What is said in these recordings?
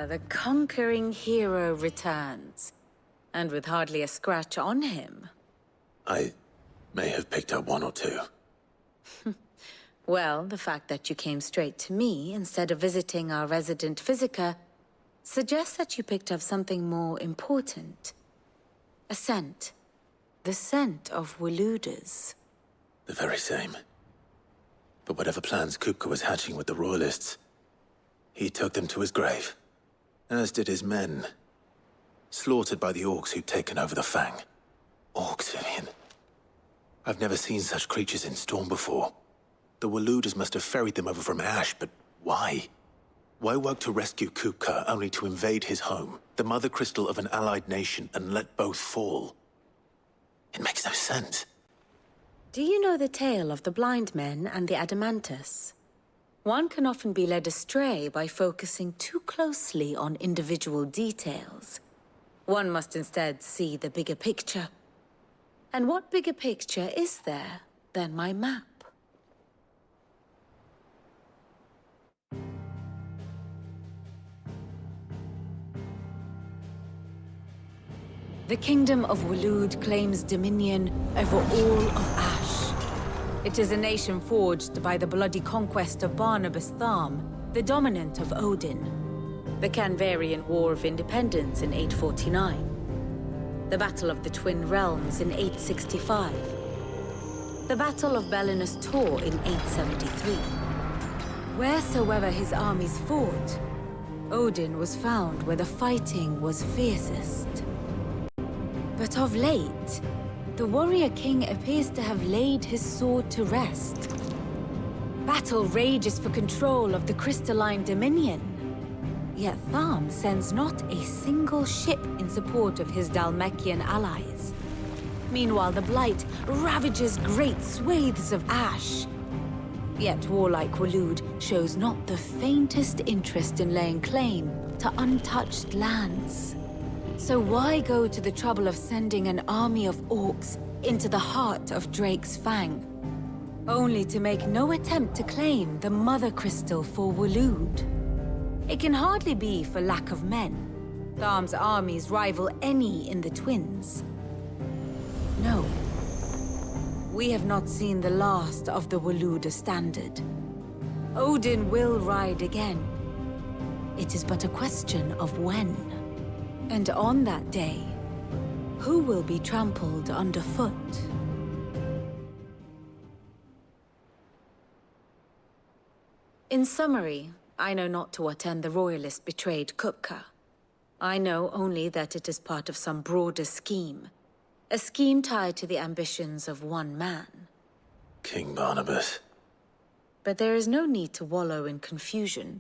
the conquering hero returns. And with hardly a scratch on him. I may have picked up one or two. Well, the fact that you came straight to me instead of visiting our resident physiker suggests that you picked up something more important. A scent. The scent of Walooders. The very same. But whatever plans Kupka was hatching with the Royalists, he took them to his grave. As did his men. Slaughtered by the orcs who'd taken over the Fang. Orcs, Vivian. I've never seen such creatures in Storm before. The Walooders must have ferried them over from Ash, but why? Why work to rescue Kupka only to invade his home, the mother crystal of an allied nation, and let both fall? It makes no sense. Do you know the tale of the blind men and the Adamantus? One can often be led astray by focusing too closely on individual details. One must instead see the bigger picture. And what bigger picture is there than my map? The Kingdom of Walood claims dominion over all of Ash. It is a nation forged by the bloody conquest of Barnabas Tharm, the dominant of Odin. The Canvarian War of Independence in 849. The Battle of the Twin Realms in 865. The Battle of Belinus Tor in 873. Wheresoever his armies fought, Odin was found where the fighting was fiercest. But of late, the warrior king appears to have laid his sword to rest. Battle rages for control of the crystalline dominion. Yet Tharm sends not a single ship in support of his Dhalmekian allies. Meanwhile, the Blight ravages great swathes of Ash. Yet warlike Walood shows not the faintest interest in laying claim to untouched lands. So why go to the trouble of sending an army of orcs into the heart of Drake's Fang, only to make no attempt to claim the Mother Crystal for Walood? It can hardly be for lack of men. Tharm's armies rival any in the Twins. No. We have not seen the last of the Walooder standard. Odin will ride again. It is but a question of when. And on that day, who will be trampled underfoot? In summary, I know not to what end the Royalist betrayed Kupka. I know only that it is part of some broader scheme. A scheme tied to the ambitions of one man. King Barnabas. But there is no need to wallow in confusion.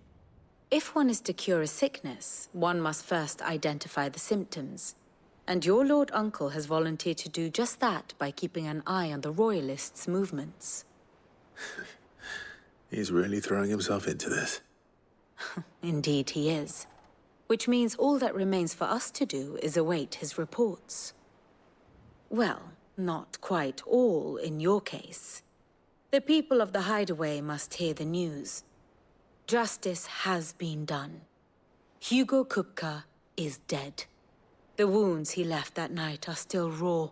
If one is to cure a sickness, one must first identify the symptoms. And your Lord Uncle has volunteered to do just that by keeping an eye on the Royalists' movements. He's really throwing himself into this. Indeed he is. Which means all that remains for us to do is await his reports. Well, not quite all in your case. The people of the Hideaway must hear the news. Justice has been done. Hugo Kupka is dead. The wounds he left that night are still raw,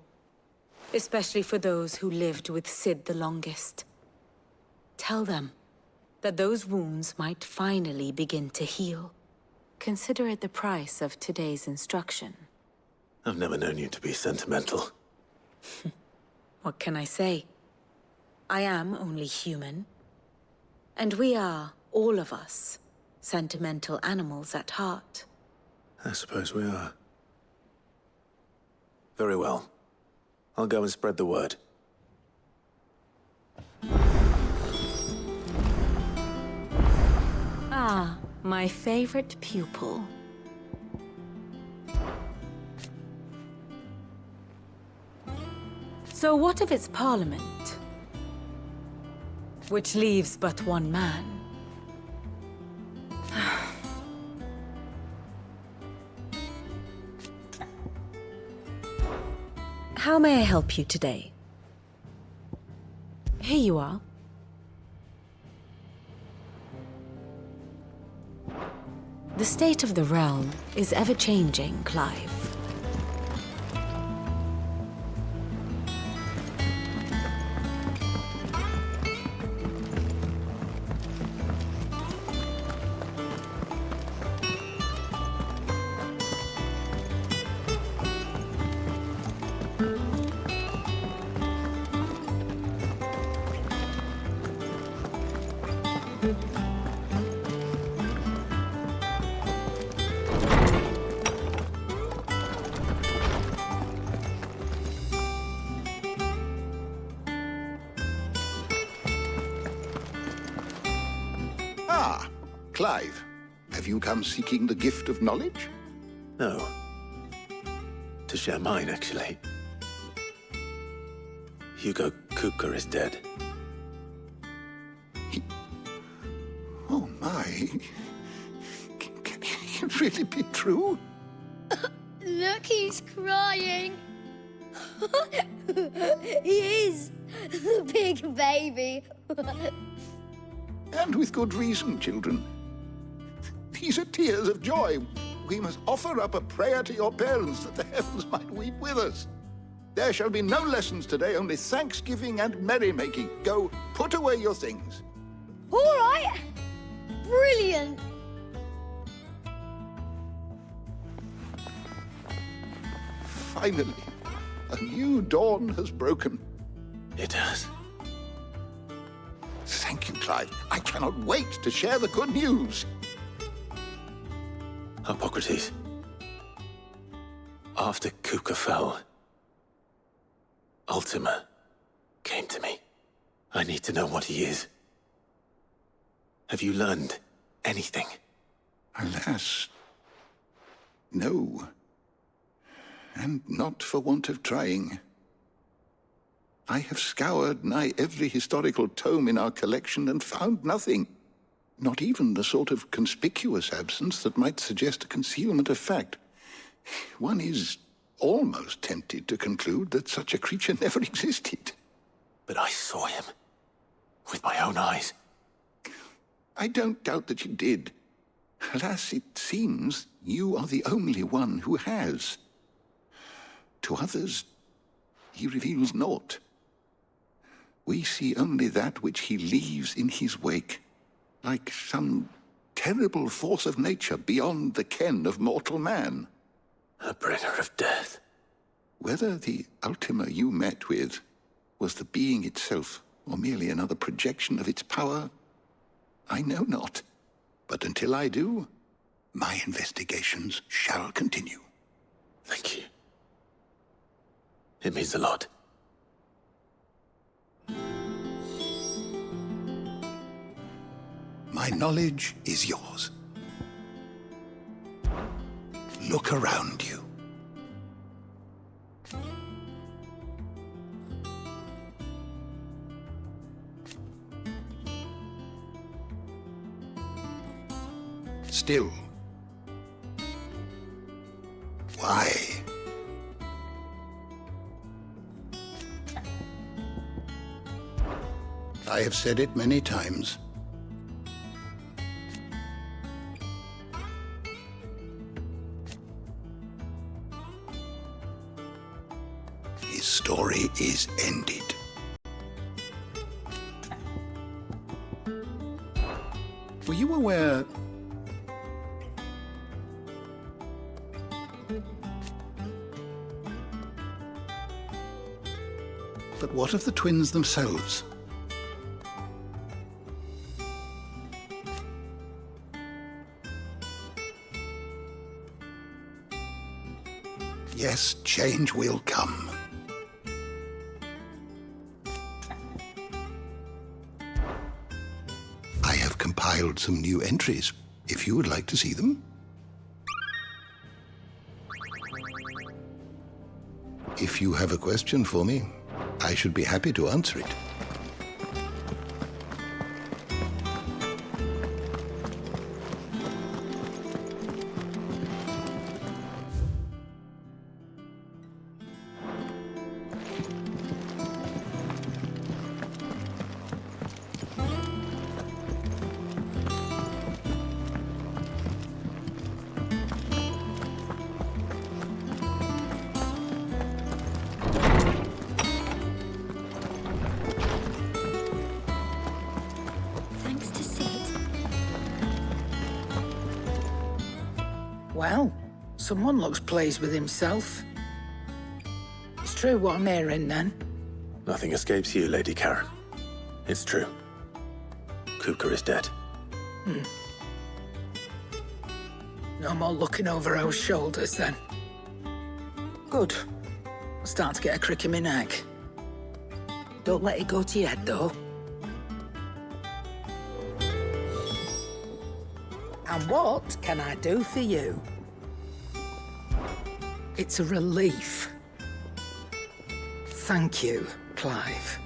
especially for those who lived with Sid the longest. Tell them that those wounds might finally begin to heal. Consider it the price of today's instruction. I've never known you to be sentimental. What can I say? I am only human. And we are, all of us, sentimental animals at heart. I suppose we are. Very well. I'll go and spread the word. Ah, my favorite pupil. So what of its parliament? Which leaves but one man. How may I help you today? Here you are. The state of the realm is ever-changing, Clive. Ah, Clive. Have you come seeking the gift of knowledge? No. To share mine, actually. Hugo Kupka is dead. Oh, my. Can it really be true? Look, he's crying. He is. The big baby. And with good reason, children. These are tears of joy. We must offer up a prayer to your parents that the heavens might weep with us. There shall be no lessons today, only thanksgiving and merrymaking. Go, put away your things. All right. Brilliant. Finally, a new dawn has broken. It has. Thank you, Clive. I cannot wait to share the good news. Hippocrates. After Kupka fell, Ultima came to me. I need to know what he is. Have you learned anything? Alas, no. And not for want of trying. I have scoured nigh every historical tome in our collection and found nothing. Not even the sort of conspicuous absence that might suggest a concealment of fact. One is almost tempted to conclude that such a creature never existed. But I saw him. With my own eyes. I don't doubt that you did. Alas, it seems you are the only one who has. To others, he reveals naught. We see only that which he leaves in his wake, like some terrible force of nature beyond the ken of mortal man. A bringer of death. Whether the Ultima you met with was the being itself, or merely another projection of its power, I know not. But until I do, my investigations shall continue. Thank you. It means a lot. My knowledge is yours. Look around you. Still. Why? I have said it many times. His story is ended. Were you aware... But what of the twins themselves? Yes, change will come. I have compiled some new entries, if you would like to see them. If you have a question for me, I should be happy to answer it. Well, someone looks pleased with himself. It's true what I'm hearing, then. Nothing escapes you, Lady Karen. It's true. Kupka is dead. No more looking over our shoulders, then. Good. I'm starting to get a crick in my neck. Don't let it go to your head, though. And what can I do for you? It's a relief. Thank you, Clive.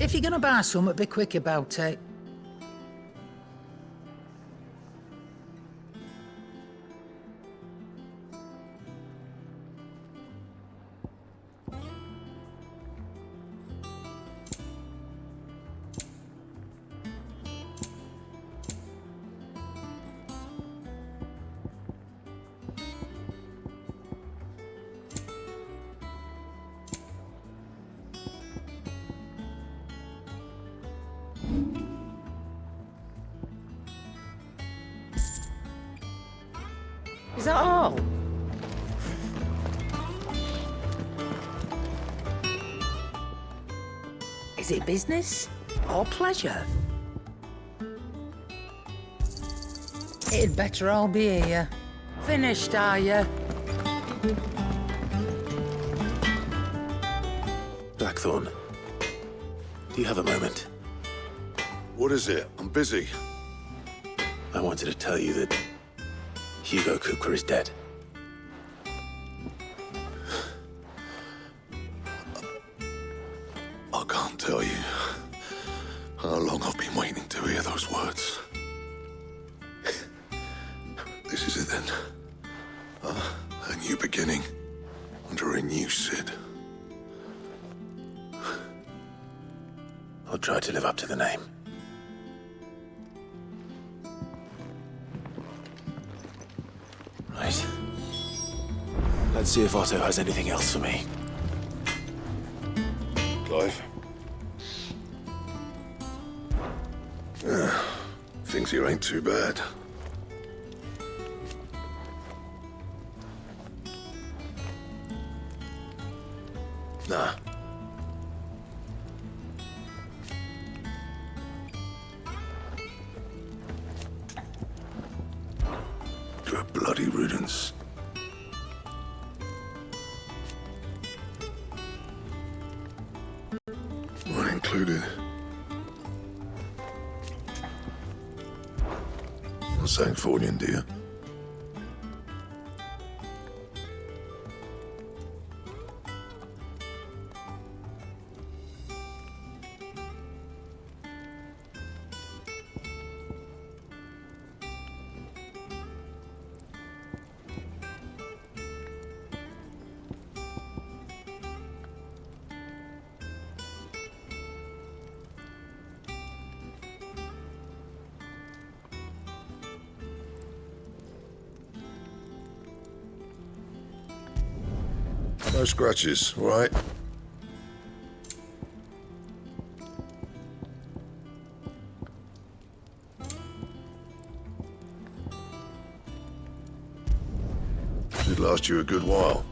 If you're gonna buy something, be quick about it. Is that all? Is it business or pleasure? It'd better all be here. Finished, are you? Blackthorn, do you have a moment? What is it? I'm busy. I wanted to tell you that Hugo Kupka is dead. I can't tell you how long I've been waiting to hear those words. This is it then. A new beginning under a new Sid. I'll try to live up to the name. Right. Let's see if Otto has anything else for me. Clive? Things here ain't too bad. Nah. Good bloody riddance. One included. What's that for you, dear? No scratches, all right? Should last you a good while.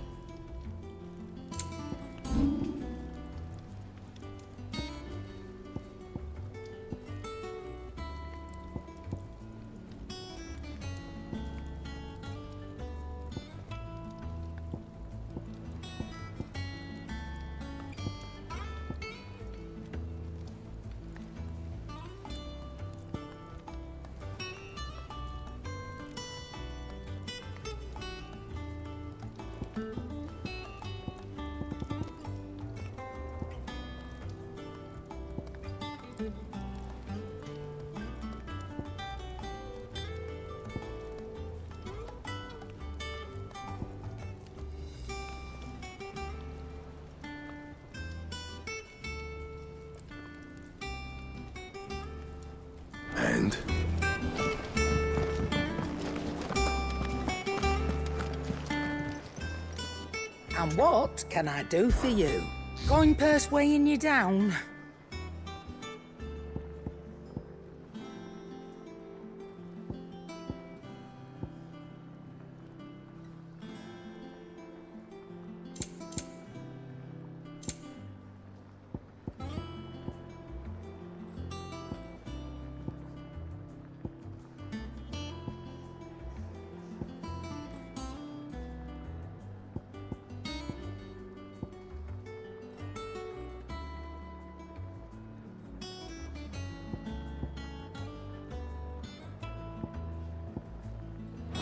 And And what can I do for you? Coin purse weighing you down?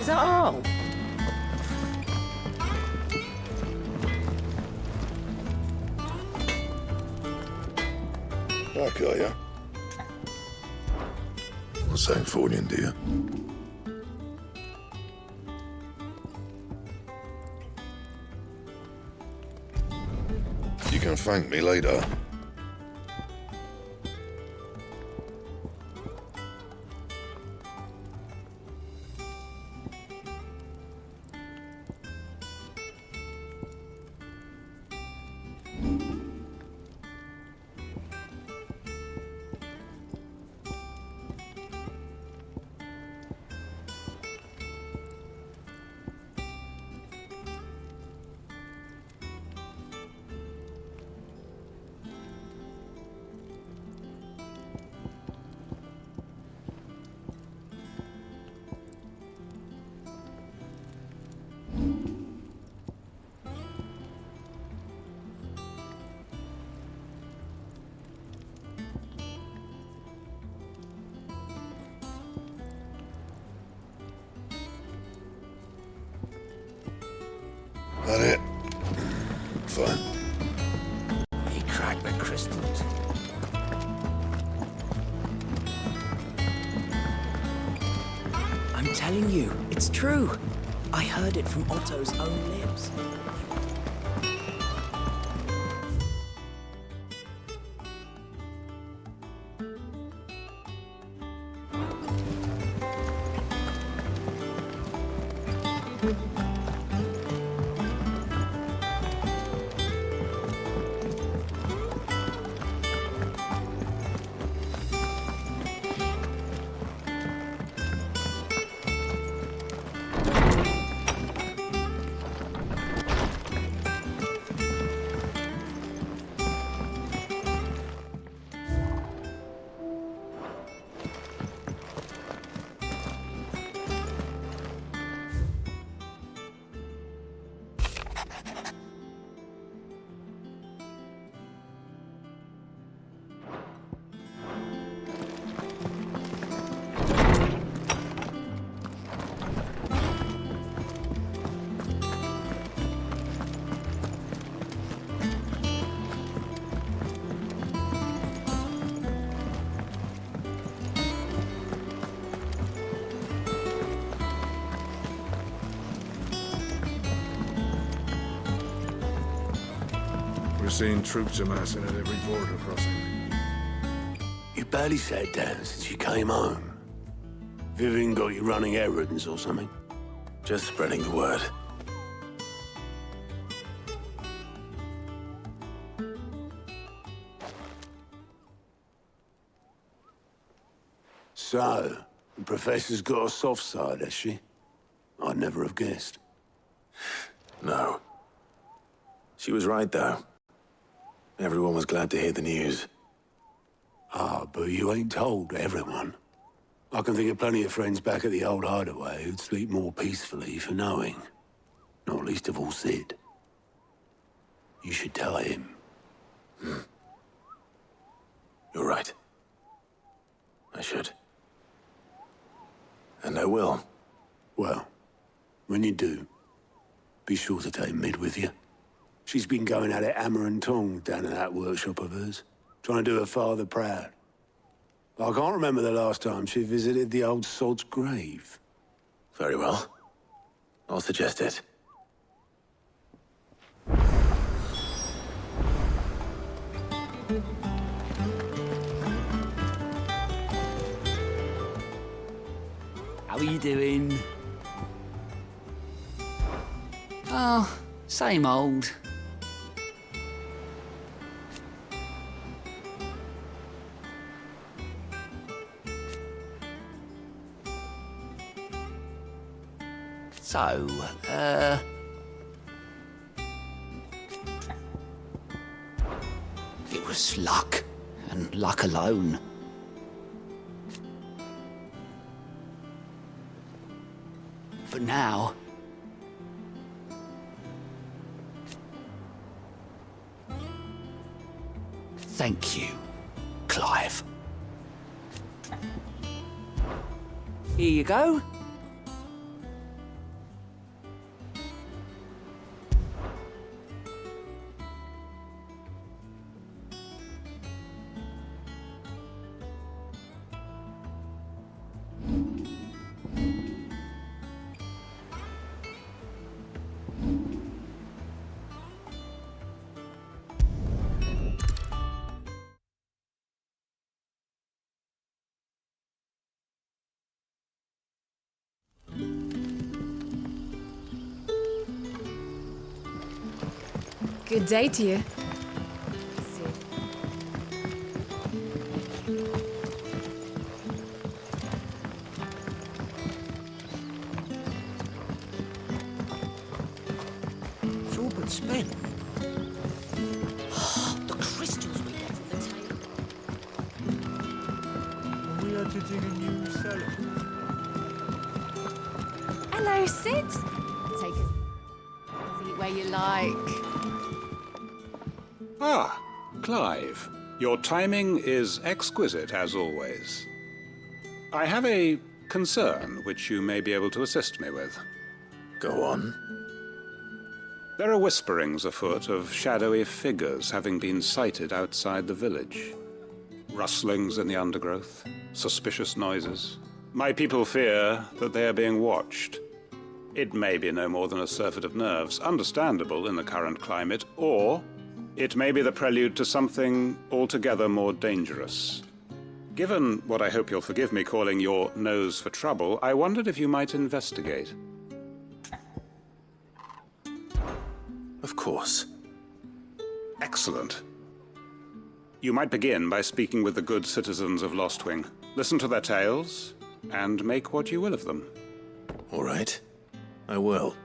Is that all? Back, are ya? What's that for you, dear? You can thank me later. That it? Fine. He cracked the crystals. I'm telling you, it's true. I heard it from Otto's own lips. We're seeing troops amassing at every border crossing. You barely sat down since you came home. Vivian got you running errands or something? Just spreading the word. So, the Professor's got a soft side, has she? I'd never have guessed. No. She was right, though. Everyone was glad to hear the news. Ah, but you ain't told everyone. I can think of plenty of friends back at the old hideaway who'd sleep more peacefully for knowing. Not least of all Sid. You should tell him. You're right. I should. And I will. Well, when you do, be sure to take Mid with you. She's been going at it hammer and tong down in that workshop of hers, trying to do her father proud. I can't remember the last time she visited the old sod's grave. Very well. I'll suggest it. How are you doing? Oh, Same old. So, it was luck, and luck alone. But now, thank you, Clive. Here you go. Good day to you. It's all but spent. The crystals we get from the tail. We had to dig a new cellar. Hello, Sid. Take it. See it where you like. Ah, Clive. Your timing is exquisite, as always. I have a concern which you may be able to assist me with. Go on. There are whisperings afoot of shadowy figures having been sighted outside the village. Rustlings in the undergrowth, suspicious noises. My people fear that they are being watched. It may be no more than a surfeit of nerves, understandable in the current climate, or it may be the prelude to something altogether more dangerous. Given what I hope you'll forgive me calling your nose for trouble, I wondered if you might investigate. Of course. Excellent. You might begin by speaking with the good citizens of Lostwing. Listen to their tales, and make what you will of them. All right. I will.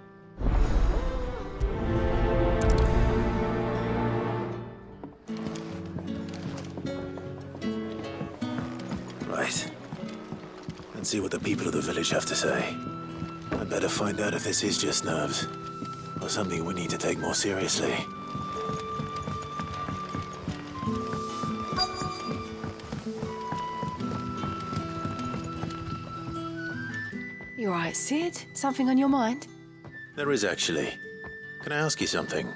Right. Let's see what the people of the village have to say. I'd better find out if this is just nerves, or something we need to take more seriously. You all right, Sid? Something on your mind? There is actually. Can I ask you something?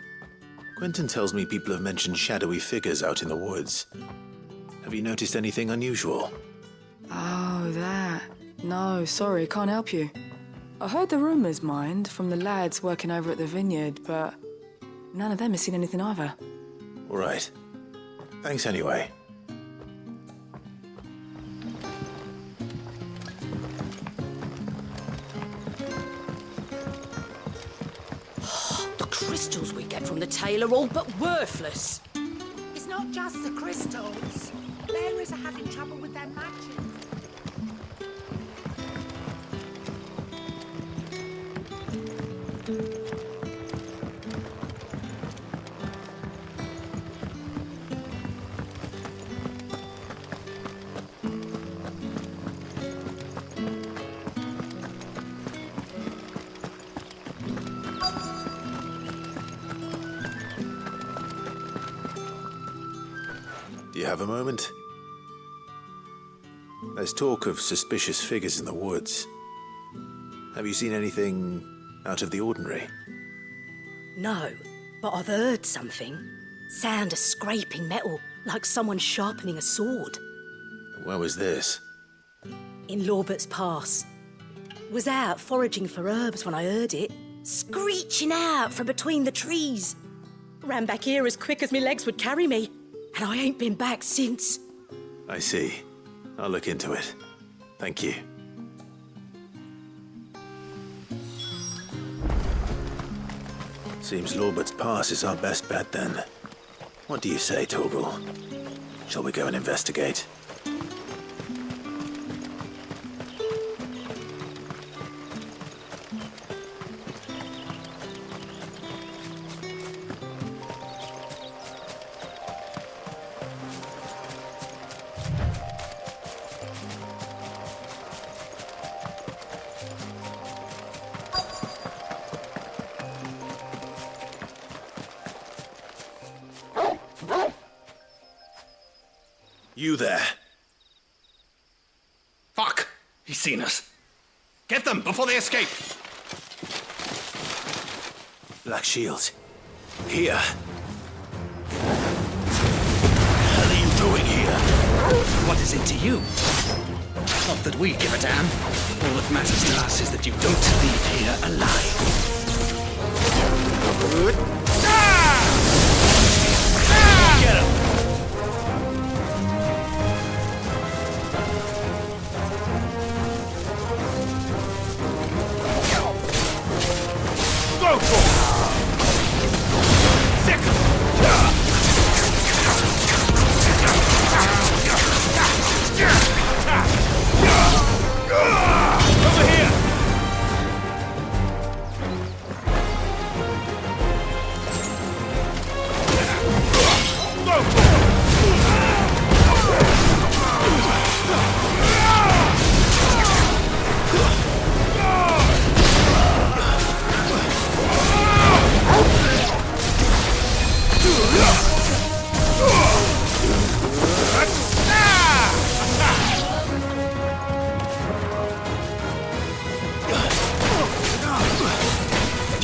Quentin tells me people have mentioned shadowy figures out in the woods. Have you noticed anything unusual? Oh, that. No, sorry, can't help you. I heard the rumours, mind, from the lads working over at the vineyard, but none of them has seen anything either. All right. Thanks anyway. The crystals we get from the tail are all but worthless. It's not just the crystals. Bearers are having trouble with their matches. Do you have a moment? There's talk of suspicious figures in the woods. Have you seen anything out of the ordinary? No, but I've heard something. Sound of scraping metal, like someone sharpening a sword. Where was this? In Lorbert's Pass. Was out foraging for herbs when I heard it, screeching out from between the trees. Ran back here as quick as my legs would carry me, and I ain't been back since. I see. I'll look into it. Thank you. Seems Lorbert's Pass is our best bet then. What do you say, Torgal? Shall we go and investigate? You there? Fuck! He's seen us. Get them before they escape! Black Shields. Here. What the hell are you doing here? What is it to you? Not that we give a damn. All that matters to us is that you don't leave here alive. Get him! Go for it! Sick! Over here! Go for it!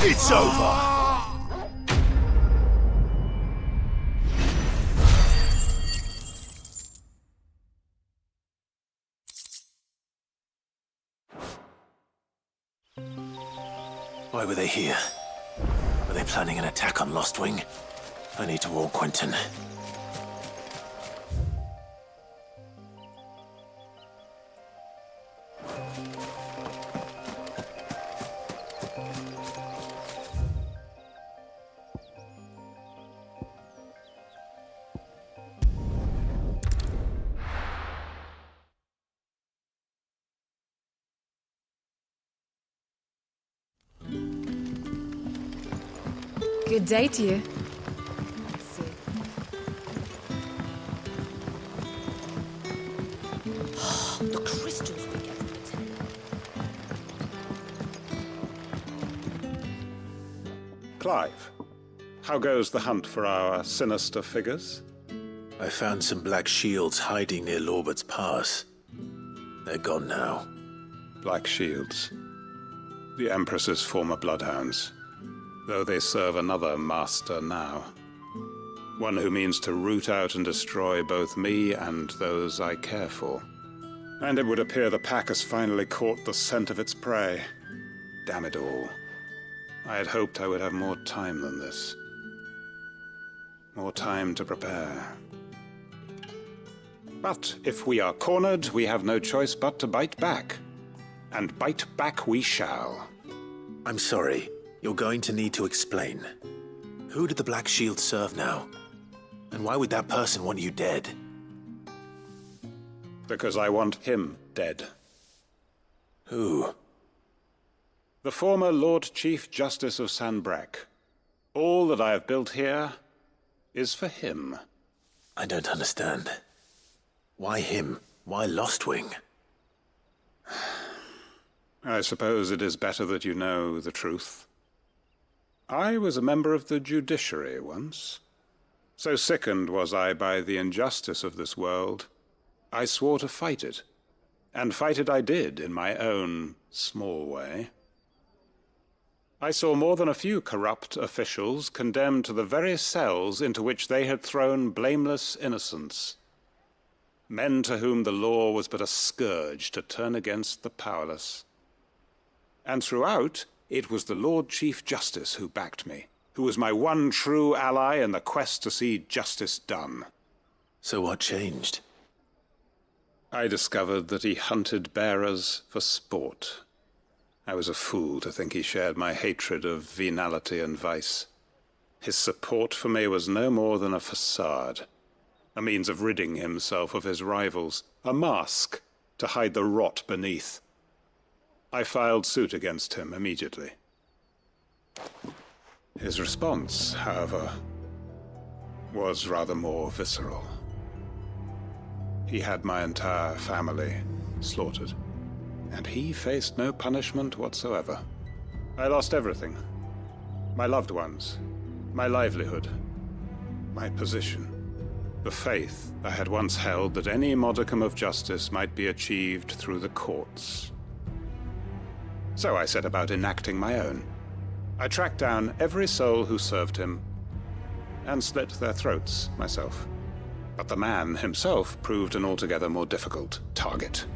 It's over! Why were they here? Were they planning an attack on Lostwing? I need to warn Quentin. Good day to you. The crystals we get from it. Clive, how goes the hunt for our sinister figures? I found some Black Shields hiding near Lorbert's Pass. They're gone now. Black Shields. The Empress's former bloodhounds. Though they serve another master now. One who means to root out and destroy both me and those I care for. And it would appear the pack has finally caught the scent of its prey. Damn it all. I had hoped I would have more time than this. More time to prepare. But if we are cornered, we have no choice but to bite back. And bite back we shall. I'm sorry. You're going to need to explain. Who did the Black Shield serve now? And why would that person want you dead? Because I want him dead. Who? The former Lord Chief Justice of Sanbreque. All that I have built here is for him. I don't understand. Why him? Why Lostwing? I suppose it is better that you know the truth. I was a member of the judiciary once. So sickened was I by the injustice of this world, I swore to fight it. And fight it I did, in my own small way. I saw more than a few corrupt officials condemned to the very cells into which they had thrown blameless innocents. Men to whom the law was but a scourge to turn against the powerless. And throughout, it was the Lord Chief Justice who backed me, who was my one true ally in the quest to see justice done. So what changed? I discovered that he hunted bearers for sport. I was a fool to think he shared my hatred of venality and vice. His support for me was no more than a facade, a means of ridding himself of his rivals, a mask to hide the rot beneath. I filed suit against him immediately. His response, however, was rather more visceral. He had my entire family slaughtered, and he faced no punishment whatsoever. I lost everything. My loved ones, my livelihood, my position, the faith I had once held that any modicum of justice might be achieved through the courts. So I set about enacting my own. I tracked down every soul who served him, and slit their throats myself. But the man himself proved an altogether more difficult target.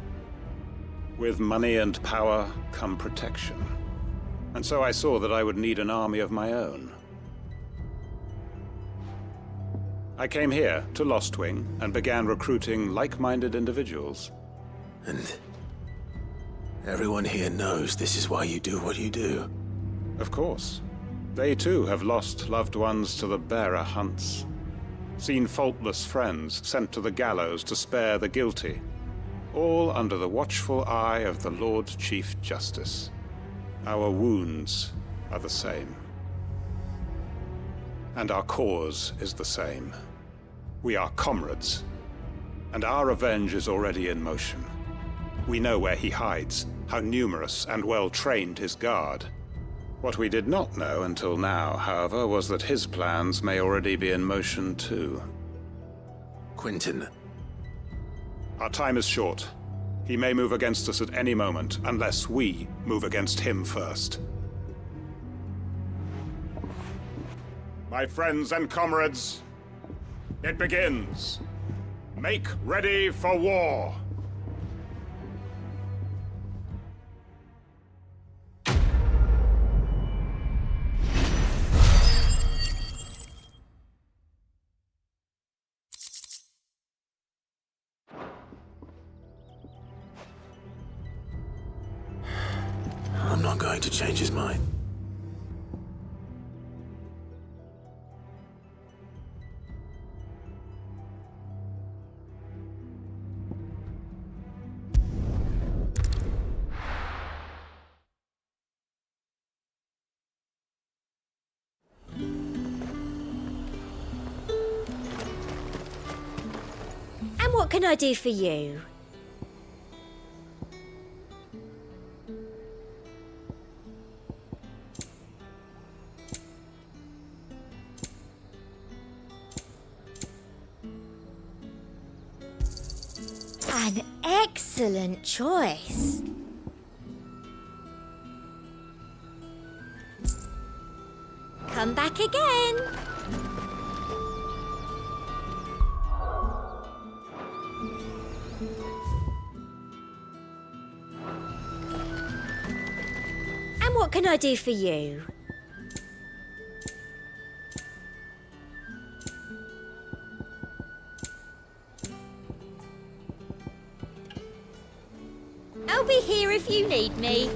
With money and power come protection, and so I saw that I would need an army of my own. I came here to Lostwing and began recruiting like-minded individuals. And everyone here knows this is why you do what you do. Of course. They too have lost loved ones to the bearer hunts, seen faultless friends sent to the gallows to spare the guilty, all under the watchful eye of the Lord Chief Justice. Our wounds are the same. And our cause is the same. We are comrades, and our revenge is already in motion. We know where he hides, how numerous and well-trained his guard. What we did not know until now, however, was that his plans may already be in motion too. Quentin. Our time is short. He may move against us at any moment, unless we move against him first. My friends and comrades, it begins. Make ready for war. I'm not going to change his mind. And what can I do for you? An excellent choice. Come back again. And what can I do for you? I'll be here if you need me.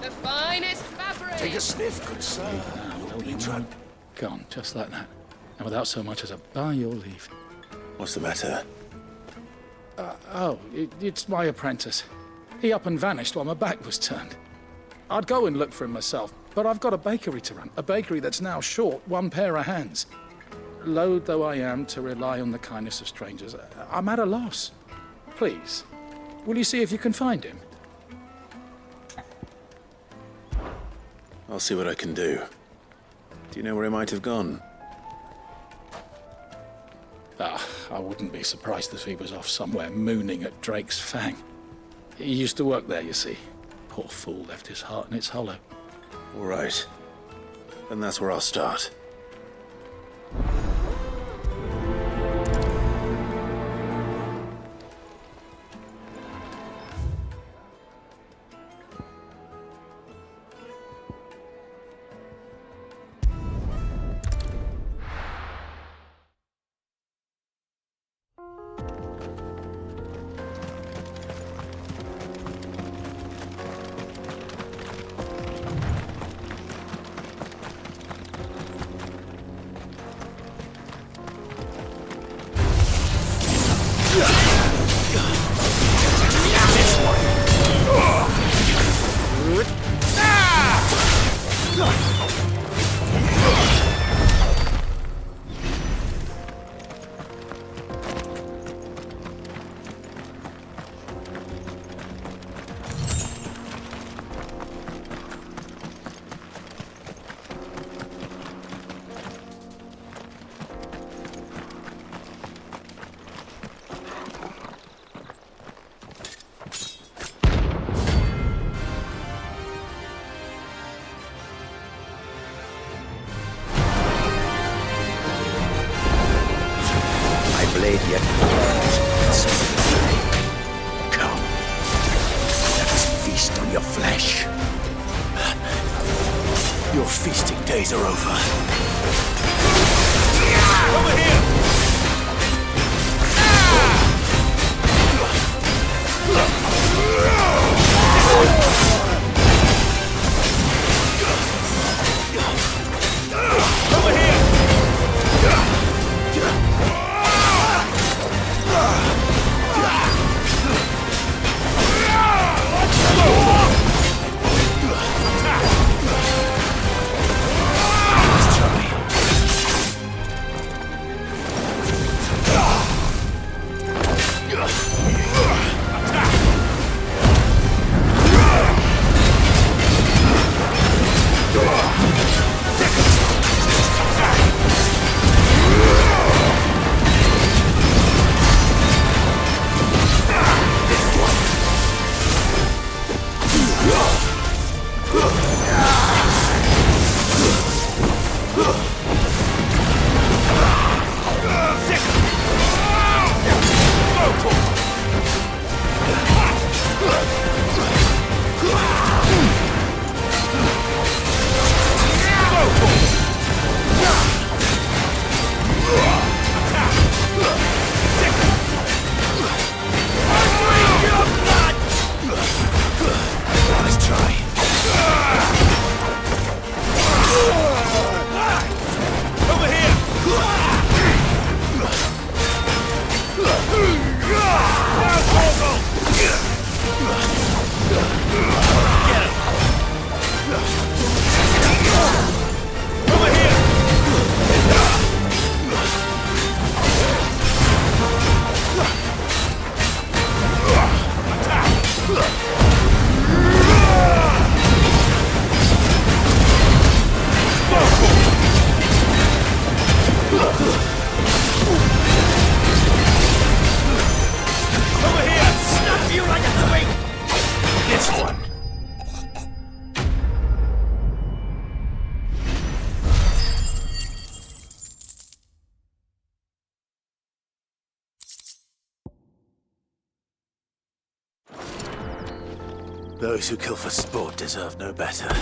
The finest fabric! Take a sniff, good sir. You'll be drunk. Gone, just like that. And without so much as a by your leave. What's the matter? It's my apprentice. He up and vanished while my back was turned. I'd go and look for him myself, but I've got a bakery to run. A bakery that's now short one pair of hands. Loath though I am to rely on the kindness of strangers, I'm at a loss. Please, will you see if you can find him? I'll see what I can do. Do you know where he might have gone? I wouldn't be surprised if he was off somewhere mooning at Drake's Fang. He used to work there, you see. Poor fool left his heart in its hollow. All right. Then that's where I'll start. your flesh. Your feasting days are over. Over here! Over here! Those who kill for sport deserve no better.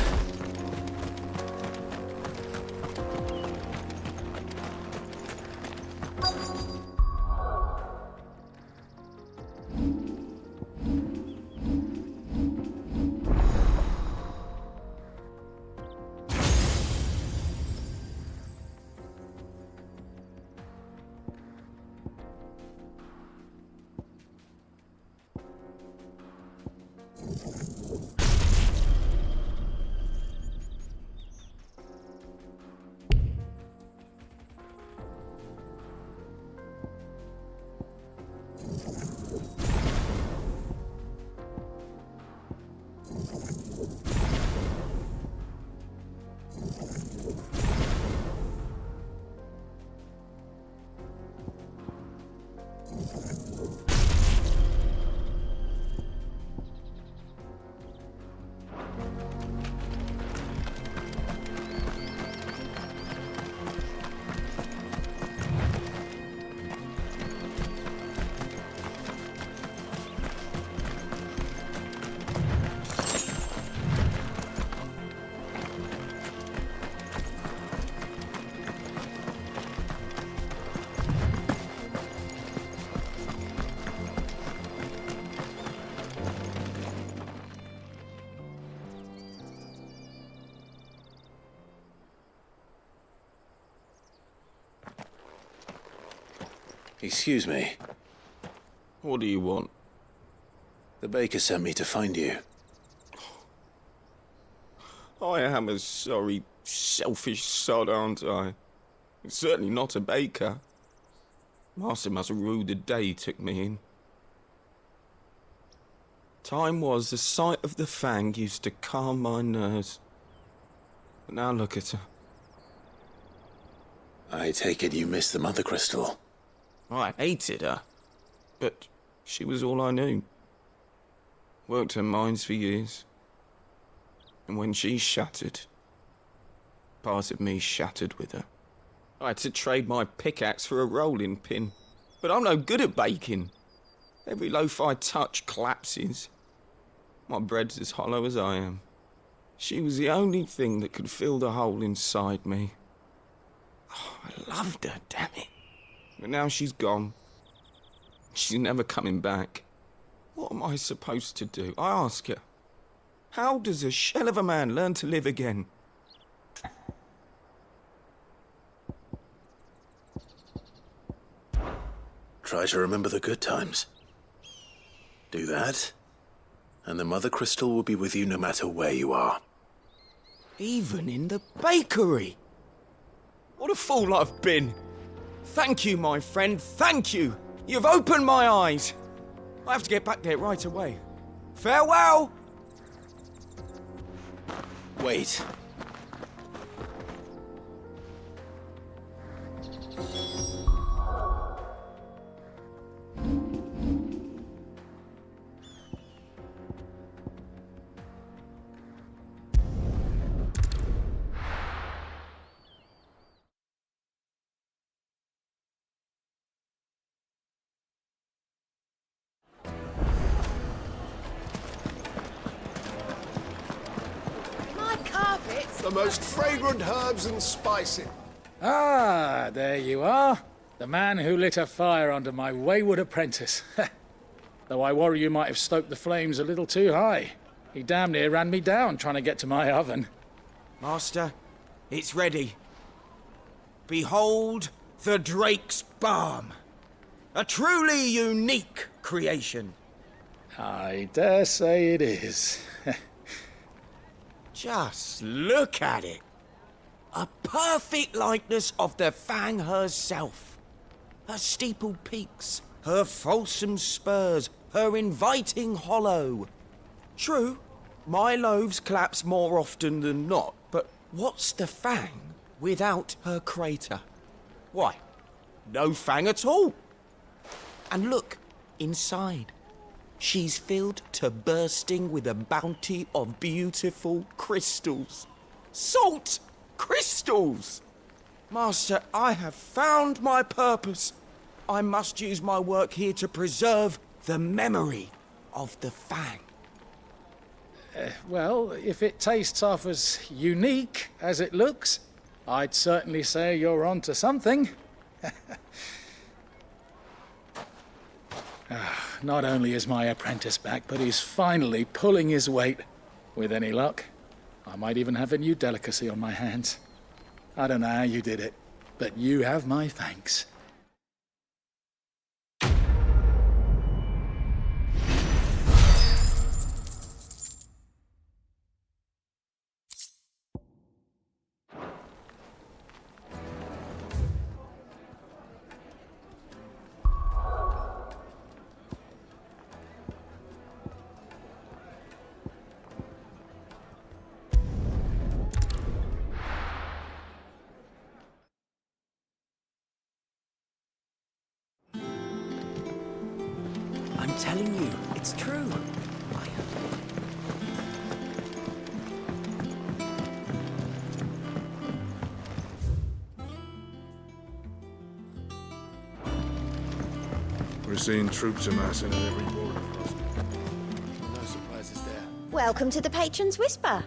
Excuse me. What do you want? The baker sent me to find you. I am a sorry, selfish sod, aren't I? Certainly not a baker. Master must have ruled the day he took me in. Time was the sight of the Fang used to calm my nerves. But now look at her. I take it you missed the Mother Crystal. I hated her, but she was all I knew. Worked her mines for years. And when she shattered, part of me shattered with her. I had to trade my pickaxe for a rolling pin, but I'm no good at baking. Every loaf I touch collapses. My bread's as hollow as I am. She was the only thing that could fill the hole inside me. Oh, I loved her, damn it. But now she's gone. She's never coming back. What am I supposed to do? I ask her. How does a shell of a man learn to live again? Try to remember the good times. Do that, and the Mother Crystal will be with you no matter where you are. Even in the bakery. What a fool I've been. Thank you, my friend, thank you. You've opened my eyes. I have to get back there right away. Farewell! Wait. The most fragrant herbs and spices. Ah, there you are. The man who lit a fire under my wayward apprentice. Though I worry you might have stoked the flames a little too high. He damn near ran me down trying to get to my oven. Master, it's ready. Behold the Drake's Balm. A truly unique creation. I dare say it is. Just look at it. A perfect likeness of the Fang herself. Her steepled peaks, her fulsome spurs, her inviting hollow. True, my loaves collapse more often than not, but what's the Fang without her crater? Why, no Fang at all. And look, inside. She's filled to bursting with a bounty of beautiful crystals. Salt crystals! Master, I have found my purpose. I must use my work here to preserve the memory of the Fang. Well, if it tastes half as unique as it looks, I'd certainly say you're onto something. Not only is my apprentice back, but he's finally pulling his weight. With any luck, I might even have a new delicacy on my hands. I don't know how you did it, but you have my thanks. I'm telling you, it's true. We're seeing troops amassing at every border crossing. No surprises there. Welcome to the Patron's Whisper.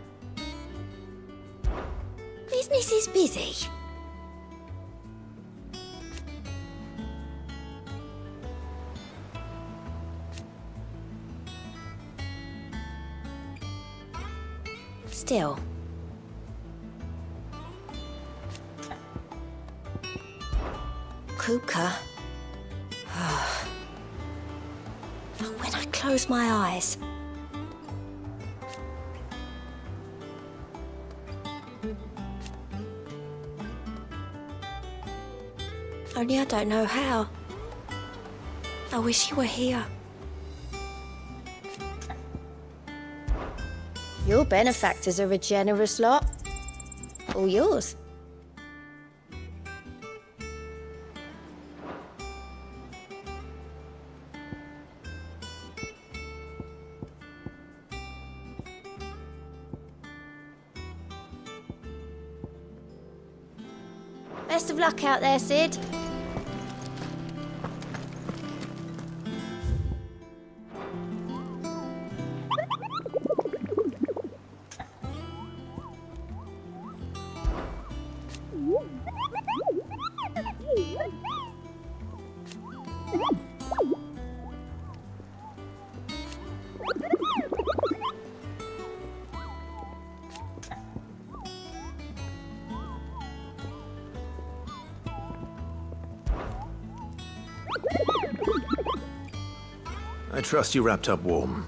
Business is busy. Still. Kuka. When I close my eyes. Only I don't know how. I wish you were here. Your benefactors are a generous lot. All yours. Best of luck out there, Sid. trust you wrapped up warm.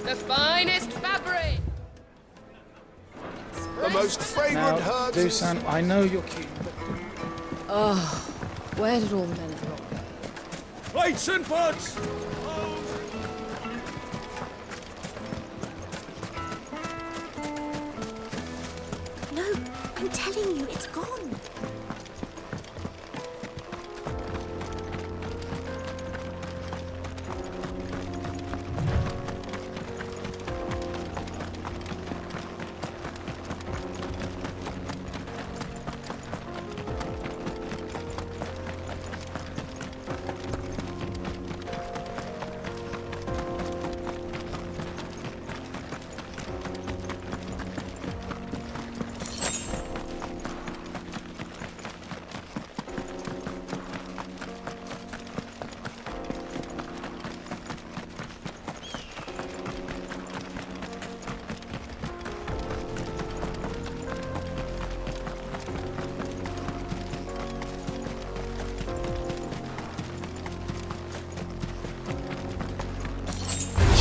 The finest fabric! The most fragrant Now, herbs. Dusan, I know you're keen, but... Oh, where did all the men go? Plates and pots! No, I'm telling you, it's gone.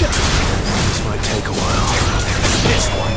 This might take a while. This one.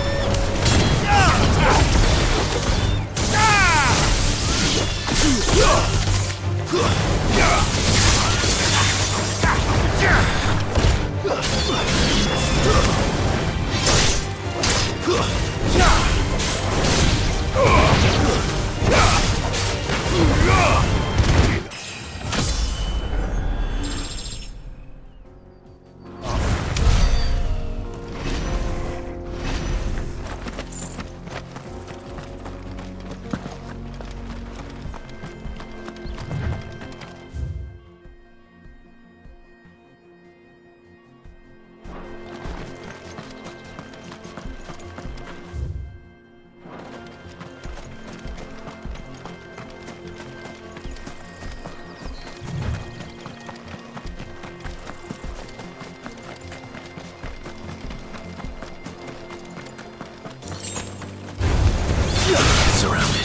Surrounded.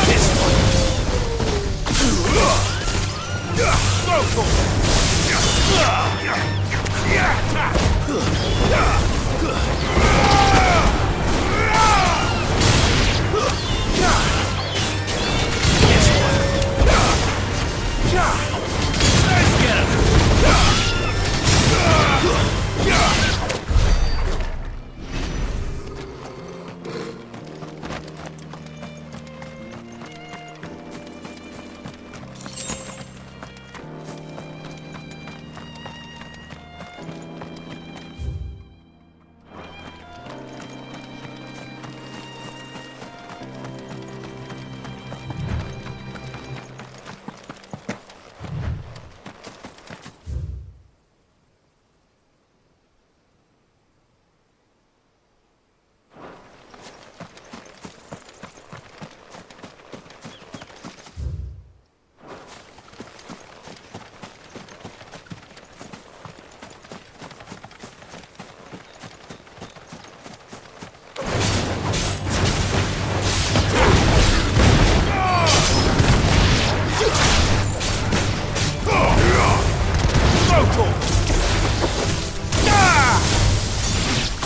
This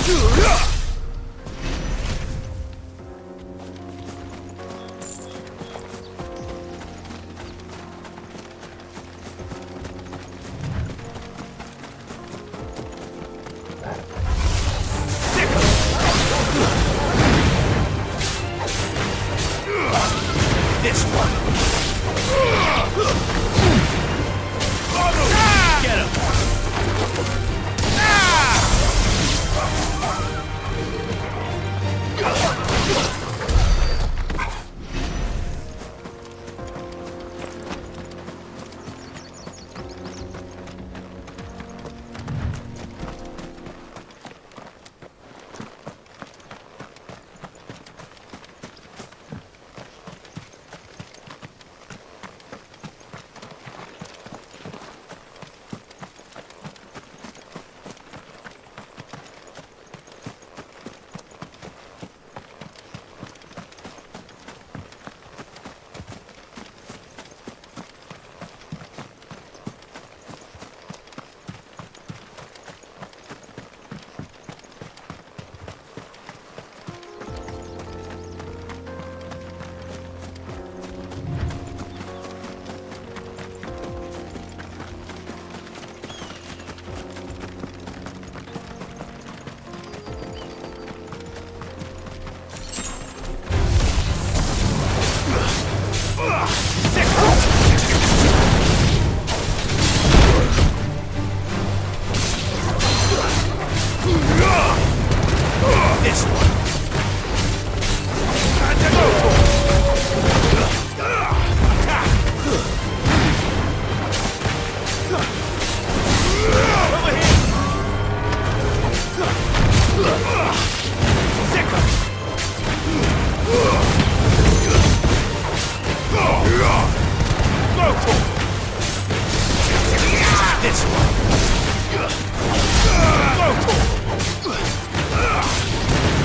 This one.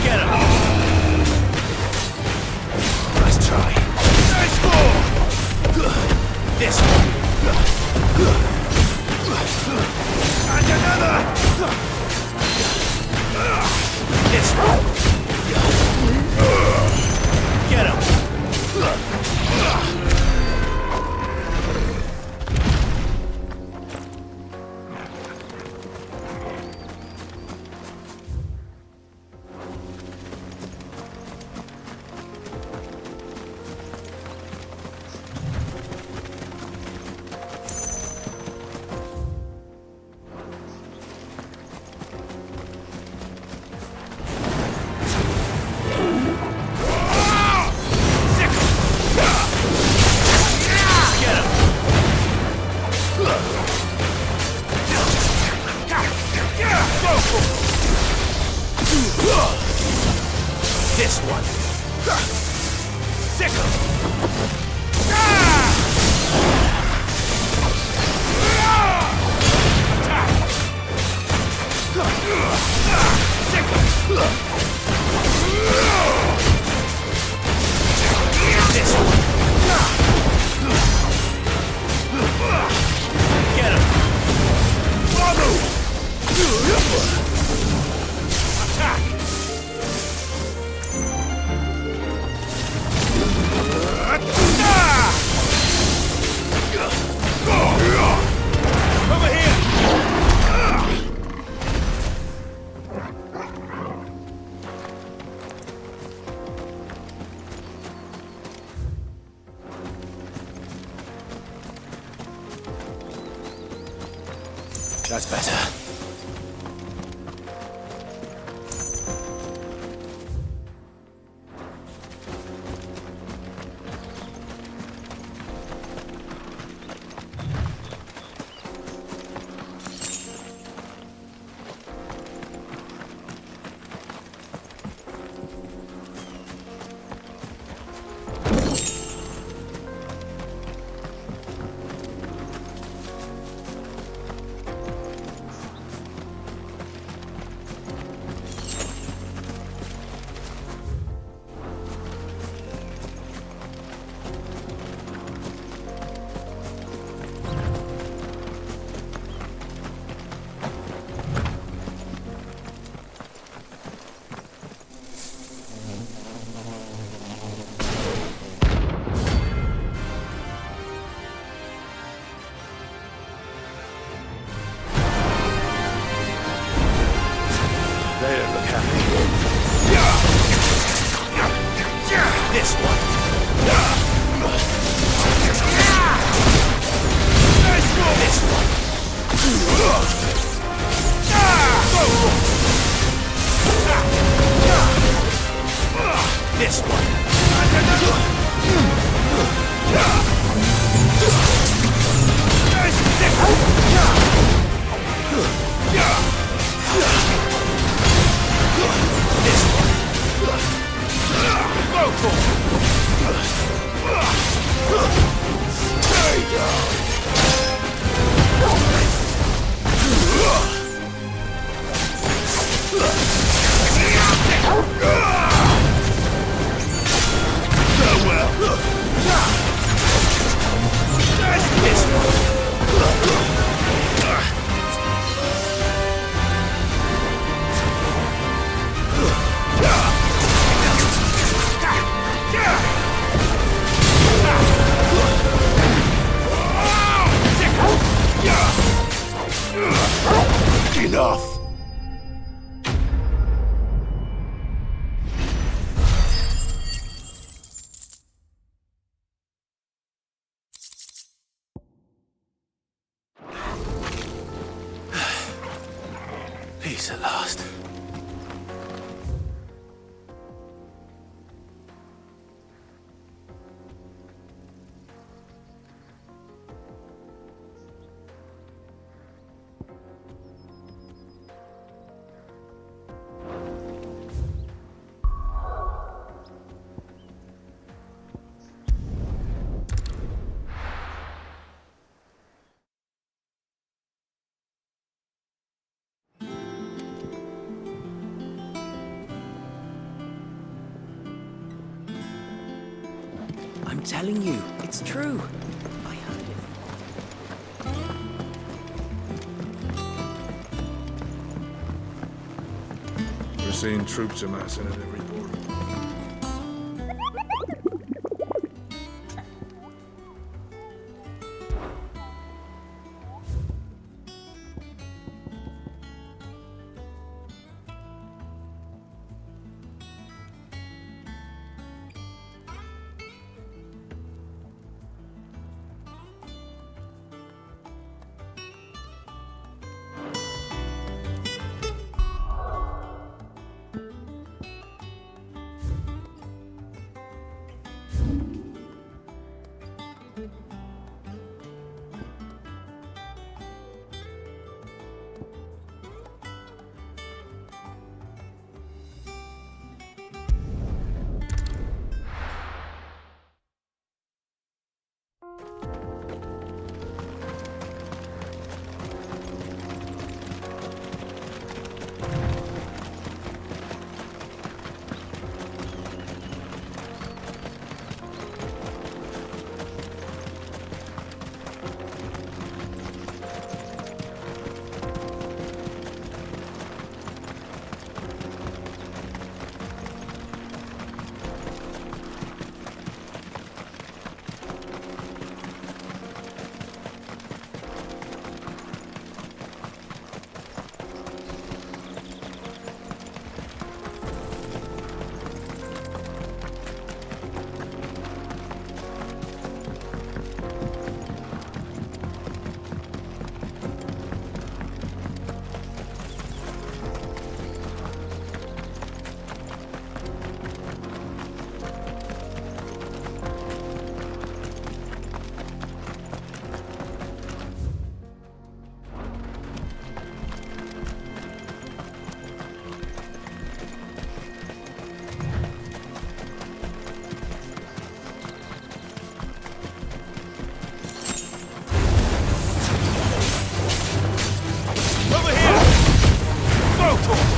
Get him. This one. Sick 'em. This one. Get him. Attack. Over here. That's better. This one. Go for enough. Peace at last. I'm telling you, it's true. I heard it. We're seeing troops amassing at every border. Go for it!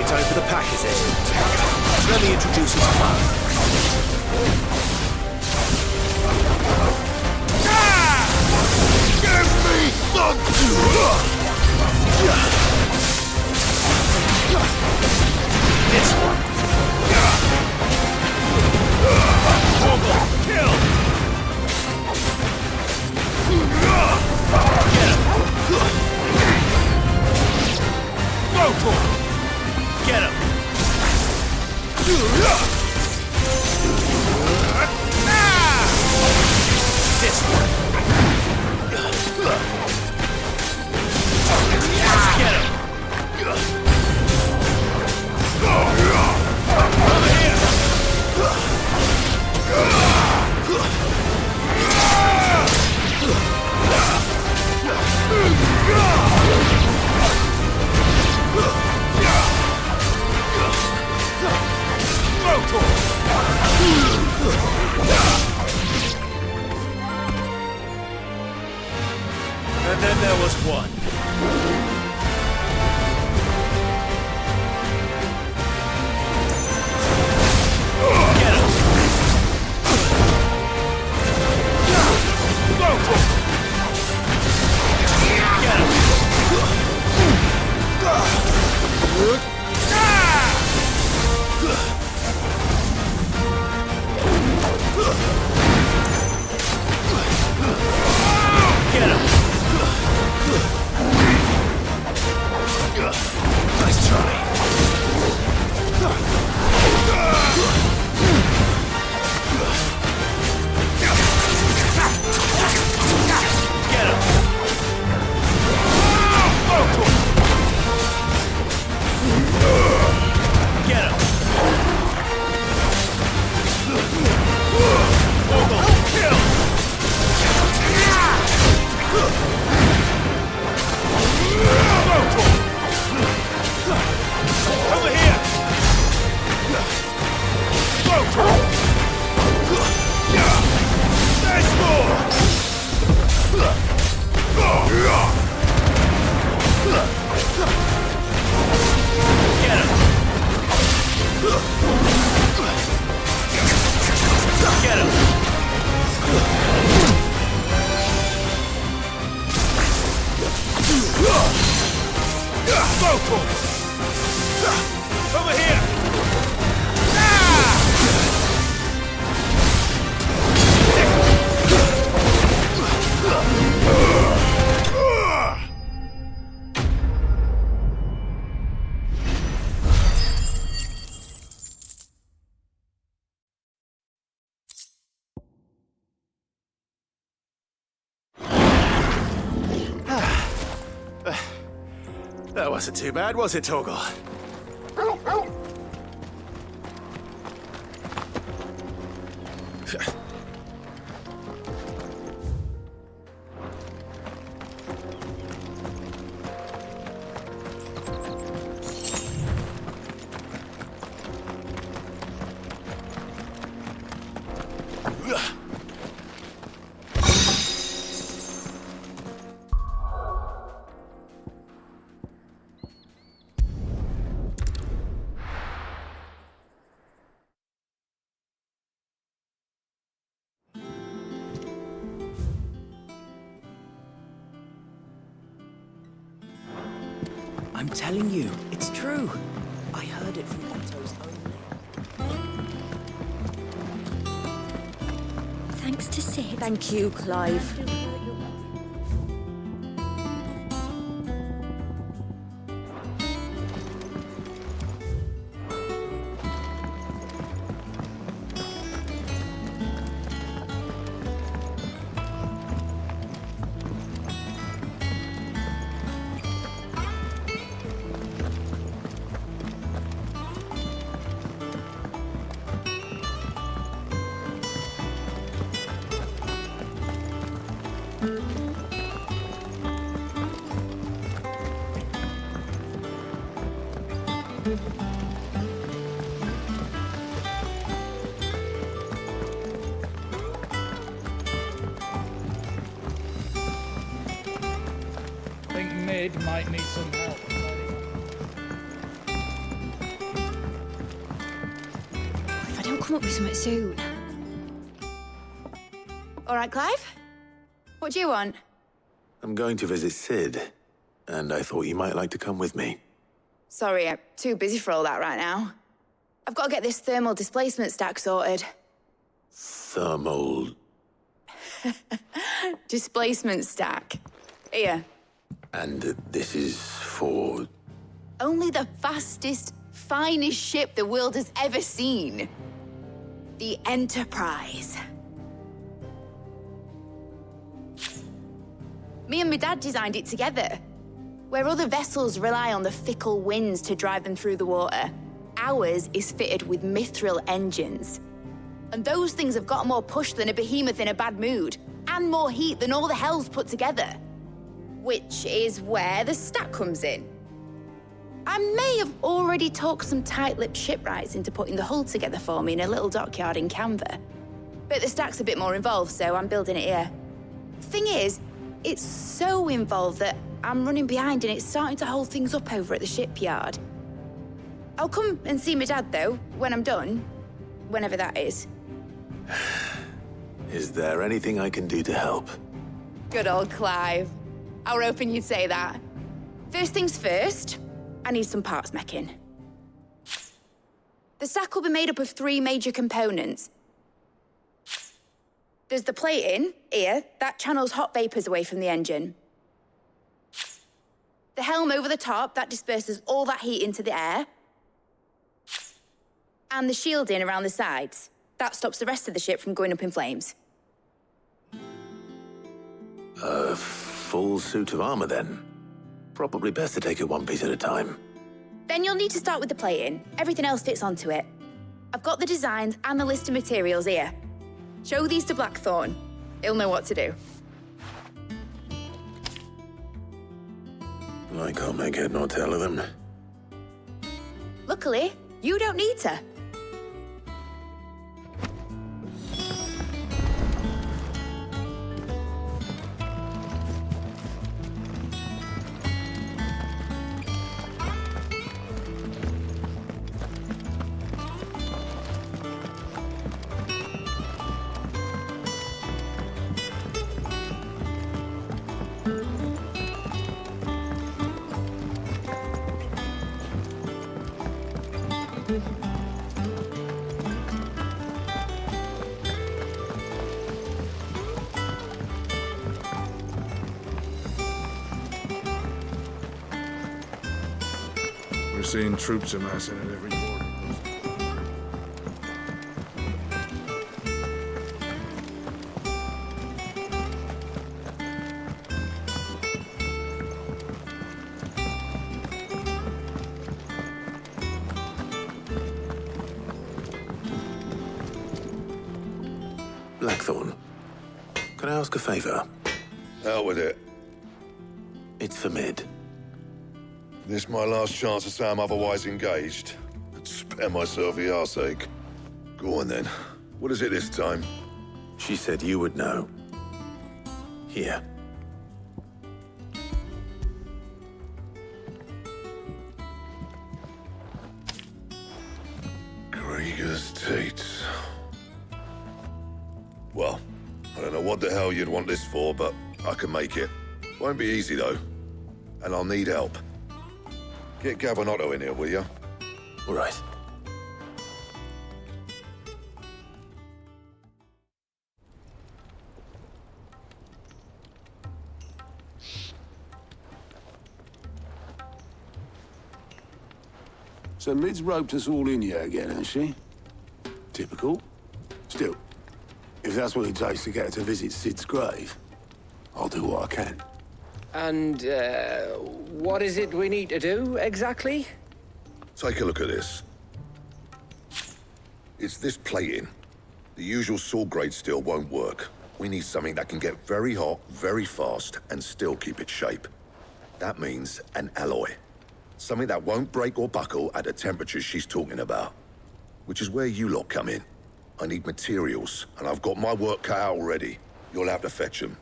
Time for the pack, is it? Let me introduce you to Mark. Give me this one. Kill. Get him. Go for it. Get him! This one! Get him! Over here! And then there was one. Get him! Get him! Get him! Nice try. Get him! Get him! Kill! Over here! There's more! Get him! Get him! Over here! That wasn't too bad, was it, Torgal? I'm telling you, it's true. I heard it from Otto's own lips. Thanks to Sid. Thank you, Clive. I think Mid might need some help. If I don't come up with something soon. All right, Clive? What do you want? I'm going to visit Sid, and I thought you might like to come with me. Sorry, I'm too busy for all that right now. I've got to get this thermal displacement stack sorted. Thermal... Displacement stack. Here. And this is for... Only the fastest, finest ship the world has ever seen. The Enterprise. Me and my dad designed it together. Where other vessels rely on the fickle winds to drive them through the water, ours is fitted with mithril engines. And those things have got more push than a behemoth in a bad mood, and more heat than all the hells put together. Which is where the stack comes in. I may have already talked some tight-lipped shipwrights into putting the hull together for me in a little dockyard in Canva. But the stack's a bit more involved, so I'm building it here. Thing is, it's so involved that I'm running behind and it's starting to hold things up over at the shipyard. I'll come and see my dad, though, when I'm done. Whenever that is. Is there anything I can do to help? Good old Clive. I were hoping you'd say that. First things first, I need some parts meching. The stack will be made up of 3 major components. There's the plating, here, that channels hot vapors away from the engine. The helm over the top, that disperses all that heat into the air. And the shielding around the sides. That stops the rest of the ship from going up in flames. A full suit of armor, then? Probably best to take it one piece at a time. Then you'll need to start with the plating. Everything else fits onto it. I've got the designs and the list of materials here. Show these to Blackthorn. He'll know what to do. I can't make head nor tail of them. Luckily, you don't need to. We're seeing troops amassing at every border. Blackthorn, can I ask a favor? Out with it. It's for Mid. This my last chance to say I'm otherwise engaged. I'd spare myself the arseache. Go on then. What is it this time? She said you would know. Here. Krieger's Tates. Well, I don't know what the hell you'd want this for, but I can make it. Won't be easy, though. And I'll need help. Get Gavin in here, will ya? All right. So Mid's roped us all in here again, has she? Typical. Still, if that's what it takes to get her to visit Sid's grave, I'll do what I can. And, what is it we need to do, exactly? Take a look at this. It's this plating. The usual sword-grade steel won't work. We need something that can get very hot, very fast, and still keep its shape. That means an alloy. Something that won't break or buckle at the temperatures she's talking about. Which is where you lot come in. I need materials, and I've got my work cut out already. You'll have to fetch them.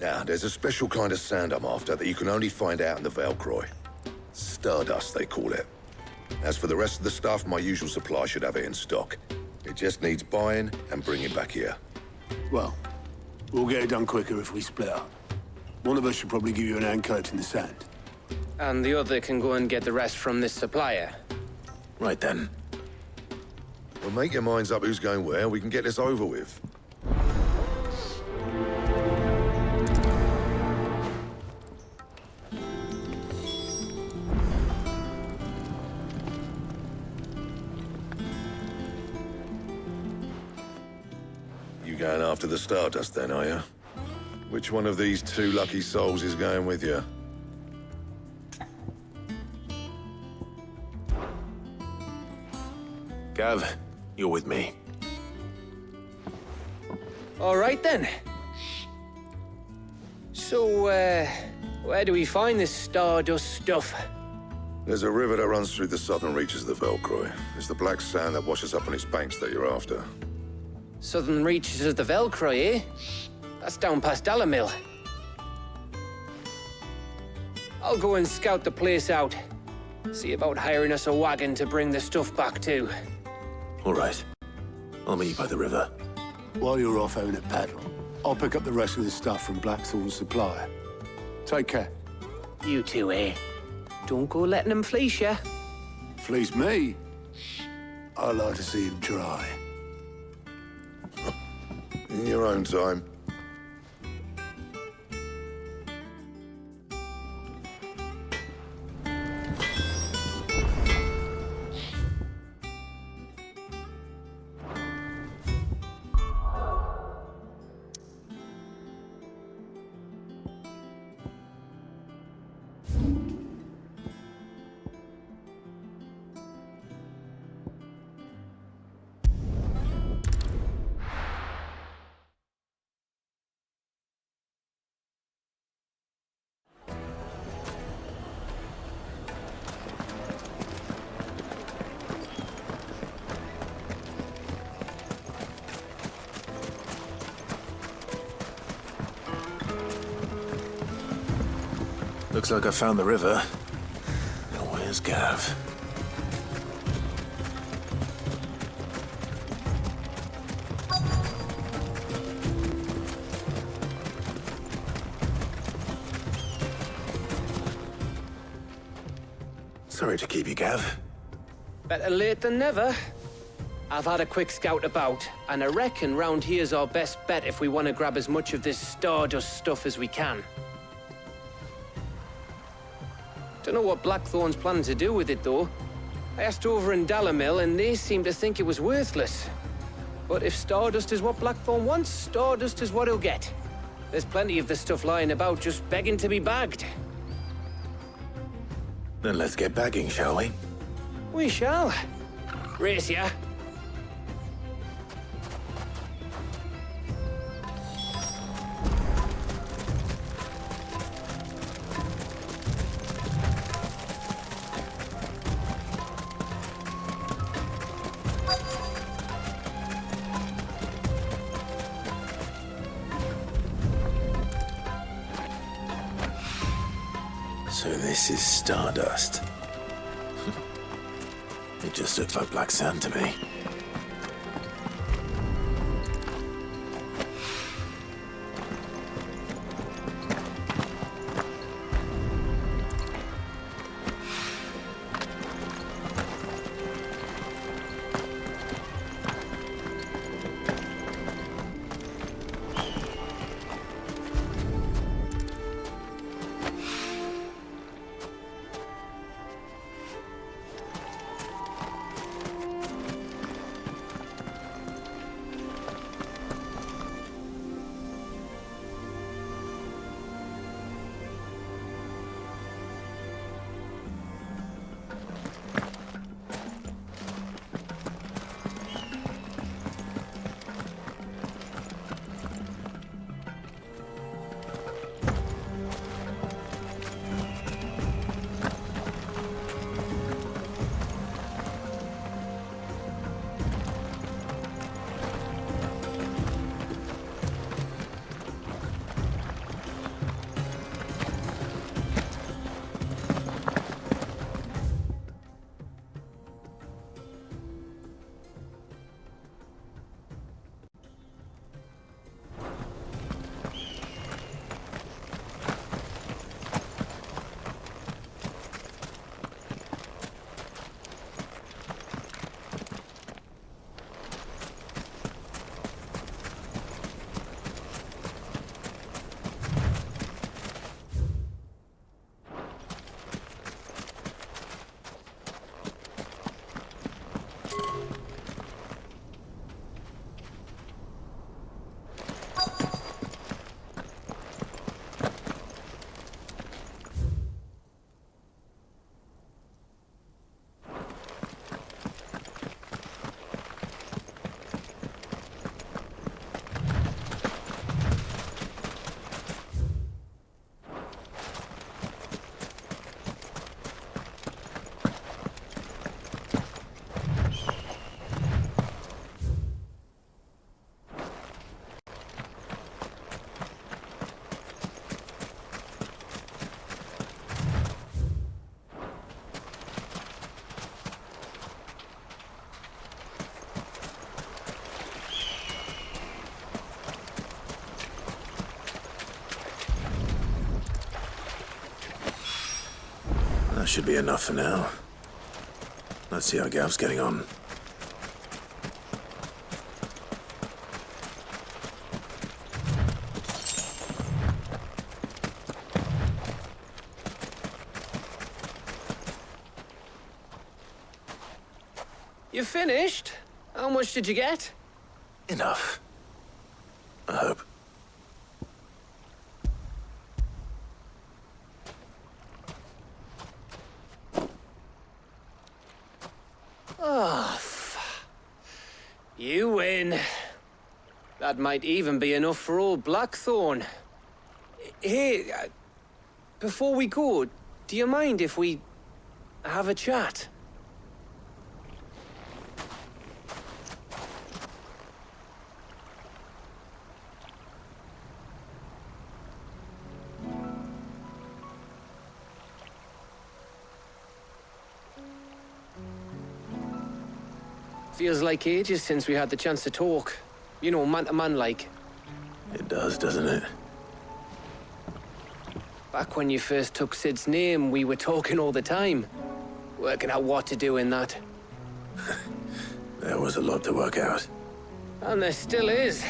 Now, there's a special kind of sand I'm after that you can only find out in the Velcroy. Stardust, they call it. As for the rest of the stuff, my usual supply should have it in stock. It just needs buying and bringing back here. Well, we'll get it done quicker if we split up. One of us should probably give you an hand coat in the sand. And the other can go and get the rest from this supplier. Right then. Well, make your minds up who's going where, we can get this over with. You going after the Stardust then, are you? Which one of these two lucky souls is going with you? Gav, you're with me. All right, then. So, where do we find this Stardust stuff? There's a river that runs through the southern reaches of the Velcroy. It's the black sand that washes up on its banks that you're after. Southern reaches of the Velcroy, eh? That's down past Dalamil. I'll go and scout the place out. See about hiring us a wagon to bring the stuff back to. All right. I'll meet you by the river. While you're off having a paddle, I'll pick up the rest of the stuff from Blackthorn's supplier. Take care. You two, eh? Don't go letting them fleece ya. Fleece me? I like to see him try. In your own time. Looks like I found the river. Now where's Gav? Sorry to keep you, Gav. Better late than never. I've had a quick scout about, and I reckon round here's our best bet if we want to grab as much of this Stardust stuff as we can. Don't know what Blackthorn's planning to do with it, though. I asked over in Dalamil, and they seem to think it was worthless. But if Stardust is what Blackthorn wants, Stardust is what he'll get. There's plenty of the stuff lying about, just begging to be bagged. Then let's get bagging, shall we? We shall. Race ya. So this is stardust. It just looks like black sand to me. That should be enough for now. Let's see how Gav's getting on. You finished? How much did you get? Enough. I hope. Oh, you win. That might even be enough for old Blackthorn. Hey, before we go, do you mind if we have a chat? Feels like ages since we had the chance to talk. You know, man to man like. It does, doesn't it? Back when you first took Sid's name, we were talking all the time. Working out what to do in that. There was a lot to work out. And there still is.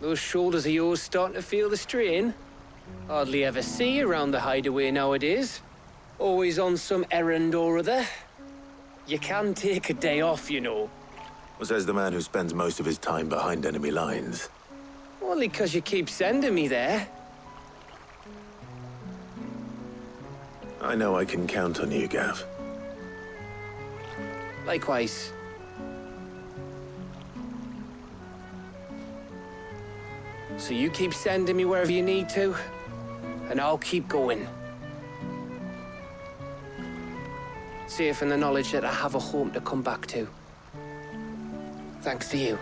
Those shoulders of yours starting to feel the strain. Hardly ever see you around the hideaway nowadays. Always on some errand or other. You can take a day off, you know. Well, says the man who spends most of his time behind enemy lines. Only 'cause you keep sending me there. I know I can count on you, Gav. Likewise. So you keep sending me wherever you need to, and I'll keep going. Safe in the knowledge that I have a home to come back to. Thanks to you.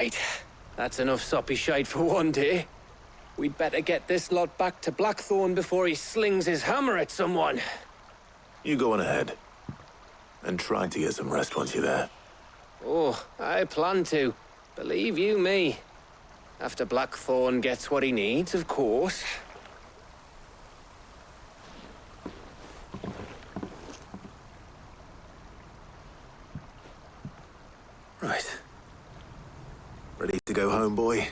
Right. That's enough soppy shite for one day. We'd better get this lot back to Blackthorn before he slings his hammer at someone. You go on ahead. And try to get some rest once you're there. Oh, I plan to. Believe you me. After Blackthorn gets what he needs, of course. Right. Ready to go home, boy?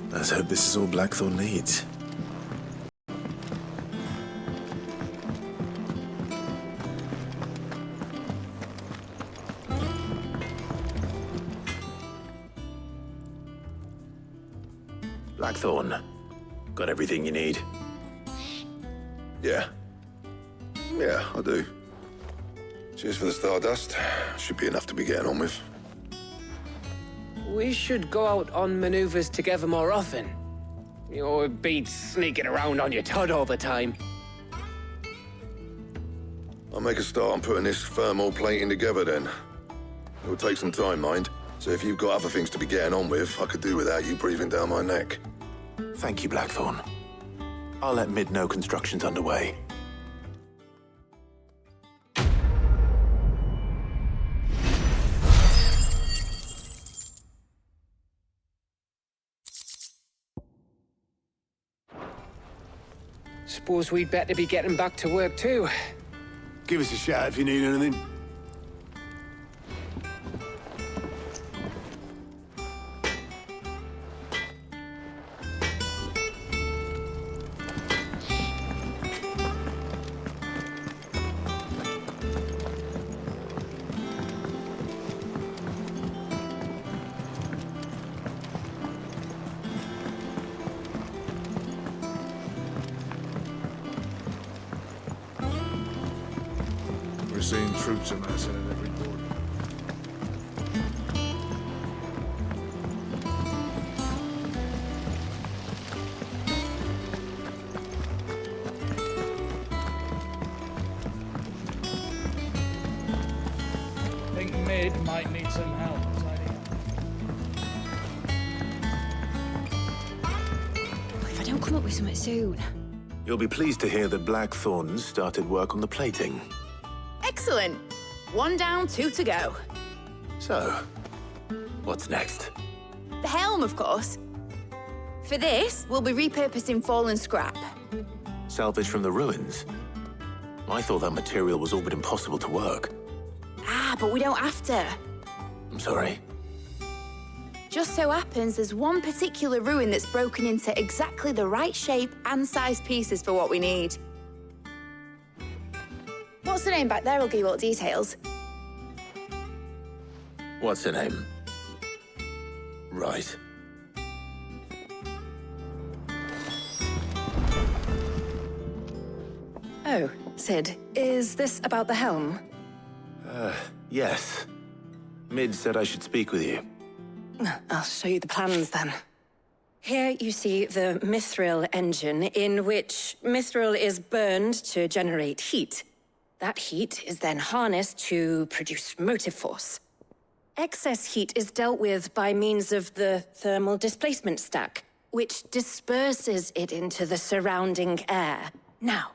Let's hope this is all Blackthorn needs. Blackthorn, got everything you need? Yeah. Yeah, I do. Cheers for the stardust. Should be enough to be getting on with. We should go out on maneuvers together more often. You know, it beats sneaking around on your Todd all the time. I'll make a start on putting this thermal plating together then. It will take some time, mind. So if you've got other things to be getting on with, I could do without you breathing down my neck. Thank you, Blackthorn. I'll let Mid know construction's underway. Suppose we'd better be getting back to work too. Give us a shout if you need anything. We're seeing troops amassing at every border. Think Mid might need some help tidying up. If I don't come up with something soon. You'll be pleased to hear that Blackthorn started work on the plating. Excellent. 1 down, 2 to go. So, what's next? The helm, of course. For this, we'll be repurposing fallen scrap. Salvage from the ruins? I thought that material was all but impossible to work. Ah, but we don't have to. I'm sorry. Just so happens there's one particular ruin that's broken into exactly the right shape and size pieces for what we need. What's the name back there? I'll give you all the details. What's her name? Right. Oh, Sid, is this about the helm? Yes. Mid said I should speak with you. I'll show you the plans then. Here you see the mithril engine, in which mithril is burned to generate heat. That heat is then harnessed to produce motive force. Excess heat is dealt with by means of the thermal displacement stack, which disperses it into the surrounding air. Now,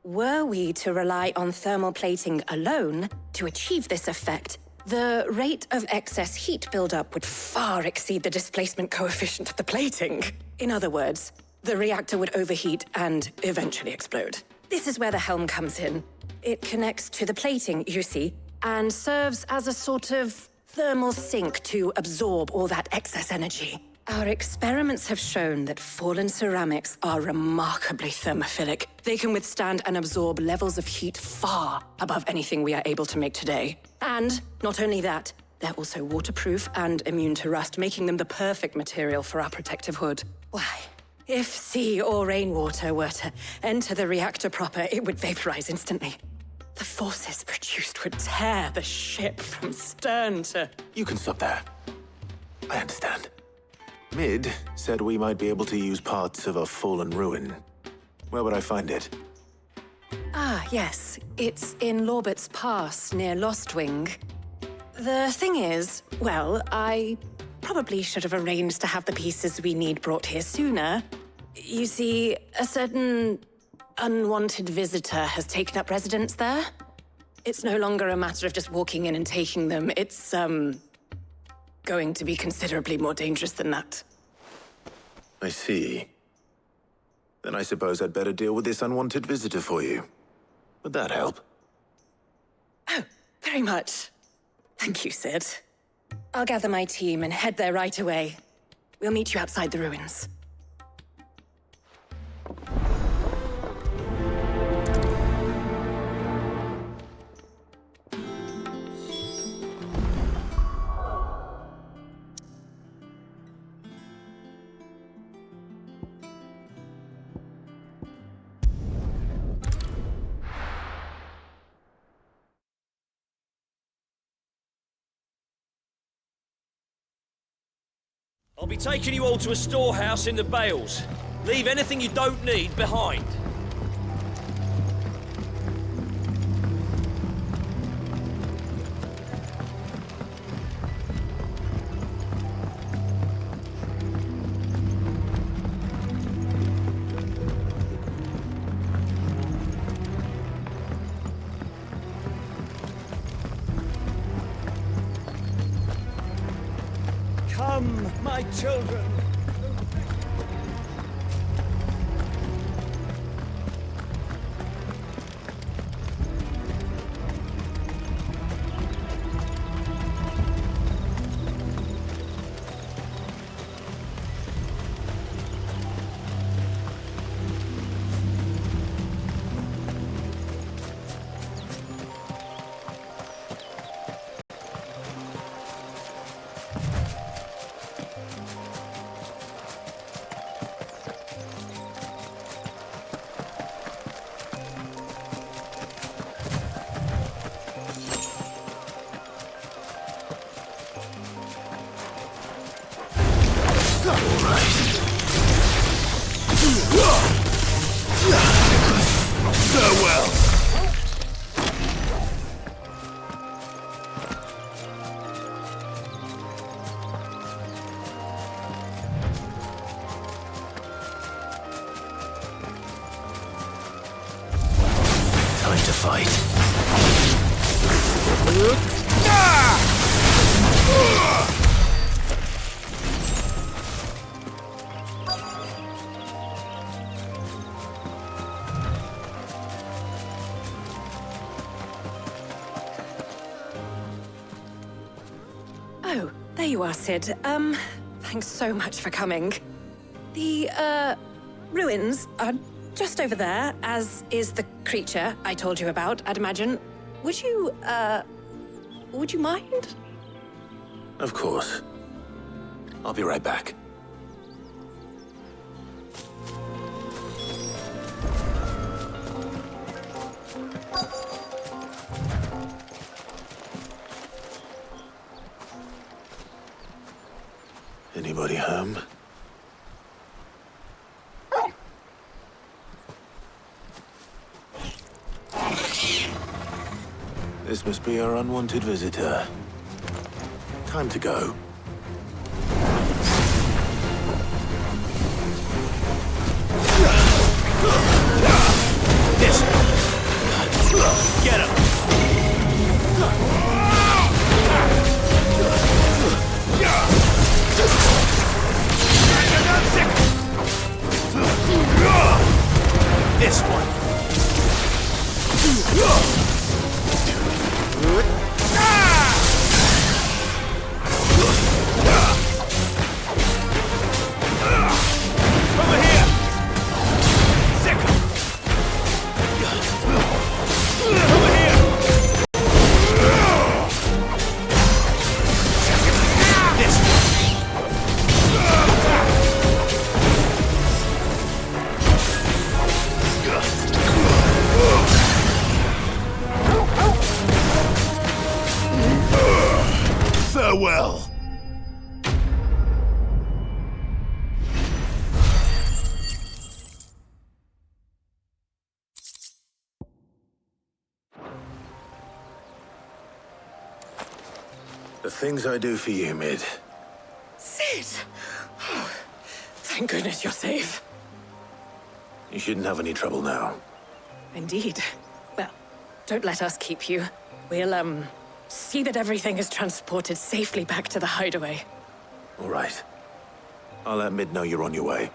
were we to rely on thermal plating alone to achieve this effect, the rate of excess heat buildup would far exceed the displacement coefficient of the plating. In other words, the reactor would overheat and eventually explode. This is where the helm comes in. It connects to the plating, you see, and serves as a sort of thermal sink to absorb all that excess energy. Our experiments have shown that fallen ceramics are remarkably thermophilic. They can withstand and absorb levels of heat far above anything we are able to make today. And not only that, they're also waterproof and immune to rust, making them the perfect material for our protective hood. Why, If sea or rainwater were to enter the reactor proper, it would vaporize instantly. The forces produced would tear the ship from stern to... You can stop there. I understand. Mid said we might be able to use parts of a fallen ruin. Where would I find it? Ah, yes. It's in Lorbert's Pass, near Lostwing. The thing is, well, I probably should have arranged to have the pieces we need brought here sooner. You see, a certain unwanted visitor has taken up residence there. It's no longer a matter of just walking in and taking them. It's, going to be considerably more dangerous than that. I see. Then I suppose I'd better deal with this unwanted visitor for you. Would that help? Oh, very much. Thank you, Sid. I'll gather my team and head there right away. We'll meet you outside the ruins. I'll be taking you all to a storehouse in the Bales. Leave anything you don't need behind. Come, my children. Time to fight. Oh, there you are, Sid. Thanks so much for coming. The, ruins are just over there, as is the creature I told you about, I'd imagine. Would you mind? Of course. I'll be right back. Anybody home? This must be our unwanted visitor. Time to go. This. Get him. This one. Over here. Sick. Over here. well. The things I do for you, Mid. Sid! Oh, thank goodness you're safe. You shouldn't have any trouble now. Indeed. Well, don't let us keep you. We'll, see that everything is transported safely back to the hideaway. All right. I'll let Mid know you're on your way.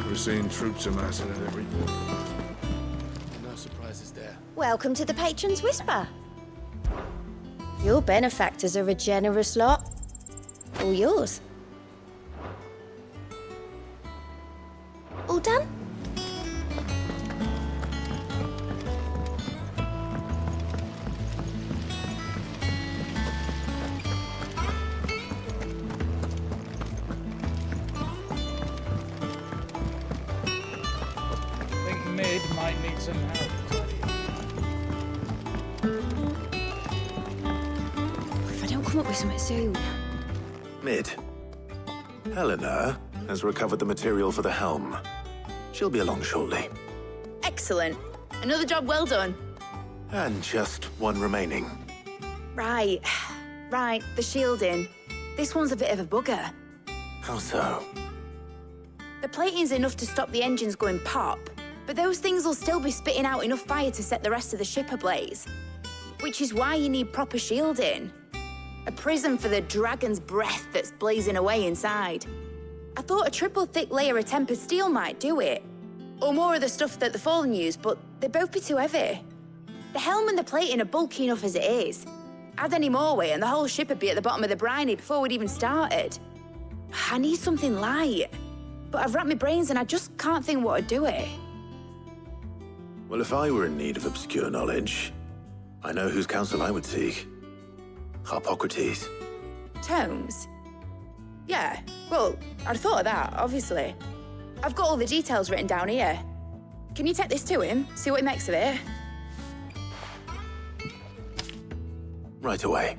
We're seeing troops amassing at every port. No surprises there. Welcome to the Patron's Whisper. Your benefactors are a generous lot. All yours. All done? I think Mid might need some help. If I don't come up with something soon. Mid. Helena has recovered the material for the helm. She'll be along shortly. Excellent. Another job well done. And just one remaining. Right. Right, the shielding. This one's a bit of a bugger. How so? The plating's enough to stop the engines going pop, but those things will still be spitting out enough fire to set the rest of the ship ablaze. Which is why you need proper shielding. A prism for the dragon's breath that's blazing away inside. I thought a triple thick layer of tempered steel might do it. Or more of the stuff that the Fallen use, but they'd both be too heavy. The helm and the plating are bulky enough as it is. Add any more weight and the whole ship would be at the bottom of the briny before we'd even started. I need something light. But I've racked my brains and I just can't think what would do it. Well, if I were in need of obscure knowledge, I know whose counsel I would seek. Harpocrates. Tomes? Yeah, well, I'd thought of that, obviously. I've got all the details written down here. Can you take this to him, see what he makes of it? Right away.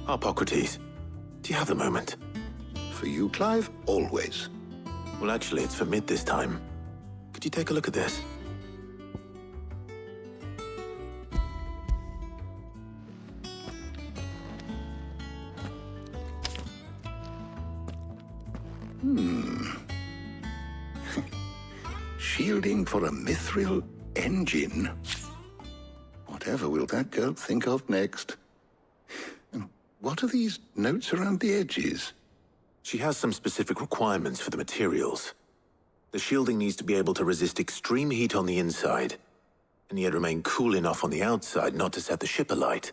Harpocrates, do you have the moment? For you, Clive, always. Well, actually, it's for Mid this time. Could you take a look at this? Shielding for a mithril engine. Whatever will that girl think of next? And what are these notes around the edges? She has some specific requirements for the materials. The shielding needs to be able to resist extreme heat on the inside, and yet remain cool enough on the outside not to set the ship alight,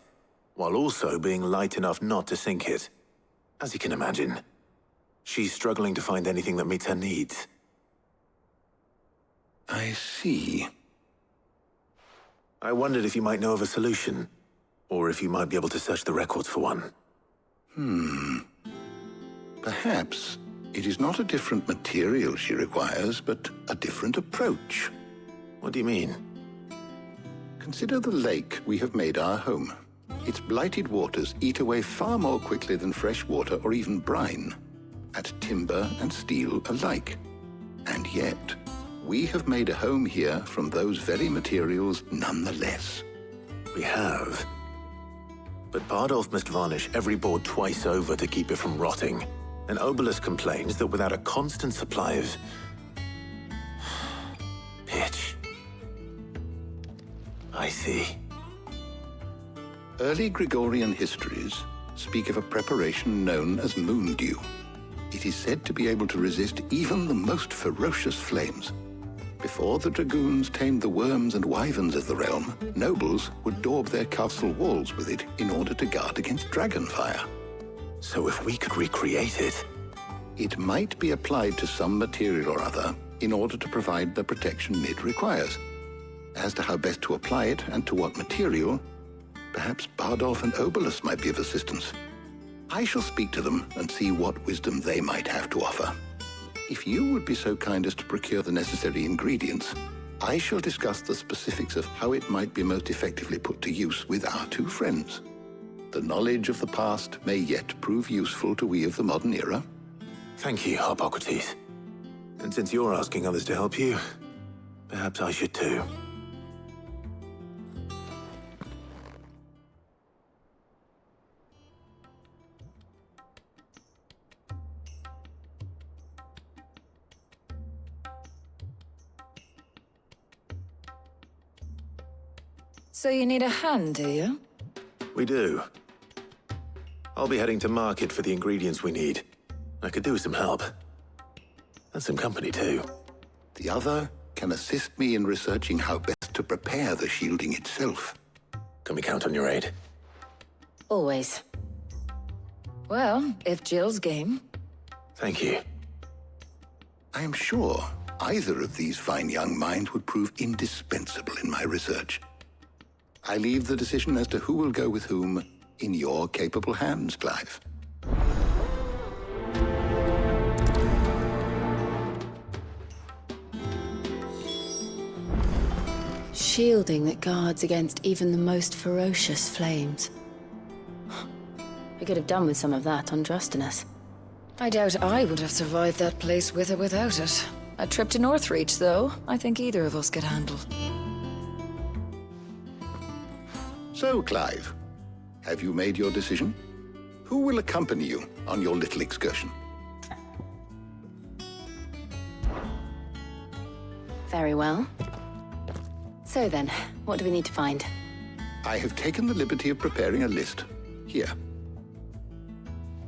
while also being light enough not to sink it. As you can imagine, she's struggling to find anything that meets her needs. I see. I wondered if you might know of a solution, or if you might be able to search the records for one. Perhaps it is not a different material she requires, but a different approach. What do you mean? Consider the lake we have made our home. Its blighted waters eat away far more quickly than fresh water or even brine, at timber and steel alike. And yet, we have made a home here from those very materials nonetheless. We have. But Bardolph must varnish every board twice over to keep it from rotting. And Obelus complains that without a constant supply of pitch. I see. Early Gregorian histories speak of a preparation known as moon dew. It is said to be able to resist even the most ferocious flames. Before the dragoons tamed the worms and wyverns of the realm, nobles would daub their castle walls with it in order to guard against dragon fire. So if we could recreate it... It might be applied to some material or other in order to provide the protection Mid requires. As to how best to apply it and to what material, perhaps Bardolph and Obelus might be of assistance. I shall speak to them and see what wisdom they might have to offer. If you would be so kind as to procure the necessary ingredients, I shall discuss the specifics of how it might be most effectively put to use with our two friends. The knowledge of the past may yet prove useful to we of the modern era. Thank you, Harpocrates. And since you're asking others to help you, perhaps I should too. So you need a hand, do you? We do. I'll be heading to market for the ingredients we need. I could do with some help. And some company, too. The other can assist me in researching how best to prepare the shielding itself. Can we count on your aid? Always. Well, if Jill's game. Thank you. I am sure either of these fine young minds would prove indispensable in my research. I leave the decision as to who will go with whom in your capable hands, Clive. Shielding that guards against even the most ferocious flames. We could have done with some of that on Drustinus. I doubt I would have survived that place with or without it. A trip to Northreach, though, I think either of us could handle. So, Clive, have you made your decision? Who will accompany you on your little excursion? Very well. So then, what do we need to find? I have taken the liberty of preparing a list. Here.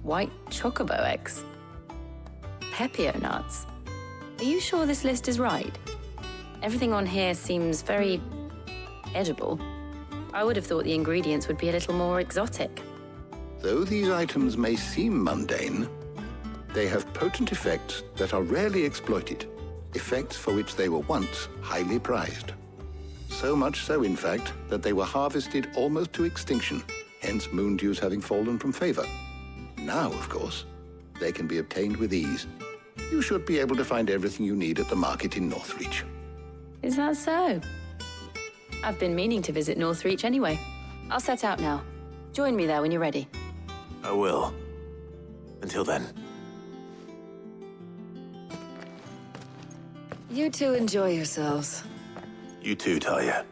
White chocobo eggs. Pepio nuts. Are you sure this list is right? Everything on here seems very edible. I would have thought the ingredients would be a little more exotic. Though these items may seem mundane, they have potent effects that are rarely exploited, effects for which they were once highly prized. So much so, in fact, that they were harvested almost to extinction, hence moon dews having fallen from favor. Now, of course, they can be obtained with ease. You should be able to find everything you need at the market in Northreach. Is that so? I've been meaning to visit Northreach anyway. I'll set out now. Join me there when you're ready. I will. Until then. You two enjoy yourselves. You too, Talia.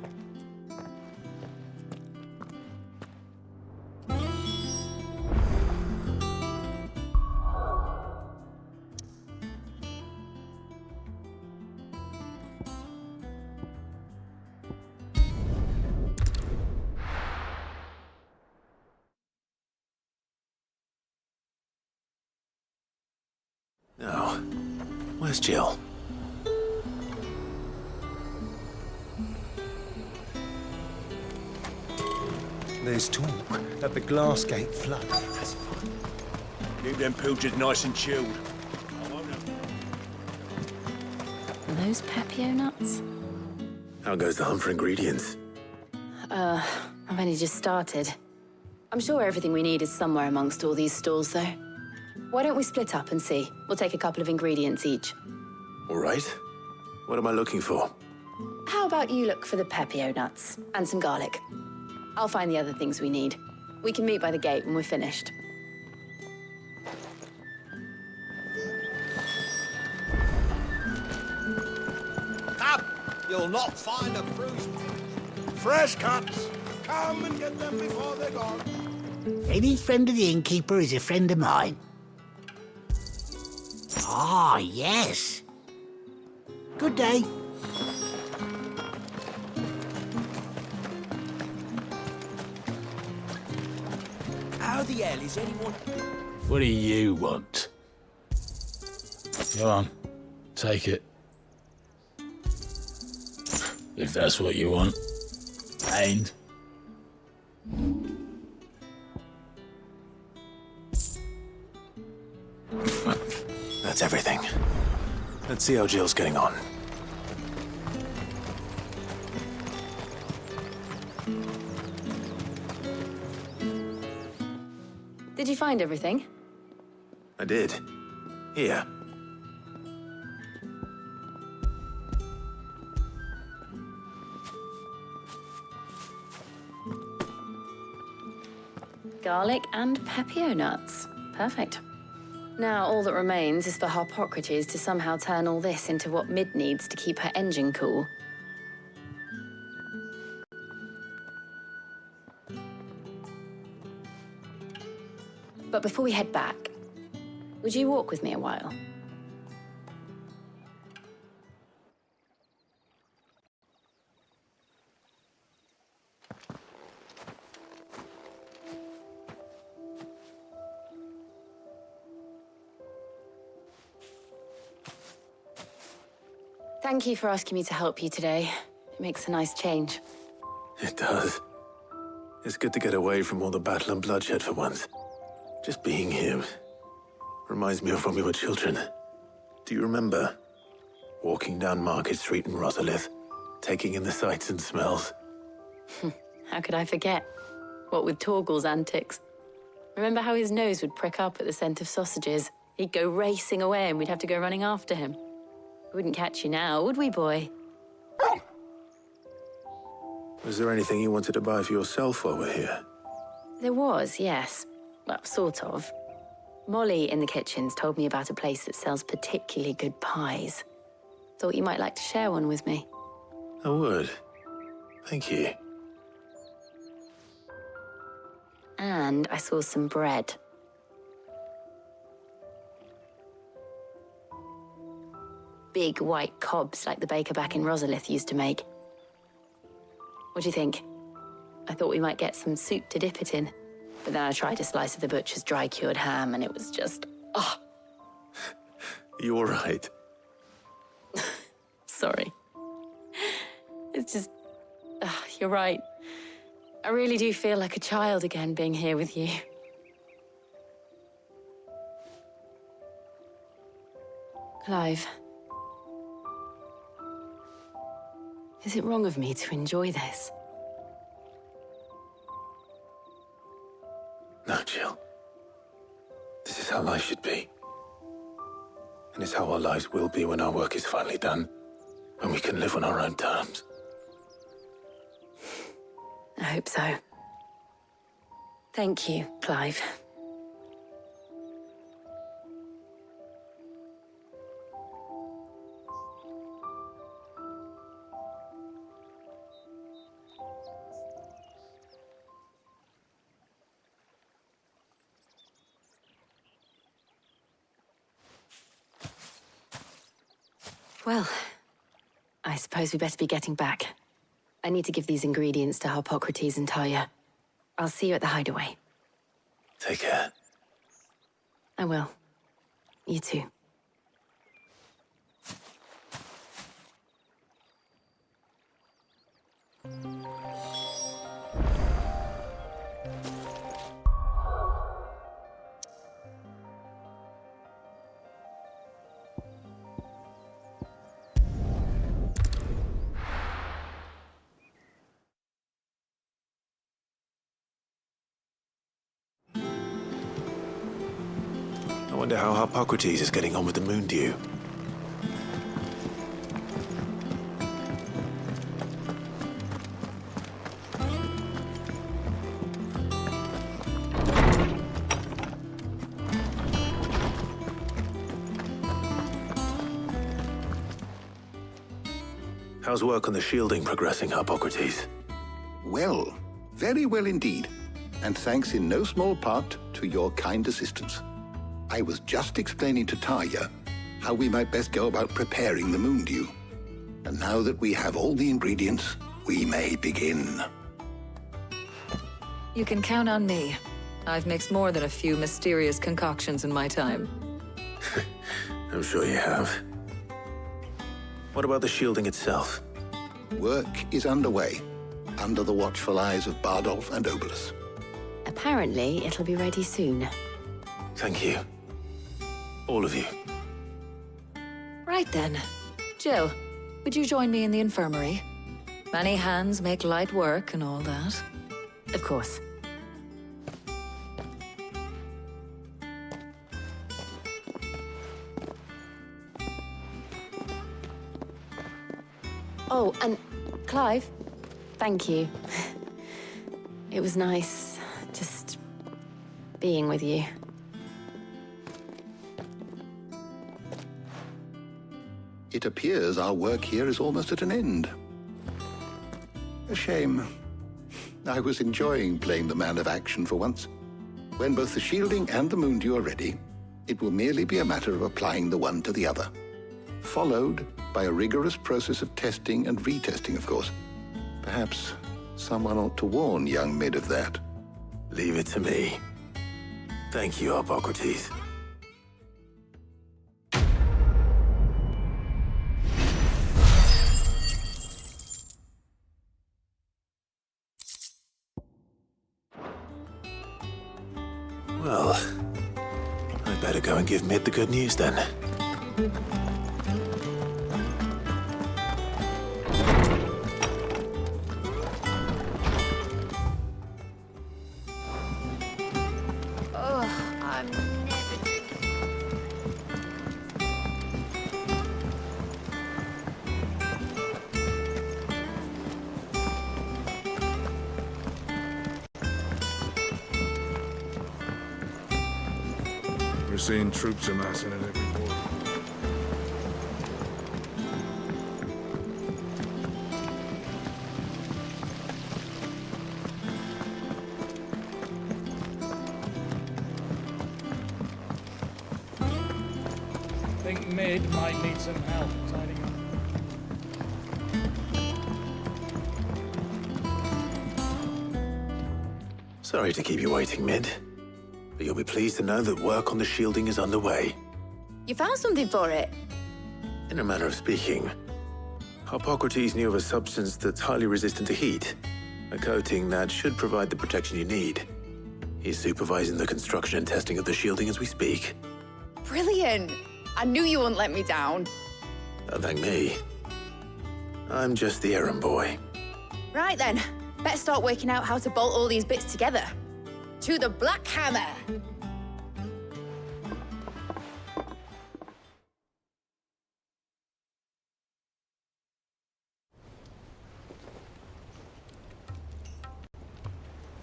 Where's Jill? There's talk that the Glassgate flood has... Keep them pilchards nice and chilled. Are those Pepio nuts? How goes the hunt for ingredients? I've only just started. I'm sure everything we need is somewhere amongst all these stalls, though. Why don't we split up and see? We'll take a couple of ingredients each. All right. What am I looking for? How about you look for the Pepio nuts and some garlic? I'll find the other things we need. We can meet by the gate when we're finished. Up! You'll not find a bruise. Fresh cuts. Come and get them before they're gone. Any friend of the innkeeper is a friend of mine. Ah, yes. Good day. How the hell is anyone... What do you want? Go on, take it. If that's what you want. And... That's everything. Let's see how Jill's getting on. Did you find everything? I did. Here. Garlic and Pepio nuts. Perfect. Now all that remains is for Harpocrates to somehow turn all this into what Mid needs to keep her engine cool. But before we head back, would you walk with me a while? Thank you for asking me to help you today. It makes a nice change. It does. It's good to get away from all the battle and bloodshed for once. Just being here reminds me of when we were children. Do you remember? Walking down Market Street in Rosalith, taking in the sights and smells. How could I forget? What with Torgal's antics. Remember how his nose would prick up at the scent of sausages? He'd go racing away and we'd have to go running after him. We wouldn't catch you now, would we, boy? Was there anything you wanted to buy for yourself while we're here? There was, yes. Well, sort of. Molly in the kitchens told me about a place that sells particularly good pies. Thought you might like to share one with me. I would. Thank you. And I saw some bread. Big white cobs like the baker back in Rosalith used to make. What do you think? I thought we might get some soup to dip it in. But then I tried a slice of the butcher's dry-cured ham and it was just... oh. You all right? Sorry. It's just... you're right. I really do feel like a child again being here with you. Clive. Is it wrong of me to enjoy this? No, Jill. This is how life should be. And it's how our lives will be when our work is finally done. When we can live on our own terms. I hope so. Thank you, Clive. Well, I suppose we better be getting back. I need to give these ingredients to Harpocrates and Talia. I'll see you at the hideaway. Take care. I will. You too. Wonder how Hippocrates is getting on with the moon dew. How's work on the shielding progressing, Hippocrates? Well, very well indeed. And thanks in no small part to your kind assistance. I was just explaining to Tarja how we might best go about preparing the moon dew. And now that we have all the ingredients, we may begin. You can count on me. I've mixed more than a few mysterious concoctions in my time. I'm sure you have. What about the shielding itself? Work is underway, under the watchful eyes of Bardolph and Obolus. Apparently, it'll be ready soon. Thank you. All of you. Right then. Jill, would you join me in the infirmary? Many hands make light work and all that. Of course. Oh, and Clive, thank you. It was nice just being with you. It appears our work here is almost at an end. A shame. I was enjoying playing the man of action for once. When both the shielding and the moon dew are ready, it will merely be a matter of applying the one to the other. Followed by a rigorous process of testing and retesting, of course. Perhaps someone ought to warn young Mid of that. Leave it to me. Thank you, Hippocrates. Well, I'd better go and give Mid the good news then. We're seeing troops amassing at every border. Think Mid might need some help tidying up. Sorry to keep you waiting, Mid. But you'll be pleased to know that work on the shielding is underway. You found something for it? In a manner of speaking, Hippocrates knew of a substance that's highly resistant to heat, a coating that should provide the protection you need. He's supervising the construction and testing of the shielding as we speak. Brilliant! I knew you wouldn't let me down. Don't thank me. I'm just the errand boy. Right then, better start working out how to bolt all these bits together. To the Black Hammer!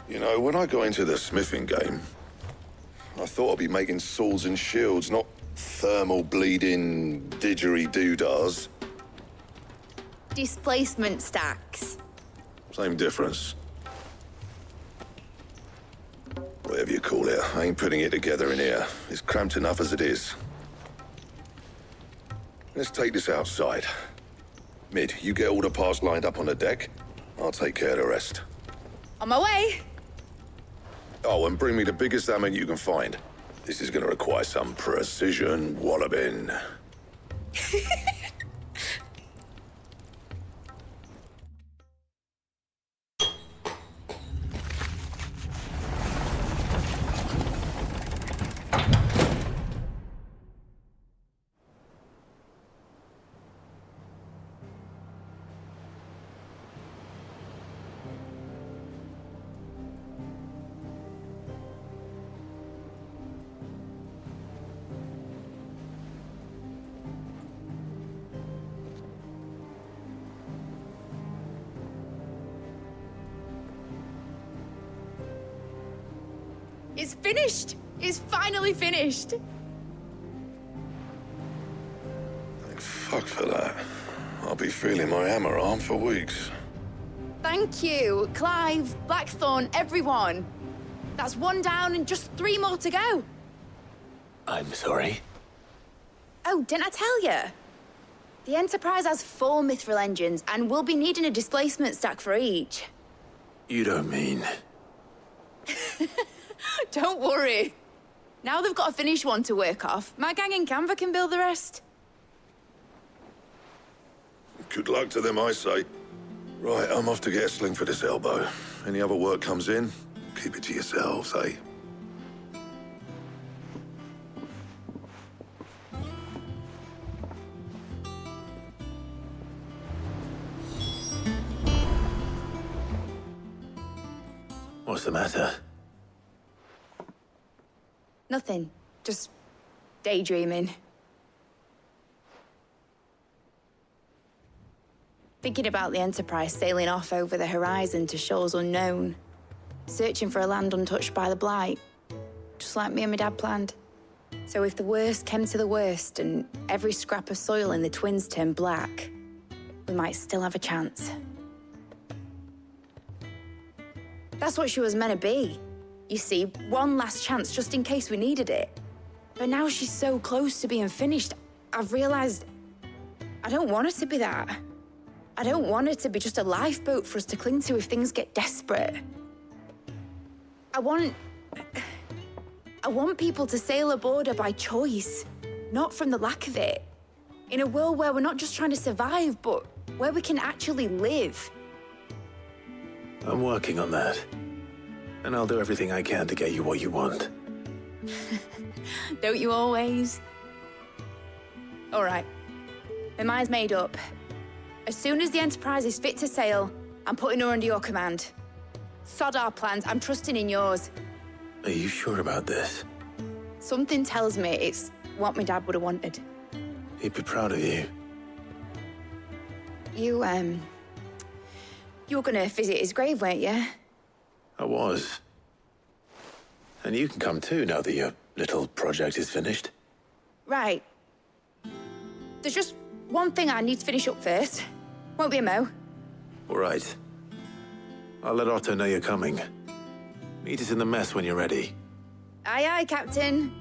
You know, when I got into the smithing game, I thought I'd be making swords and shields, not thermal bleeding didgeridoo-dahs. Displacement stacks. Same difference. Whatever you call it, I ain't putting it together in here. It's cramped enough as it is. Let's take this outside. Mid, you get all the parts lined up on the deck. I'll take care of the rest. On my way! Oh, and bring me the biggest hammer you can find. This is gonna require some precision walloping. It's finished! It's finally finished! Thank fuck for that. I'll be feeling my hammer arm for weeks. Thank you, Clive, Blackthorn, everyone. That's one down and just 3 more to go. I'm sorry. Oh, didn't I tell you? The Enterprise has 4 mithril engines, and we'll be needing a displacement stack for each. You don't mean... Don't worry. Now they've got a finished one to work off, my gang in Canva can build the rest. Good luck to them, I say. Right, I'm off to get a sling for this elbow. Any other work comes in, keep it to yourselves, eh? What's the matter? Nothing. Just daydreaming. Thinking about the Enterprise sailing off over the horizon to shores unknown. Searching for a land untouched by the Blight. Just like me and my dad planned. So if the worst came to the worst and every scrap of soil in the Twins turned black, we might still have a chance. That's what she was meant to be. You see, one last chance just in case we needed it. But now she's so close to being finished, I've realized I don't want it to be that. I don't want it to be just a lifeboat for us to cling to if things get desperate. I want people to sail aboard her by choice, not from the lack of it. In a world where we're not just trying to survive, but where we can actually live. I'm working on that. And I'll do everything I can to get you what you want. Don't you always? All right. My mind's made up. As soon as the Enterprise is fit to sail, I'm putting her under your command. Sod our plans, I'm trusting in yours. Are you sure about this? Something tells me it's what my dad would have wanted. He'd be proud of you. You were gonna visit his grave, weren't you? I was. And you can come too now that your little project is finished. Right. There's just one thing I need to finish up first. Won't be a mo. All right. I'll let Otto know you're coming. Meet us in the mess when you're ready. Aye, aye, Captain.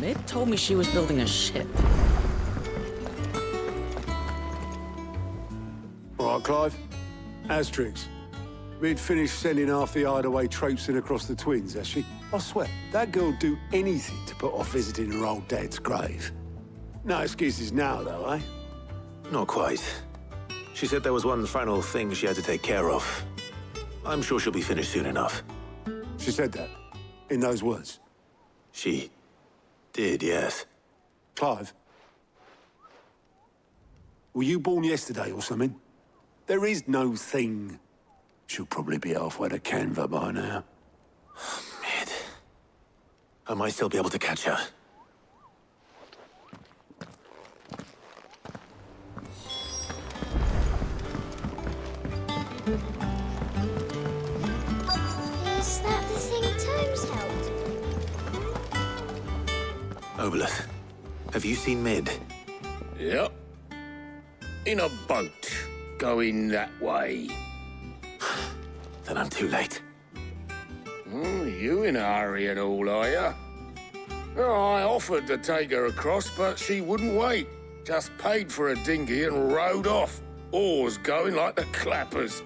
Ned told me she was building a ship. All right, Clive. Asterix. We'd finished sending half the hideaway traipsing across the Twins, has she? I swear, that girl'd do anything to put off visiting her old dad's grave. No excuses now, though, eh? Not quite. She said there was one final thing she had to take care of. I'm sure she'll be finished soon enough. She said that? In those words? She did, yes. Clive? Were you born yesterday or something? There is no thing. She'll probably be halfway to Canva by now. Mid. I might still be able to catch her. Is that the thing Tomes held? Obolus, have you seen Mid? Yep. In a boat, going that way. Then I'm too late. You in a hurry and all, are you? I offered to take her across, but she wouldn't wait. Just paid for a dinghy and rowed off. Oars going like the clappers.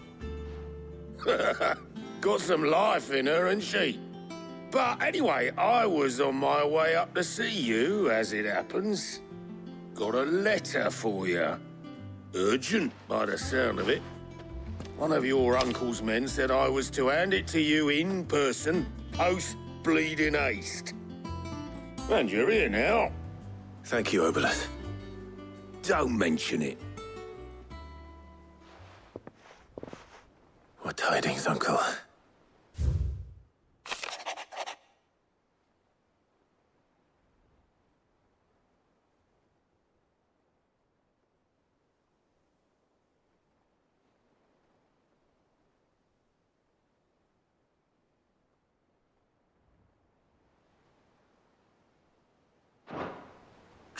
Got some life in her, ain't she? But anyway, I was on my way up to see you, as it happens. Got a letter for you. Urgent, by the sound of it. One of your uncle's men said I was to hand it to you in person, post-bleeding haste. And you're here now. Thank you, Obolus. Don't mention it. What tidings, Uncle?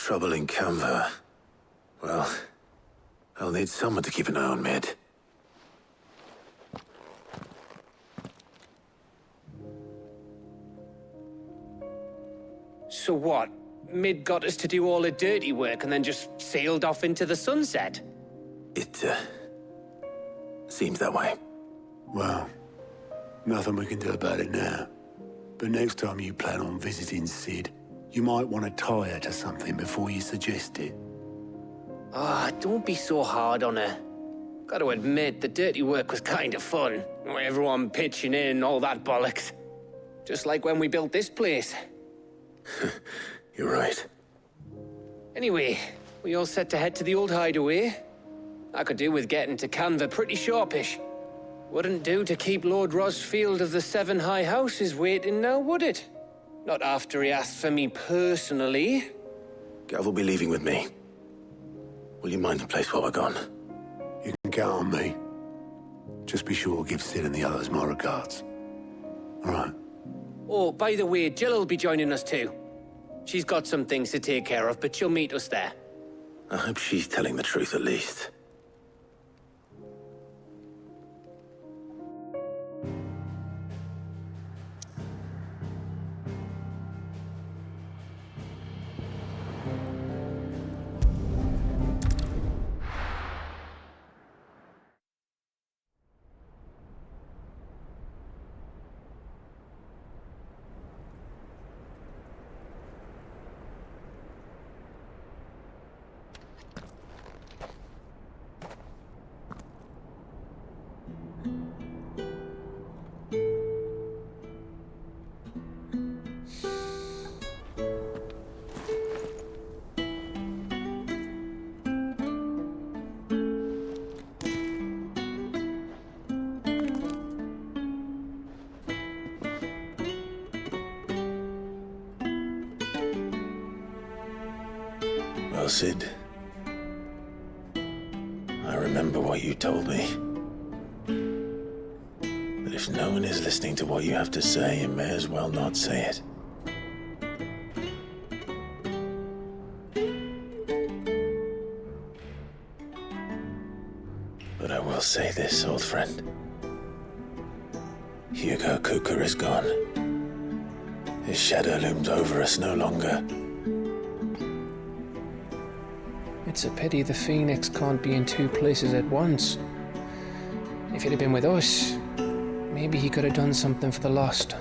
Trouble in Canva. Well, I'll need someone to keep an eye on Mid. So what? Mid got us to do all the dirty work and then just sailed off into the sunset? It, seems that way. Well, nothing we can do about it now. But next time you plan on visiting Sid, you might want to tie her to something before you suggest it. Ah, don't be so hard on her. Got to admit, the dirty work was kind of fun. Everyone pitching in and all that bollocks. Just like when we built this place. You're right. Anyway, we all set to head to the old hideaway. I could do with getting to Canva pretty sharpish. Wouldn't do to keep Lord Rosfield of the Seven High Houses waiting now, would it? Not after he asked for me personally. Gav will be leaving with me. Will you mind the place while we're gone? You can count on me. Just be sure to give Sid and the others my regards. All right. Oh, by the way, Jill will be joining us too. She's got some things to take care of, but she'll meet us there. I hope she's telling the truth at least. Well, Sid, I remember what you told me. But if no one is listening to what you have to say, you may as well not say it. But I will say this, old friend. Hugo Kuka is gone. His shadow looms over us no longer. It's a pity the Phoenix can't be in two places at once. If he'd have been with us, maybe he could have done something for the lost.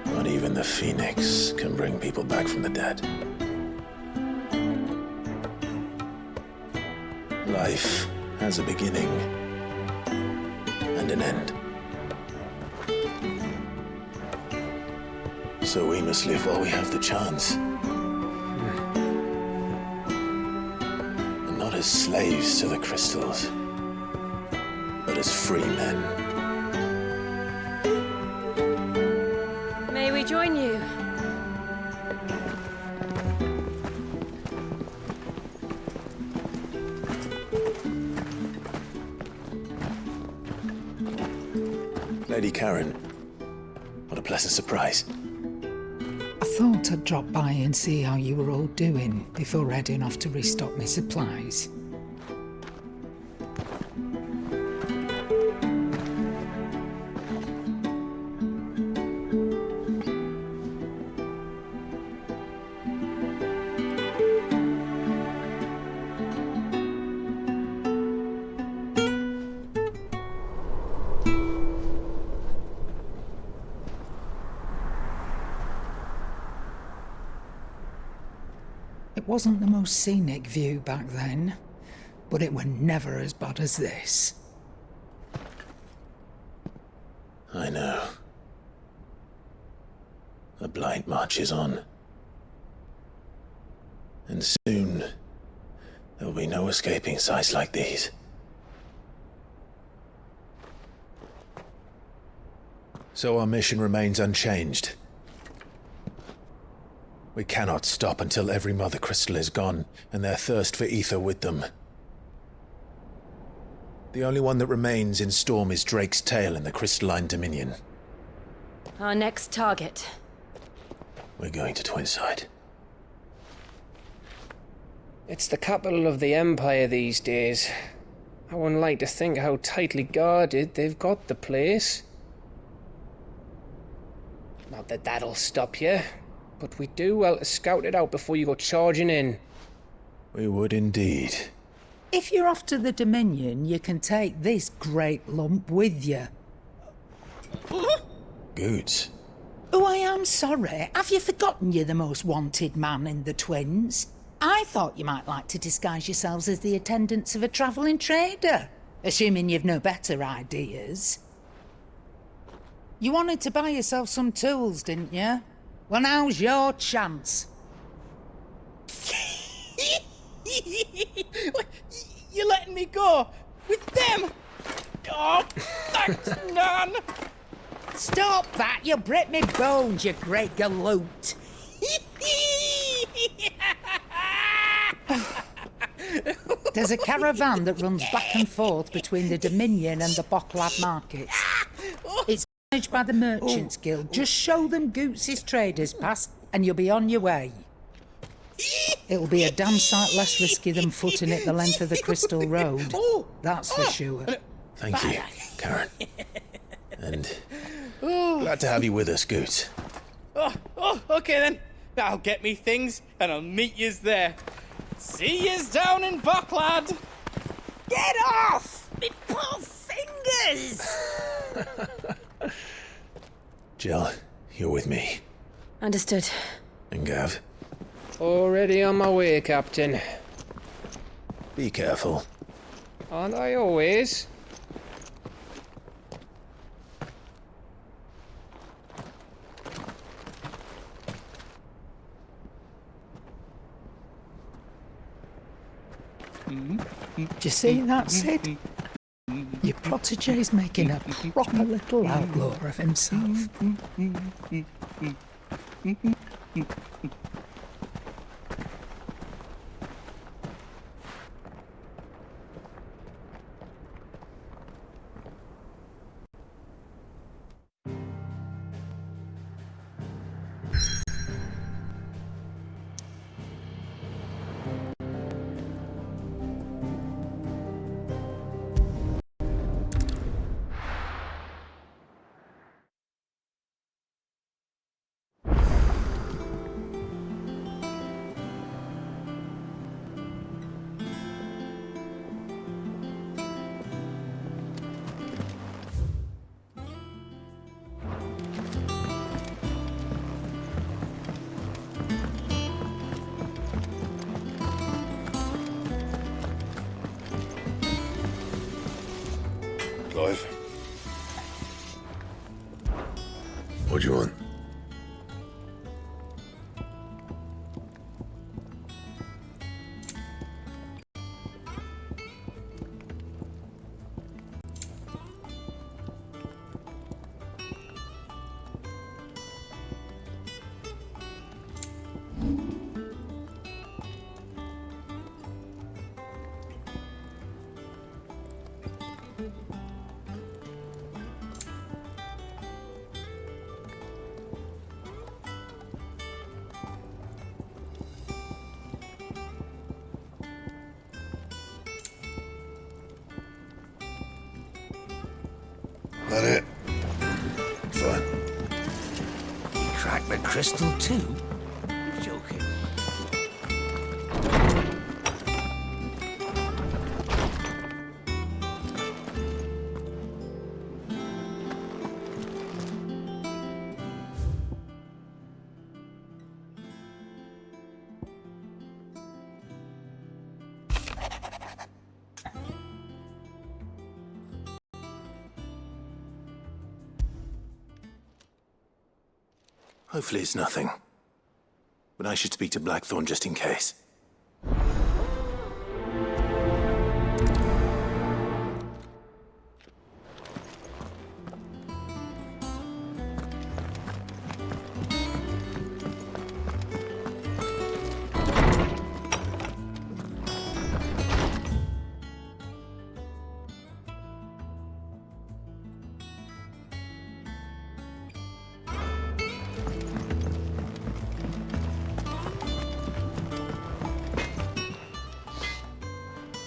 Not even the Phoenix can bring people back from the dead. Life has a beginning and an end. So we must live while we have the chance. And not as slaves to the crystals, but as free men. May we join you? Lady Karen, what a pleasant surprise. I thought I'd drop by and see how you were all doing before heading off to restock my supplies. It wasn't the most scenic view back then, but it were never as bad as this. I know. The Blight marches on. And soon, there will be no escaping sights like these. So our mission remains unchanged. We cannot stop until every Mother Crystal is gone, and their thirst for ether with them. The only one that remains in Storm is Drake's tail in the Crystalline Dominion. Our next target. We're going to Twinside. It's the capital of the Empire these days. I wouldn't like to think how tightly guarded they've got the place. Not that that'll stop you, but we do well to scout it out before you go charging in. We would indeed. If you're off to the Dominion, you can take this great lump with you. Goods. Oh, I am sorry. Have you forgotten you're the most wanted man in the Twins? I thought you might like to disguise yourselves as the attendants of a travelling trader, assuming you've no better ideas. You wanted to buy yourself some tools, didn't you? Well, now's your chance. You're letting me go with them? Oh, thanks, Nan. Stop that! You'll break me bones, you great galoot. There's a caravan that runs back and forth between the Dominion and the Bocklad markets. It's managed by the Merchants Guild. Just show them Goots' traders pass and you'll be on your way. It'll be a damn sight less risky than footing it the length of the Crystal Road. That's for sure. Thank you, Karen. And glad to have you with us, Goots. Okay then. I'll get me things and I'll meet yous there. See yous down in Bocklad. Get off! Me poor fingers! Jill, you're with me. Understood. And Gav. Already on my way, Captain. Be careful. Aren't I always? Do you see that, Sid? Your protege's making a proper little outlaw of himself. Clive? What do you want? That it? Fine. You cracked the crystal too? You're joking. Hopefully it's nothing. But I should speak to Blackthorn just in case.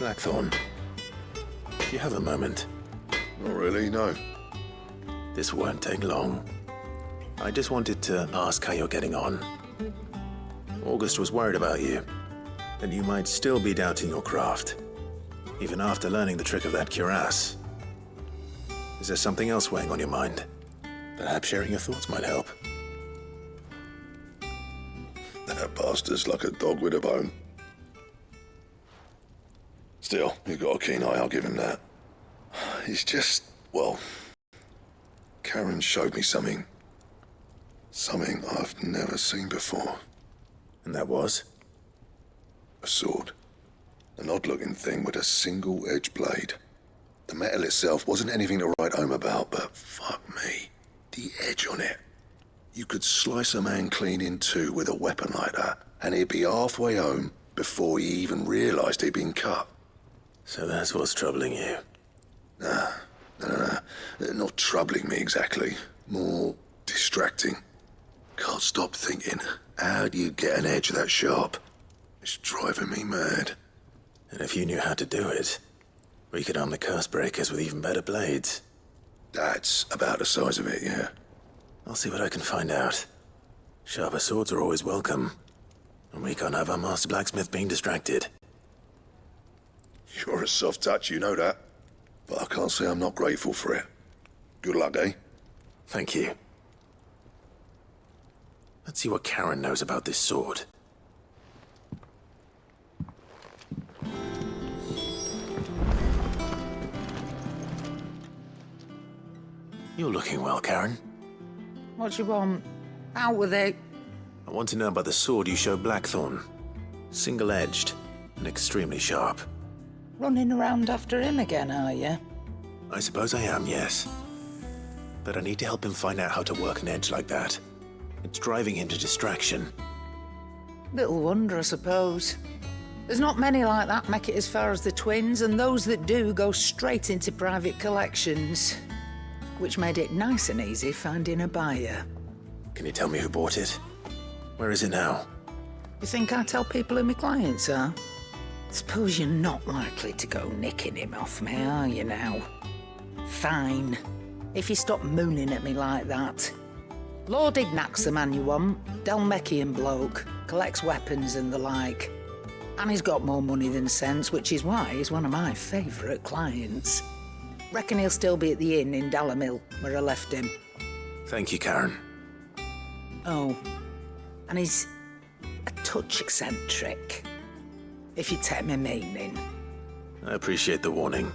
Blackthorn, do you have a moment? Not really, no. This won't take long. I just wanted to ask how you're getting on. August was worried about you, and you might still be doubting your craft, even after learning the trick of that cuirass. Is there something else weighing on your mind? Perhaps sharing your thoughts might help. That bastard's like a dog with a bone. Still, you've got a keen eye, I'll give him that. It's just, well, Karen showed me something. Something I've never seen before. And that was? A sword. An odd-looking thing with a single-edged blade. The metal itself wasn't anything to write home about, but fuck me. The edge on it. You could slice a man clean in two with a weapon like that, and he'd be halfway home before he even realised he'd been cut. So that's what's troubling you? Nah. Not troubling me exactly. More distracting. Can't stop thinking, how do you get an edge that sharp? It's driving me mad. And if you knew how to do it, we could arm the curse breakers with even better blades. That's about the size of it, yeah. I'll see what I can find out. Sharper swords are always welcome. And we can't have our master blacksmith being distracted. You're a soft touch, you know that. But I can't say I'm not grateful for it. Good luck, eh? Thank you. Let's see what Karen knows about this sword. You're looking well, Karen. What do you want? Out with it. I want to know about the sword you showed Blackthorn. Single-edged and extremely sharp. Running around after him again, are you? I suppose I am, yes. But I need to help him find out how to work an edge like that. It's driving him to distraction. Little wonder, I suppose. There's not many like that make it as far as the twins, and those that do go straight into private collections. Which made it nice and easy finding a buyer. Can you tell me who bought it? Where is it now? You think I tell people who my clients are? Suppose you're not likely to go nicking him off me, are you now? Fine. If you stop mooning at me like that. Lord Ignac's the man you want. Delmeckian bloke. Collects weapons and the like. And he's got more money than sense, which is why he's one of my favourite clients. Reckon he'll still be at the inn in Dalamil, where I left him. Thank you, Karen. Oh, and he's a touch eccentric, if you take my meaning. I appreciate the warning.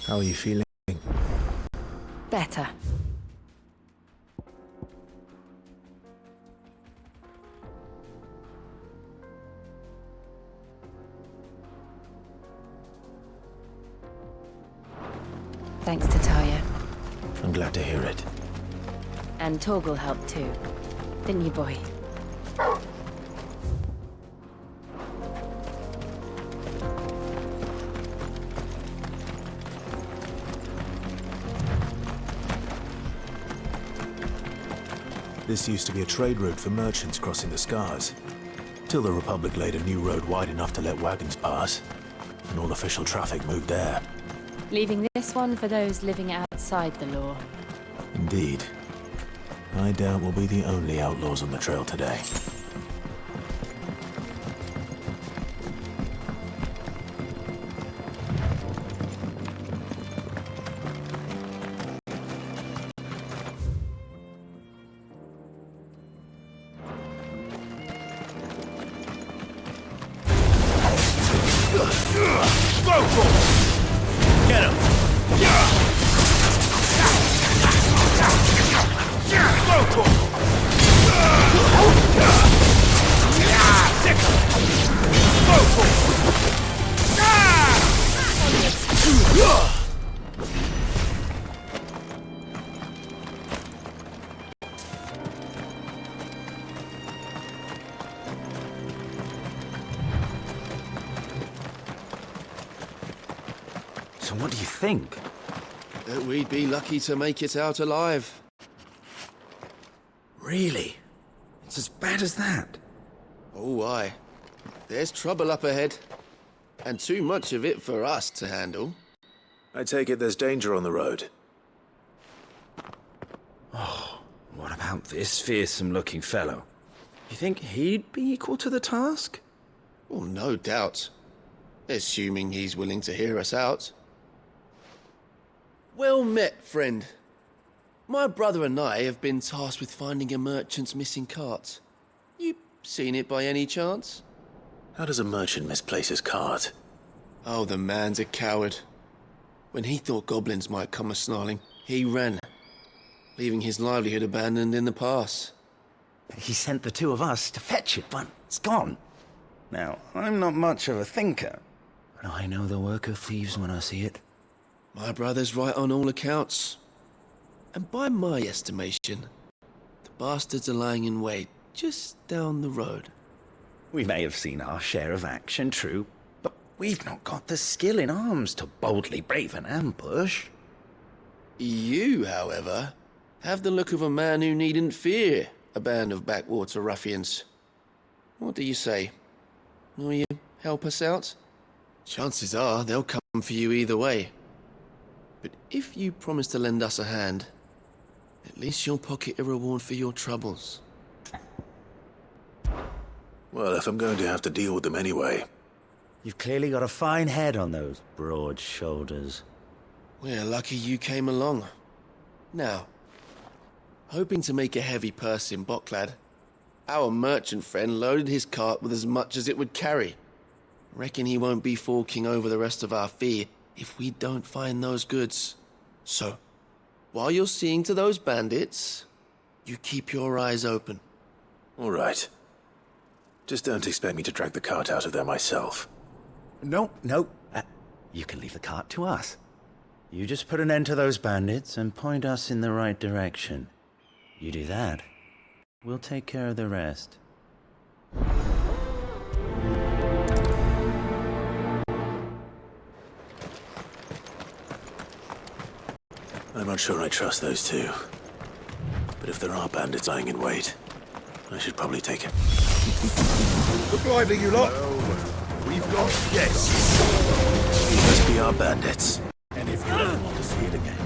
How are you feeling? Better. Thanks to Talia. I'm glad to hear it. And Torgal helped too. Didn't you, boy? This used to be a trade route for merchants crossing the Scars, till the Republic laid a new road wide enough to let wagons pass. and all official traffic moved there. Leaving this one for those living outside the law. Indeed. I doubt we'll be the only outlaws on the trail today. Get him! So what do you think? That we'd be lucky to make it out alive. Really? It's as bad as that? Oh, aye. There's trouble up ahead. And too much of it for us to handle. I take it there's danger on the road. Oh, what about this fearsome-looking fellow? You think he'd be equal to the task? Well, no doubt. Assuming he's willing to hear us out. Well met, friend. My brother and I have been tasked with finding a merchant's missing cart. You seen it by any chance? How does a merchant misplace his cart? Oh, the man's a coward. When he thought goblins might come a-snarling, he ran, leaving his livelihood abandoned in the pass. He sent the two of us to fetch it, but it's gone. Now, I'm not much of a thinker, but I know the work of thieves when I see it. My brother's right on all accounts. And by my estimation, the bastards are lying in wait just down the road. We may have seen our share of action, true, but we've not got the skill in arms to boldly brave an ambush. You, however, have the look of a man who needn't fear a band of backwater ruffians. What do you say? Will you help us out? Chances are they'll come for you either way. But if you promise to lend us a hand, at least you'll pocket a reward for your troubles. Well, if I'm going to have to deal with them anyway. You've clearly got a fine head on those broad shoulders. We're lucky you came along. Now, hoping to make a heavy purse in Boklad, our merchant friend loaded his cart with as much as it would carry. Reckon he won't be forking over the rest of our fee if we don't find those goods. So, while you're seeing to those bandits, you keep your eyes open. All right. Just don't expect me to drag the cart out of there myself. No. You can leave the cart to us. You just put an end to those bandits and point us in the right direction. You do that, we'll take care of the rest. I'm not sure I trust those two. But if there are bandits lying in wait, I should probably take it. Look lively, you lot. We've got guests. These must be our bandits. And if you ever want to see it again.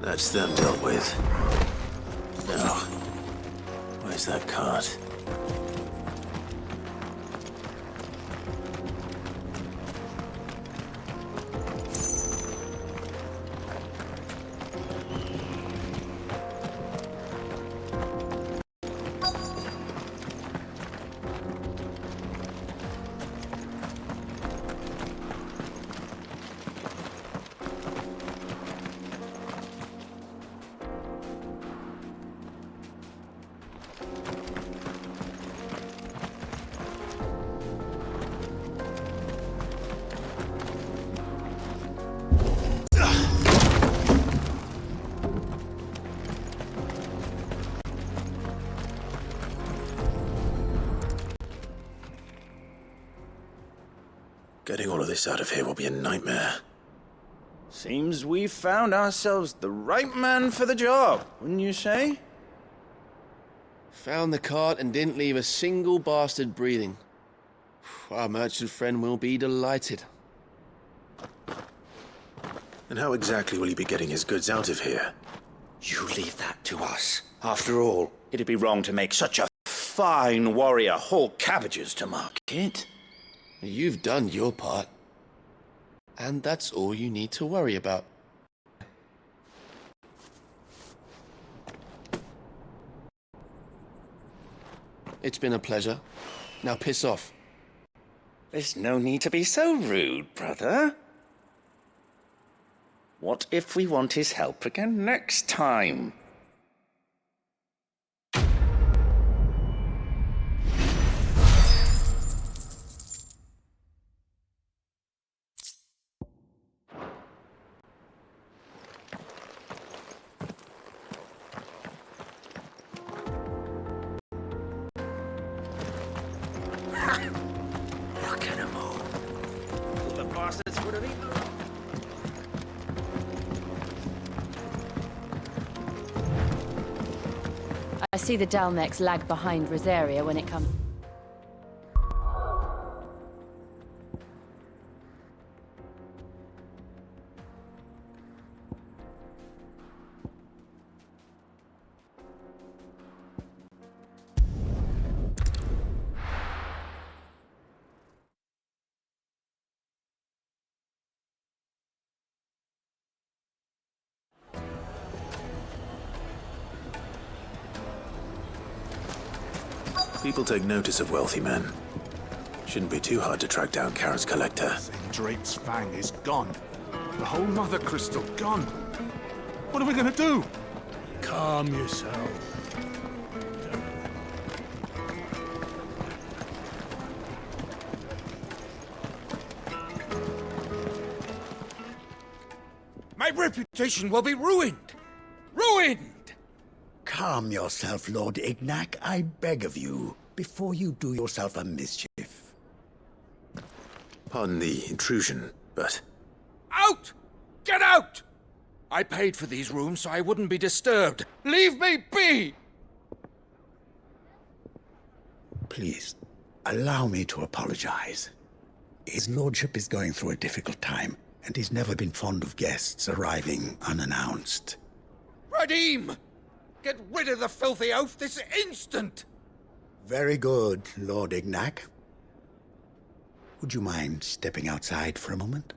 That's them dealt with. Now, Where's that cart? Getting all of this out of here will be a nightmare. Seems we've found ourselves the right man for the job, wouldn't you say? Found the cart and didn't leave a single bastard breathing. Our merchant friend will be delighted. And how exactly will he be getting his goods out of here? You leave that to us. After all, it'd be wrong to make such a fine warrior haul cabbages to market. You've done your part. And that's all you need to worry about. It's been a pleasure. Now piss off. There's no need to be so rude, brother. What if we want his help again next time? Look at them all. The bastards would have eaten them. I see the Dalmex lag behind Rosaria when it comes. People take notice of wealthy men. Shouldn't be too hard to track down Karen's collector. Drake's fang is gone. The whole mother crystal gone. What are we gonna do? Calm yourself. My reputation will be ruined! Ruined! Calm yourself, Lord Ignac, I beg of you, before you do yourself a mischief. Pardon the intrusion, but... Out! Get out! I paid for these rooms so I wouldn't be disturbed. Leave me be! Please, allow me to apologize. His lordship is going through a difficult time, and he's never been fond of guests arriving unannounced. Radim! Get rid of the filthy oaf this instant! Very good, Lord Ignac. Would you mind stepping outside for a moment?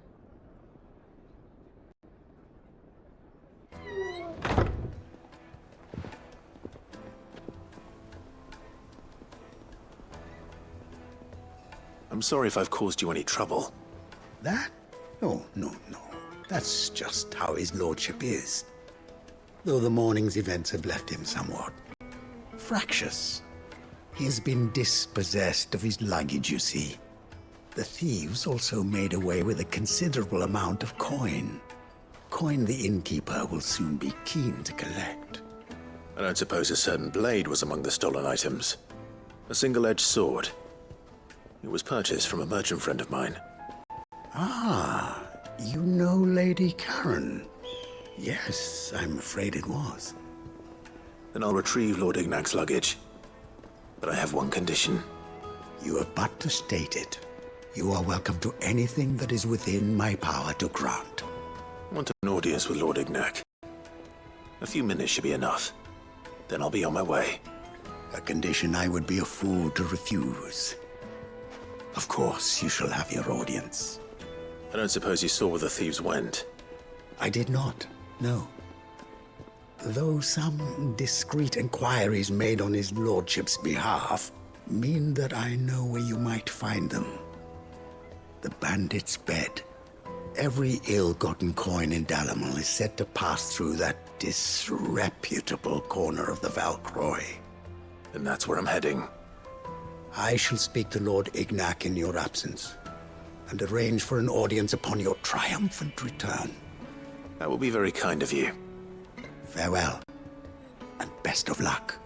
I'm sorry if I've caused you any trouble. That? No. That's just how his lordship is. Though the morning's events have left him somewhat fractious. He has been dispossessed of his luggage, you see. The thieves also made away with a considerable amount of coin. Coin the innkeeper will soon be keen to collect. I don't suppose a certain blade was among the stolen items. A single-edged sword. It was purchased from a merchant friend of mine. Ah, you know Lady Karen. Yes, I'm afraid it was. Then I'll retrieve Lord Ignac's luggage. But I have one condition. You have but to state it. You are welcome to anything that is within my power to grant. I want an audience with Lord Ignac. A few minutes should be enough. Then I'll be on my way. A condition I would be a fool to refuse. Of course, you shall have your audience. I don't suppose you saw where the thieves went. I did not, no. Though some discreet inquiries made on his lordship's behalf mean that I know where you might find them. The bandit's bed. Every ill-gotten coin in Dalamal is said to pass through that disreputable corner of the Valcroy. And that's where I'm heading. I shall speak to Lord Ignac in your absence, and arrange for an audience upon your triumphant return. That will be very kind of you. Farewell, and best of luck.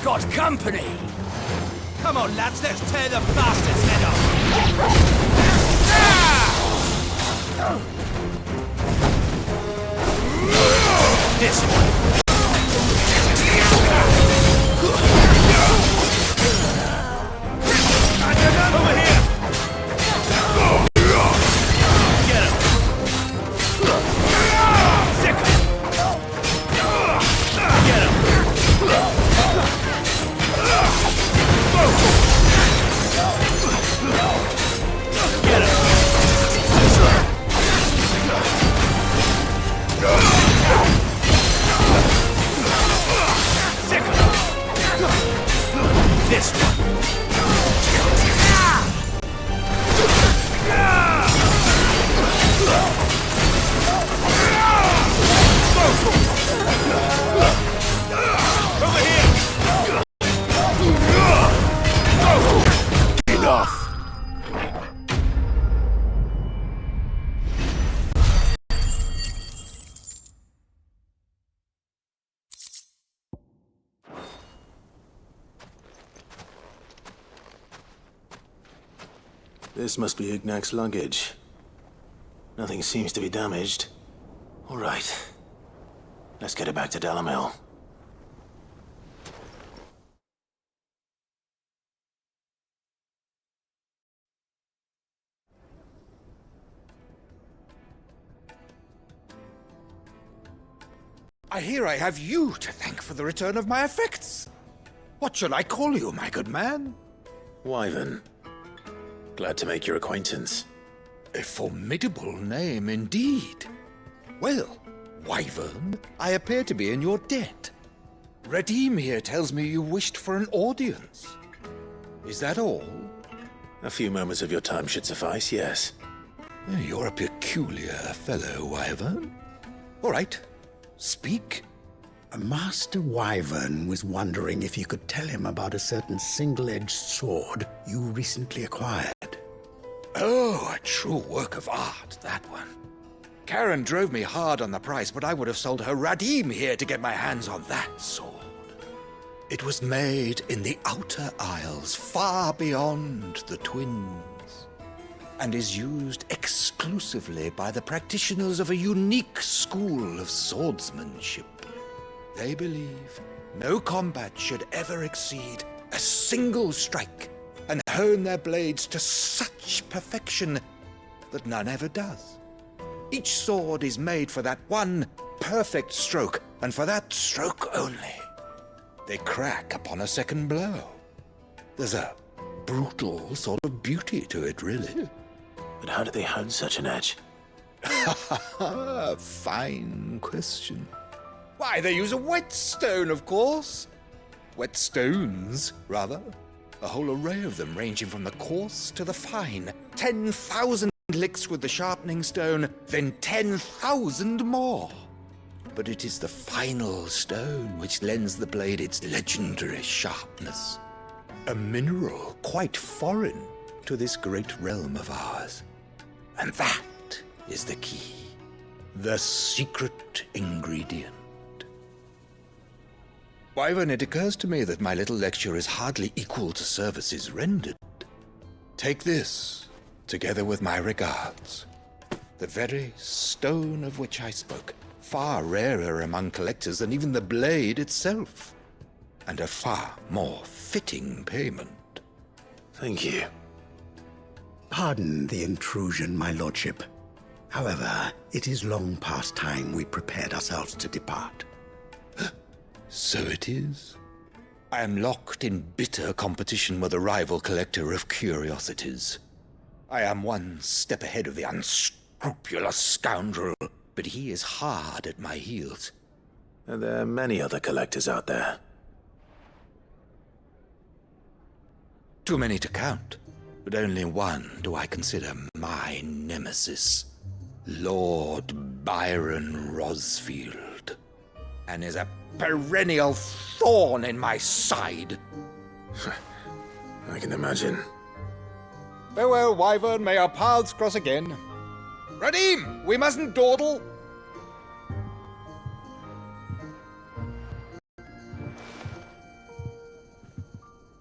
Got company! Come on, lads, let's tear the bastard's head off! This one! Over here! Get him! Sick him! Get him! Get him! This must be Ignac's luggage. Nothing seems to be damaged. All right. Let's get it back to Delamil. I hear I have you to thank for the return of my effects. What shall I call you, my good man? Wyvern. Glad to make your acquaintance. A formidable name indeed. Well, Wyvern, I appear to be in your debt. Redeem here tells me you wished for an audience. Is that all? A few moments of your time should suffice, yes. You're a peculiar fellow, Wyvern. All right. Speak. Master Wyvern was wondering if you could tell him about a certain single-edged sword you recently acquired. Oh, a true work of art, that one. Karen drove me hard on the price, but I would have sold her Radim here to get my hands on that sword. It was made in the Outer Isles, far beyond the Twins, and is used exclusively by the practitioners of a unique school of swordsmanship. They believe no combat should ever exceed a single strike, and hone their blades to such perfection that none ever does. Each sword is made for that one perfect stroke, and for that stroke only. They crack upon a second blow. There's a brutal sort of beauty to it, really. But how do they hone such an edge? Fine question. Why, they use a whetstone, of course. Whetstones, rather. A whole array of them, ranging from the coarse to the fine. 10,000 licks with the sharpening stone, then 10,000 more. But it is the final stone which lends the blade its legendary sharpness. A mineral quite foreign to this great realm of ours. And that is the key. The secret ingredient. Wyvern, it occurs to me that my little lecture is hardly equal to services rendered. Take this, together with my regards. The very stone of which I spoke, far rarer among collectors than even the blade itself, and a far more fitting payment. Thank you. Pardon the intrusion, my lordship. However, it is long past time we prepared ourselves to depart. So it is. I am locked in bitter competition with a rival collector of curiosities. I am one step ahead of the unscrupulous scoundrel, but he is hard at my heels. Are there many other collectors out there? Too many to count, but only one do I consider my nemesis. Lord Byron Rosfield, and is a perennial thorn in my side. I can imagine. Farewell, Wyvern. May our paths cross again. Radim, we mustn't dawdle.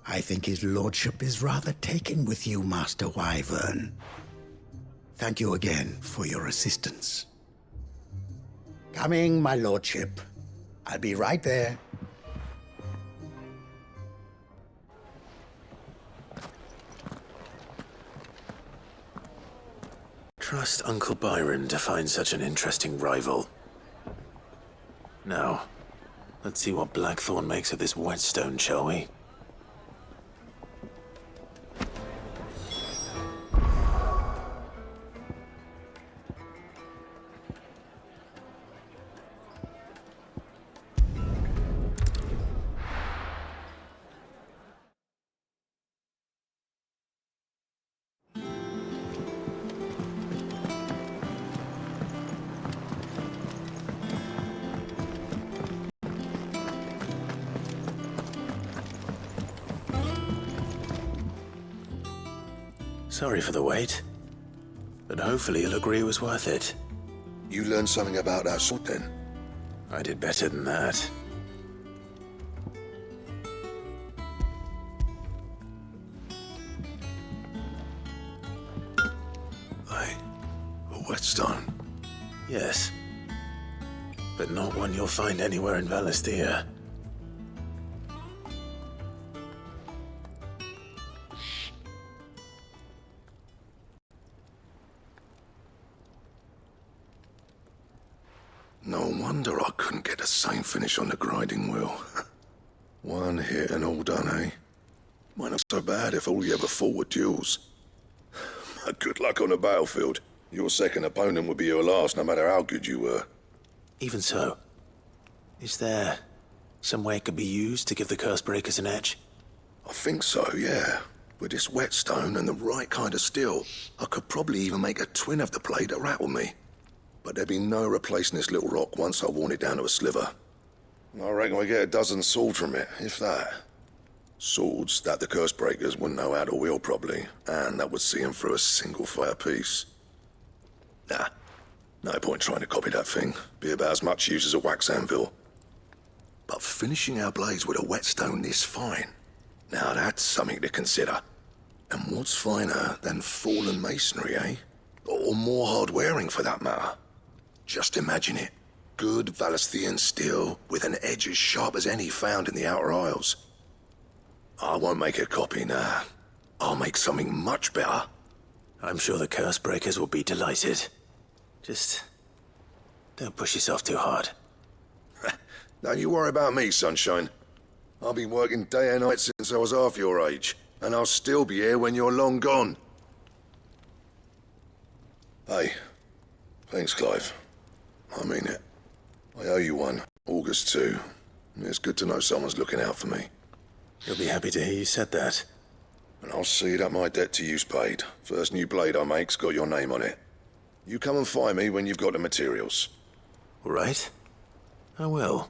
I think his lordship is rather taken with you, Master Wyvern. Thank you again for your assistance. Coming, my lordship. I'll be right there. Trust Uncle Byron to find such an interesting rival. Now, let's see what Blackthorn makes of this whetstone, shall we? Sorry for the wait, but hopefully you'll agree it was worth it. You learned something about that sword then? I did better than that. Yes. But not one you'll find anywhere in Valisthea. No wonder I couldn't get the same finish on the grinding wheel. One hit and all done, eh? Might not so bad if all you ever fought were duels. But good luck on the battlefield. Your second opponent would be your last, no matter how good you were. Even so, is there some way it could be used to give the curse breakers an edge? I think so, yeah. With this whetstone and the right kind of steel, I could probably even make a twin of the blade that rattled me. But there'd be no replacing this little rock once I worn it down to a sliver. I reckon we get a dozen swords from it, if that. Swords that the curse breakers wouldn't know how to wield properly, and that would see them through a single fire piece. Nah, no point trying to copy that thing. Be about as much use as a wax anvil. But finishing our blades with a whetstone this fine, now that's something to consider. And what's finer than fallen masonry, eh? Or more hard-wearing, for that matter. Just imagine it. Good Valisthean steel with an edge as sharp as any found in the Outer Isles. I won't make a copy, nah. I'll make something much better. I'm sure the curse breakers will be delighted. Just don't push yourself too hard. Don't you worry about me, sunshine. I've been working day and night since I was half your age, and I'll still be here when you're long gone. Hey, thanks, Clive. I mean it. I owe you one. August too. It's good to know someone's looking out for me. You'll be happy to hear you said that. And I'll see that my debt to you's paid. First new blade I make's got your name on it. You come and find me when you've got the materials. All right. I will.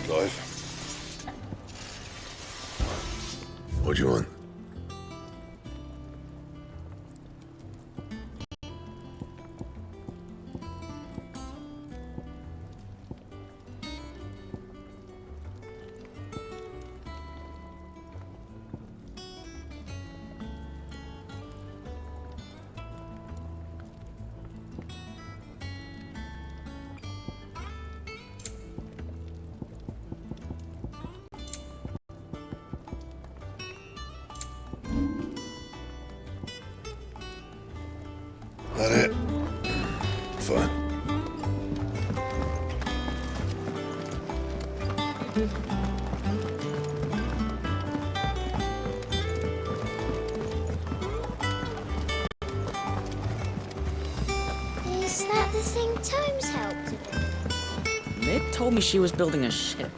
Clive? What do you want? That it? Fine. Is that the thing Tomes helped with? Mid told me she was building a ship.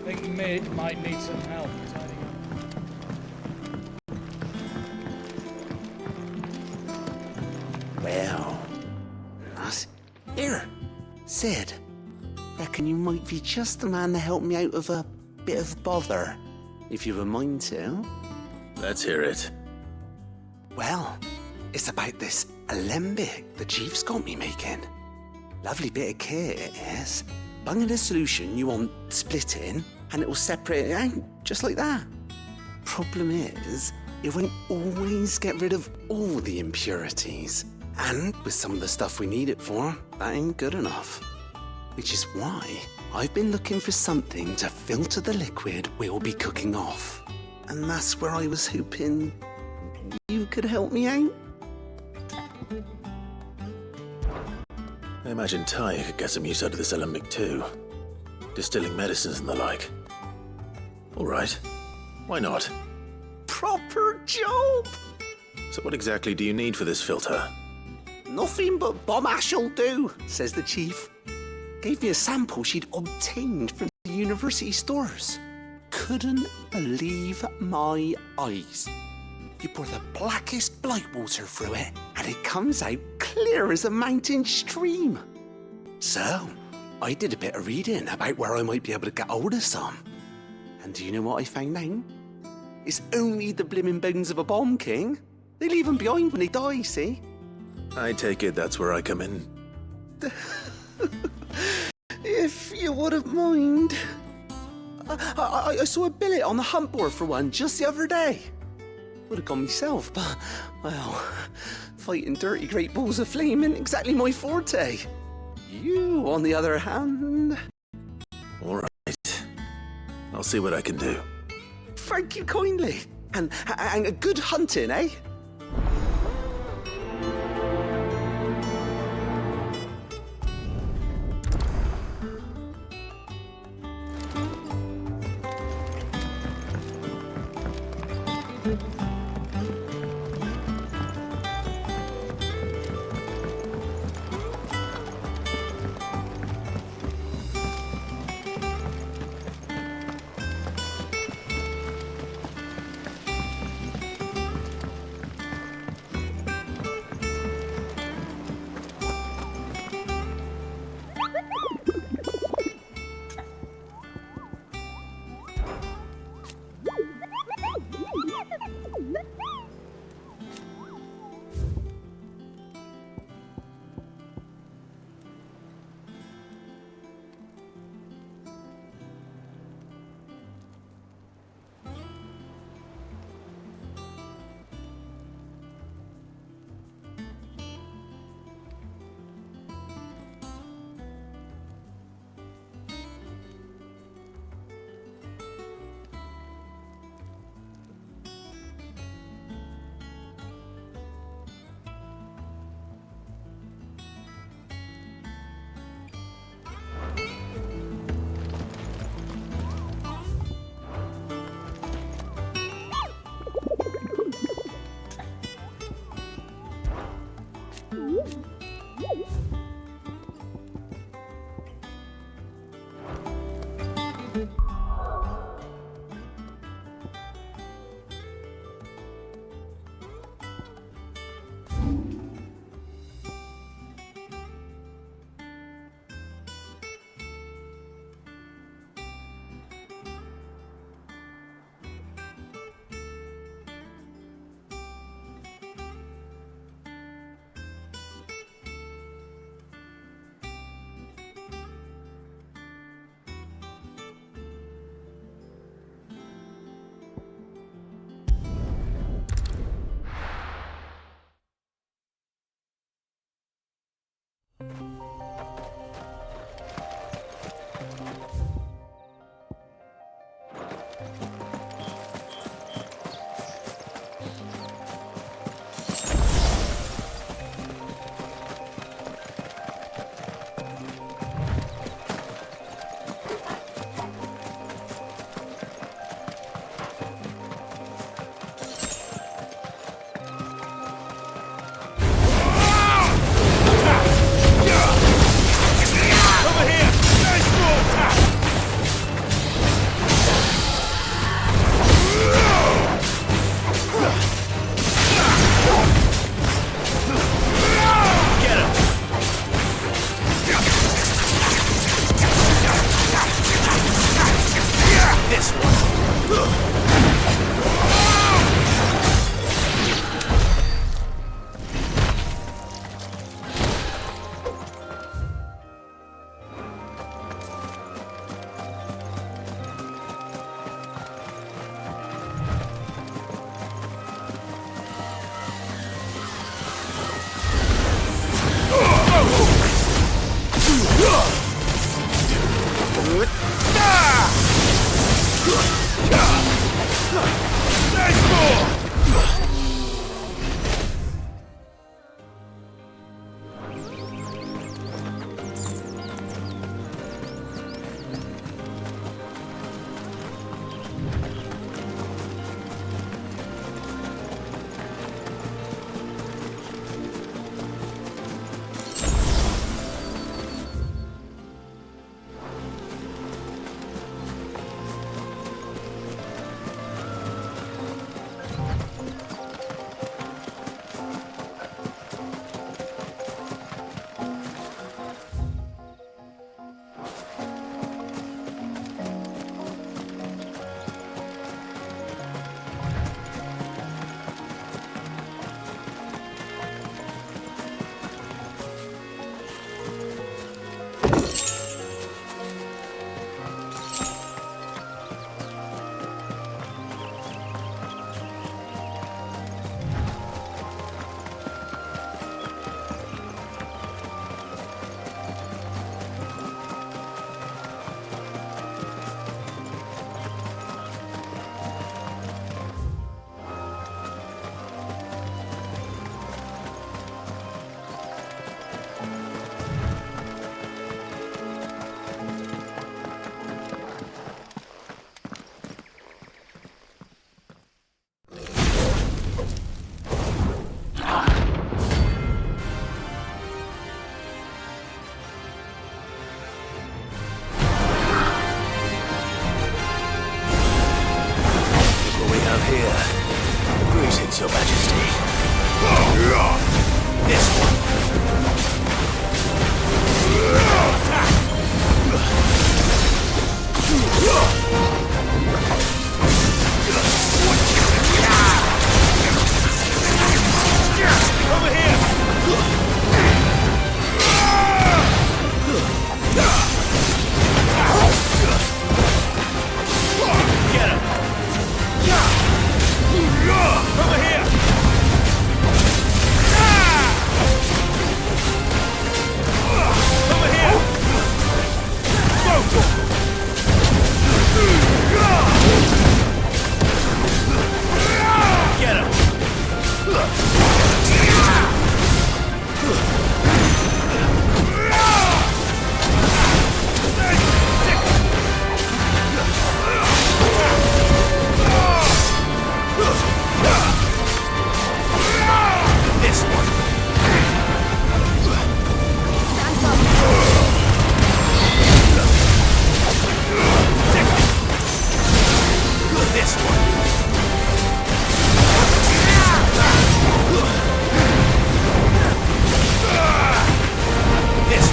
I think Mid might need some help tidying up. Well, here, Sid. Reckon you might be just the man to help me out of a bit of bother, if you've a mind to. Let's hear it. Well, it's about this alembic the chief's got me making. Lovely bit of kit it is. Bung in a solution you want splitting, and it will separate it out, just like that. Problem is, it won't always get rid of all the impurities. And with some of the stuff we need it for, that ain't good enough. Which is why I've been looking for something to filter the liquid we'll be cooking off. And that's where I was hoping you could help me out. I imagine Ty could get some use out of this alembic too. Distilling medicines and the like. All right. Why not? Proper job! So what exactly do you need for this filter? Nothing but bomb ash'll do, says the chief. Gave me a sample she'd obtained from the university stores. Couldn't believe my eyes. You pour the blackest blight water through it, and it comes out clear as a mountain stream. So, I did a bit of reading about where I might be able to get hold of some. And do you know what I found out? It's only the blimmin' bones of a bomb king. They leave them behind when they die, see? I take it that's where I come in. If you wouldn't mind. I saw a billet on the hunt board for one just the other day. Would have gone myself, but, well, fighting dirty great balls of flame isn't exactly my forte. You, on the other hand... All right. I'll see what I can do. Thank you kindly. And good hunting, eh?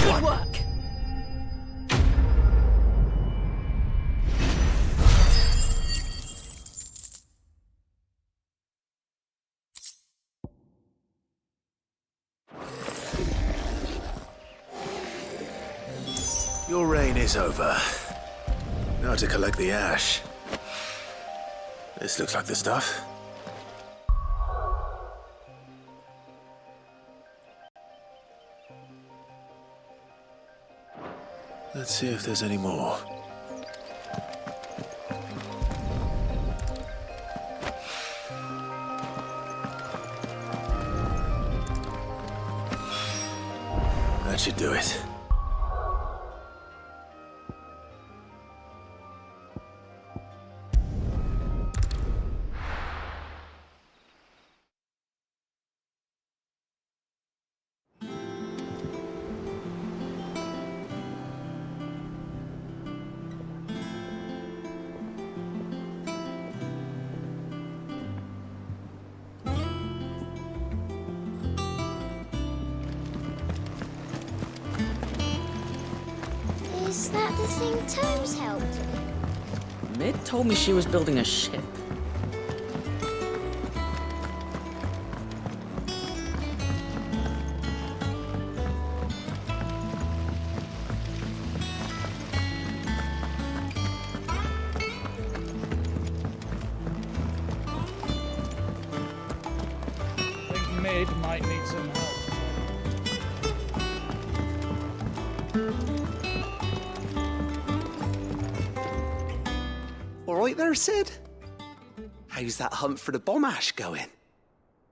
Good work. Your reign is over. Now to collect the ash. This looks like the stuff. Let's see if there's any more. That should do it. Is that the thing Tomes helped with? Mid told me she was building a ship. I think Mid might need some help. All right there, Sid? How's that hunt for the bomb ash going?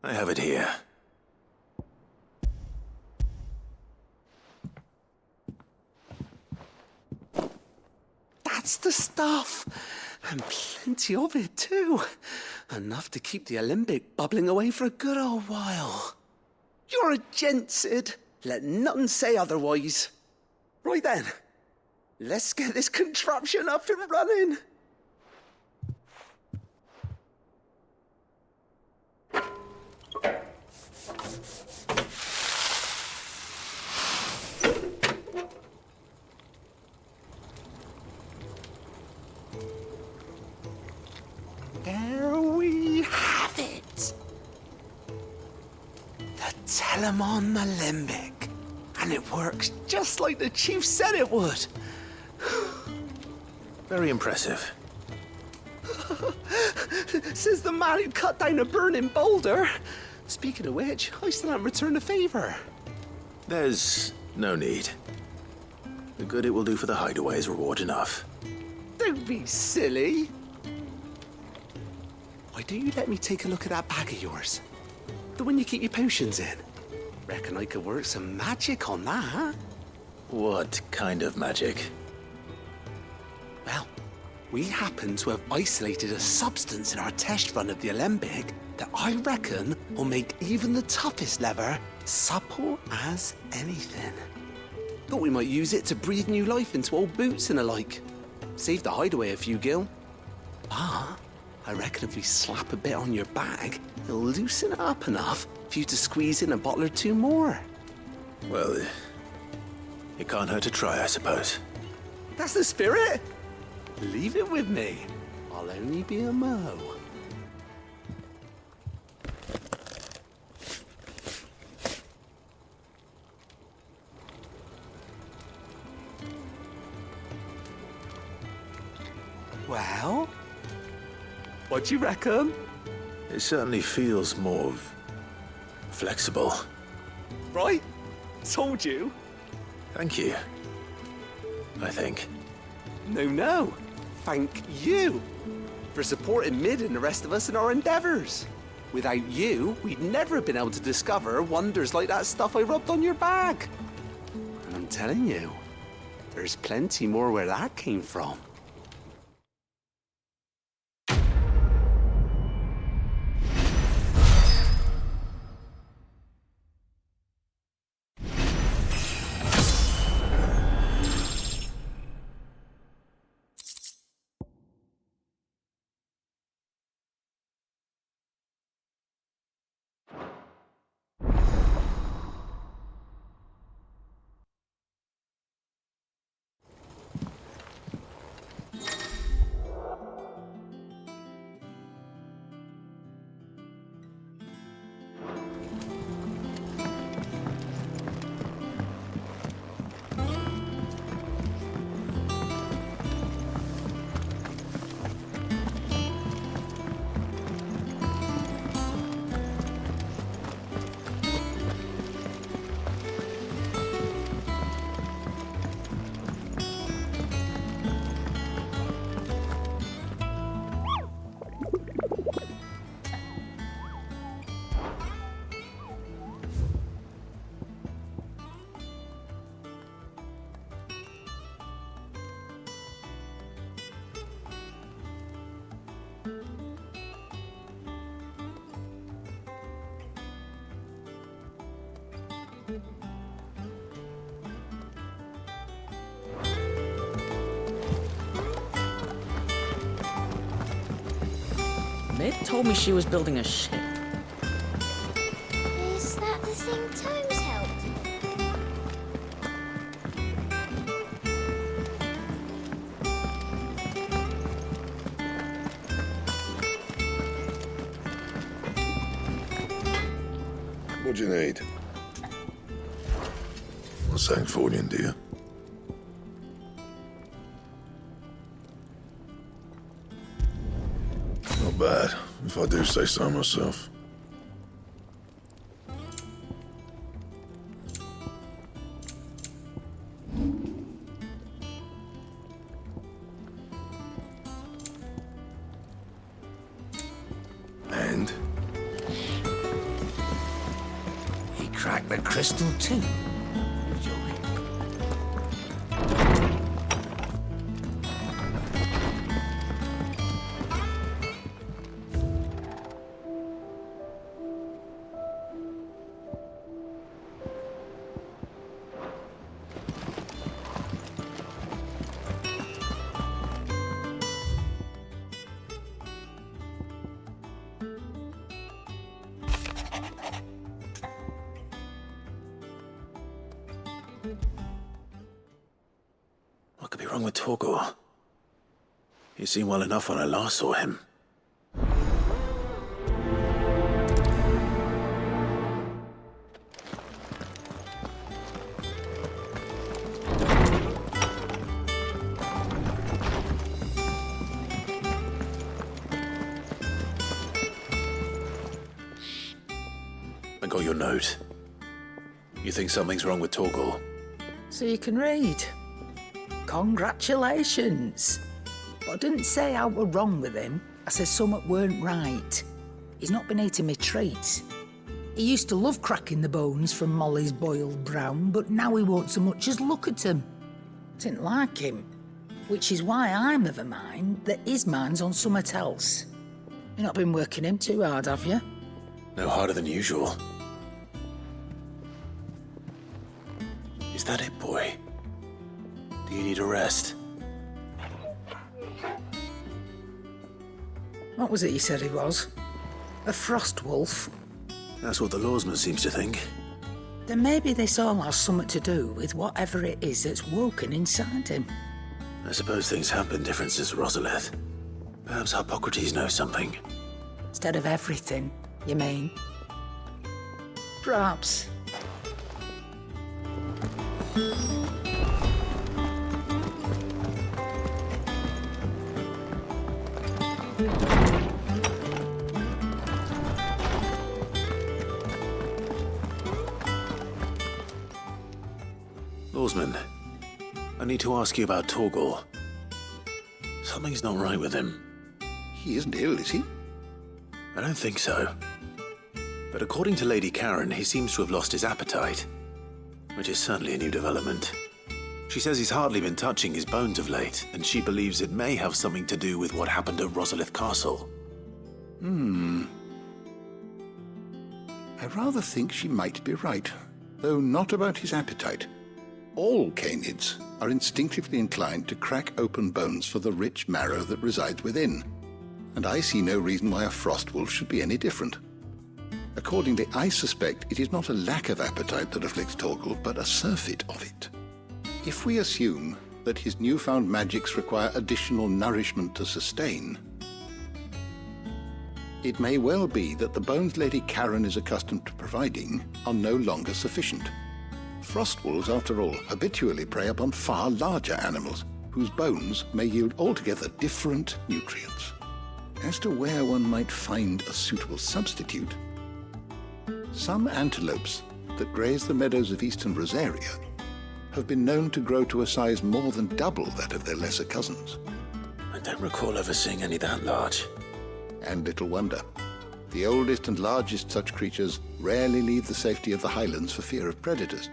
I have it here. That's the stuff. And plenty of it, too. Enough to keep the Alembic bubbling away for a good old while. You're a gent, Sid. Let nothing say otherwise. Right then, let's get this contraption up and running. There we have it. The Telemon Alembic. And it works just like the chief said it would. Very impressive. Says the man who cut down a burning boulder. Speaking of which, I still haven't returned the favor. There's no need. The good it will do for the hideaway is reward enough. Don't be silly. Why don't you let me take a look at that bag of yours? The one you keep your potions in. Reckon I could work some magic on that. What kind of magic? Well, we happen to have isolated a substance in our test run of the Alembic that I reckon will make even the toughest lever supple as anything. Thought we might use it to breathe new life into old boots and the like. Save the hideaway a few gil. But I reckon if we slap a bit on your bag, it'll loosen it up enough for you to squeeze in a bottle or two more. Well, it can't hurt to try, I suppose. That's the spirit. Leave it with me. I'll only be a mo. Well, what do you reckon? It certainly feels more flexible. Right? Told you. Thank you. I think. No. Thank you for supporting Mid and the rest of us in our endeavors. Without you, we'd never have been able to discover wonders like that stuff I rubbed on your bag. And I'm telling you, there's plenty more where that came from. told me she was building a ship. Is that the thing Tomes helped with? What do you need? What's that for you, dear? Not bad, if I do say so myself. And? He cracked the crystal too. What could be wrong with Torgor? He seemed well enough when I last saw him. I got your note. You think something's wrong with Torgor? So you can read. Congratulations. But I didn't say I were wrong with him. I said something weren't right. He's not been eating me treats. He used to love cracking the bones from Molly's boiled brown, but now he won't so much as look at them. Didn't like him. Which is why I'm of a mind that his mind's on something else. You've not been working him too hard, have you? No harder than usual. Is that it, boy? Do you need a rest? What was it you said he was? A frost wolf? That's what the lawsman seems to think. Then maybe this all has something to do with whatever it is that's woken inside him. I suppose things have been different since Rosalith. Perhaps Hippocrates knows something. Instead of everything, you mean? Perhaps. Lawsman, I need to ask you about Torgor. Something's not right with him. He isn't ill, is he? I don't think so. But according to Lady Karen, he seems to have lost his appetite, which is certainly a new development. She says he's hardly been touching his bones of late, and she believes it may have something to do with what happened at Rosalith Castle. I rather think she might be right, though not about his appetite. All canids are instinctively inclined to crack open bones for the rich marrow that resides within, and I see no reason why a frost wolf should be any different. Accordingly, I suspect it is not a lack of appetite that afflicts Torgor, but a surfeit of it. If we assume that his newfound magics require additional nourishment to sustain, it may well be that the bones Lady Karen is accustomed to providing are no longer sufficient. Frost wolves, after all, habitually prey upon far larger animals, whose bones may yield altogether different nutrients. As to where one might find a suitable substitute, some antelopes that graze the meadows of eastern Rosaria have been known to grow to a size more than double that of their lesser cousins. I don't recall ever seeing any that large. And little wonder. The oldest and largest such creatures rarely leave the safety of the highlands for fear of predators.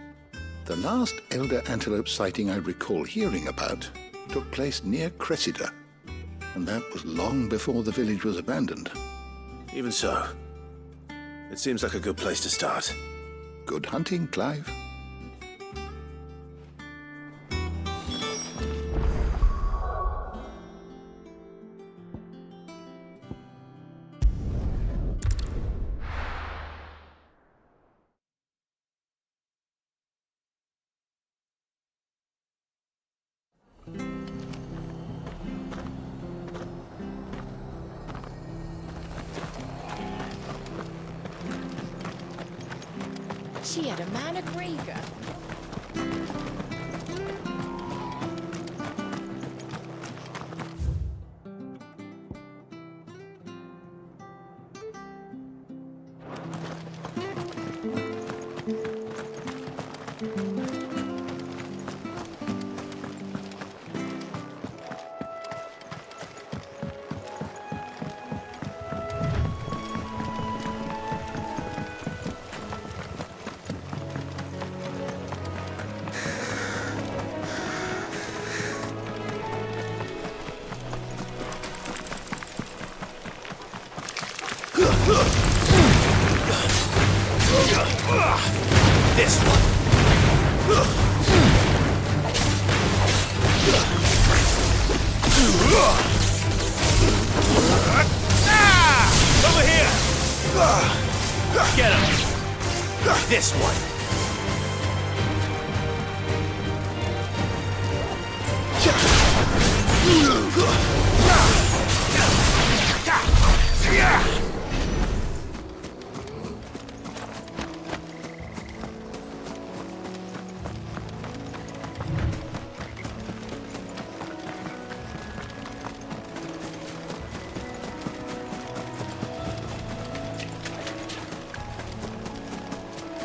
The last elder antelope sighting I recall hearing about took place near Cressida, and that was long before the village was abandoned. Even so, it seems like a good place to start. Good hunting, Clive. She had a man of Grieger. This one. Over here. Get him. This one.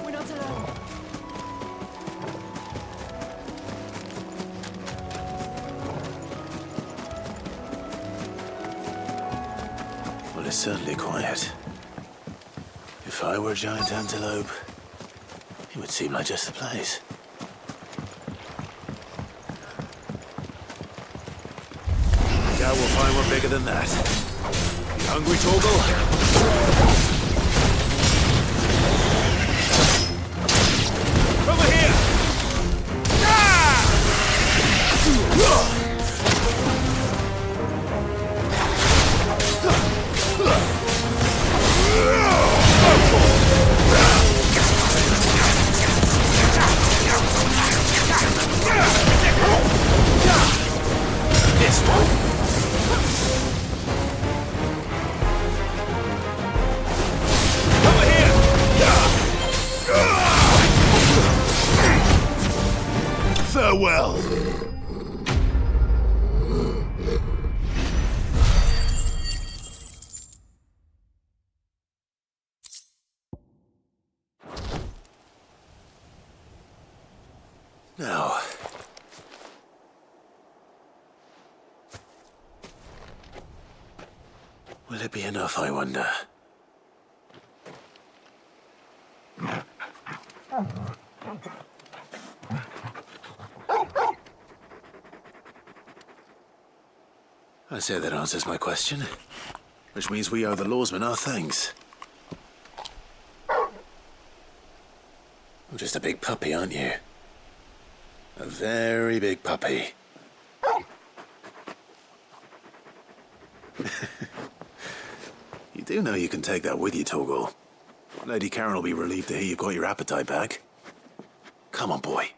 We're not alone. Well, it's certainly quiet. If I were a giant antelope, it would seem like just the place. I doubt we'll find one bigger than that. You hungry, Torgal? Over here! This one. Over here! Farewell. Now, will it be enough, I wonder? I say that answers my question, which means we owe the lawsmen our thanks. You're just a big puppy, aren't you? A very big puppy. You do know you can take that with you, Torgal. Lady Karen will be relieved to hear you've got your appetite back. Come on, boy.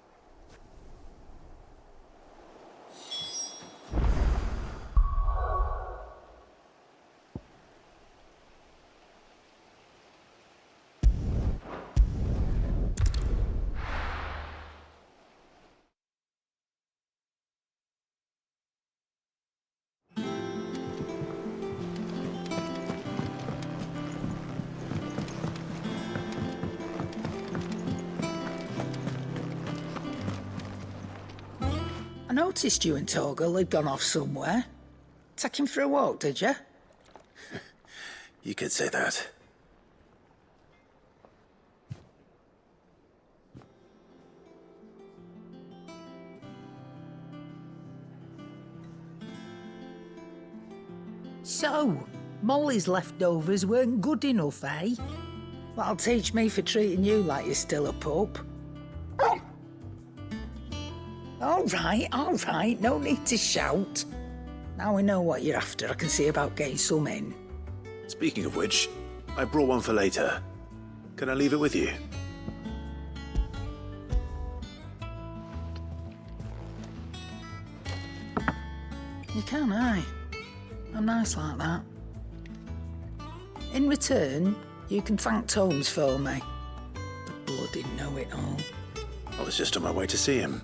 I noticed you and Torgal had gone off somewhere. Take him for a walk, did you? You could say that. So, Molly's leftovers weren't good enough, eh? That'll teach me for treating you like you're still a pup. All right, no need to shout. Now we know what you're after, I can see about getting some in. Speaking of which, I brought one for later. Can I leave it with you? You can, aye. I'm nice like that. In return, you can thank Tomes for me. bloody know-it-all. I was just on my way to see him.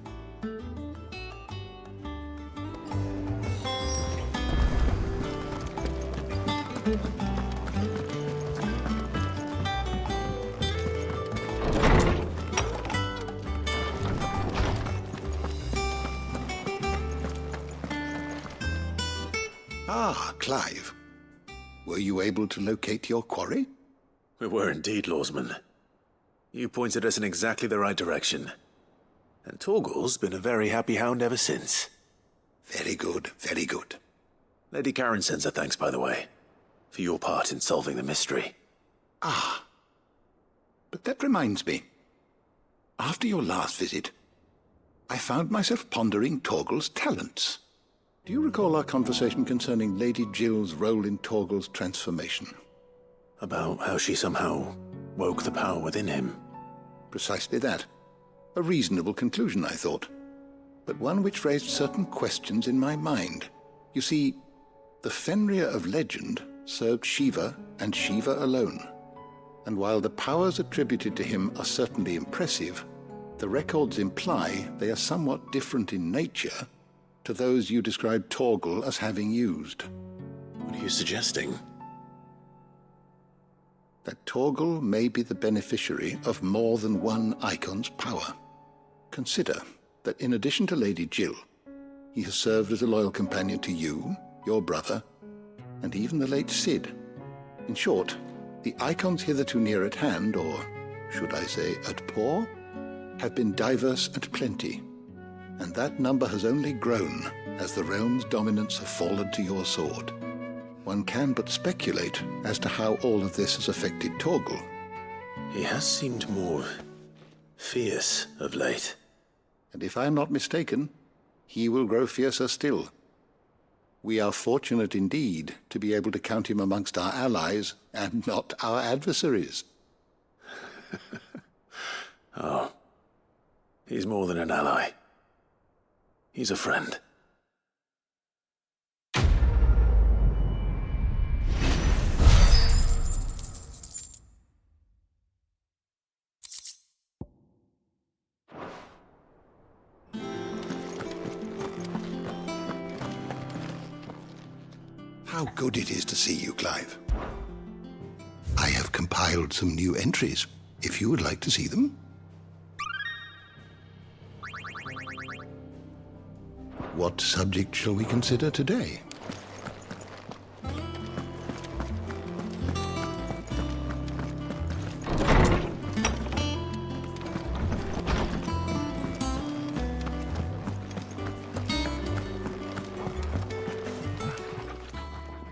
Ah, Clive. Were you able to locate your quarry? We were indeed, Lawsman. You pointed us in exactly the right direction. And Torgal's been a very happy hound ever since. Very good, very good. Lady Karen sends her thanks, by the way, for your part in solving the mystery. Ah. But that reminds me. After your last visit, I found myself pondering Torgal's talents. Do you recall our conversation concerning Lady Jill's role in Torgal's transformation? About how she somehow woke the power within him. Precisely that. A reasonable conclusion, I thought. But one which raised certain questions in my mind. You see, the Fenrir of legend served Shiva and Shiva alone. And while the powers attributed to him are certainly impressive, the records imply they are somewhat different in nature to those you described Torgal as having used. What are you suggesting? That Torgal may be the beneficiary of more than one icon's power. Consider that in addition to Lady Jill, he has served as a loyal companion to you, your brother, and even the late Cid. In short, the icons hitherto near at hand, or should I say at paw, have been diverse and plenty, and that number has only grown as the realm's dominance have fallen to your sword. One can but speculate as to how all of this has affected Torgal. He has seemed more fierce of late. And if I am not mistaken, he will grow fiercer still. We are fortunate indeed to be able to count him amongst our allies and not our adversaries. Oh, he's more than an ally. He's a friend. How good it is to see you, Clive. I have compiled some new entries, if you would like to see them. What subject shall we consider today?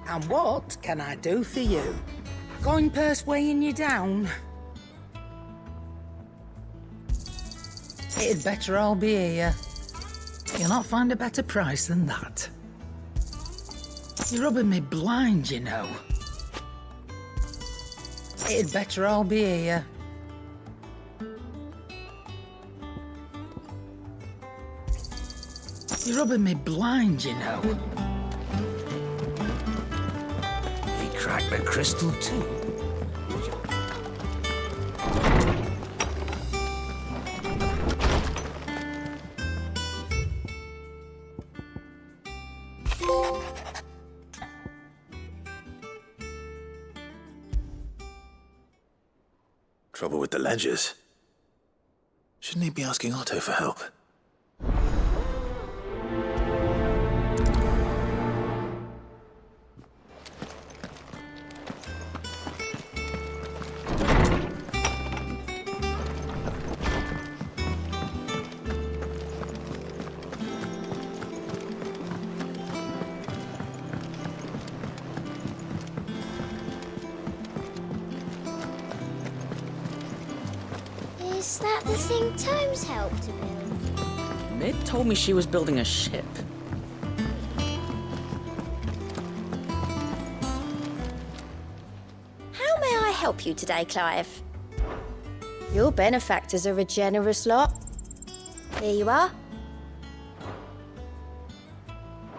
And what can I do for you? Going purse weighing you down? It'd better all be here. You'll not find a better price than that. You're rubbing me blind, you know. It'd better all be here. You're rubbing me blind, you know. He cracked the crystal too. Trouble with the ledgers. Shouldn't he be asking Otto for help? Is that the thing Tomes helped to build? Mid told me she was building a ship. How may I help you today, Clive? Your benefactors are a generous lot. Here you are.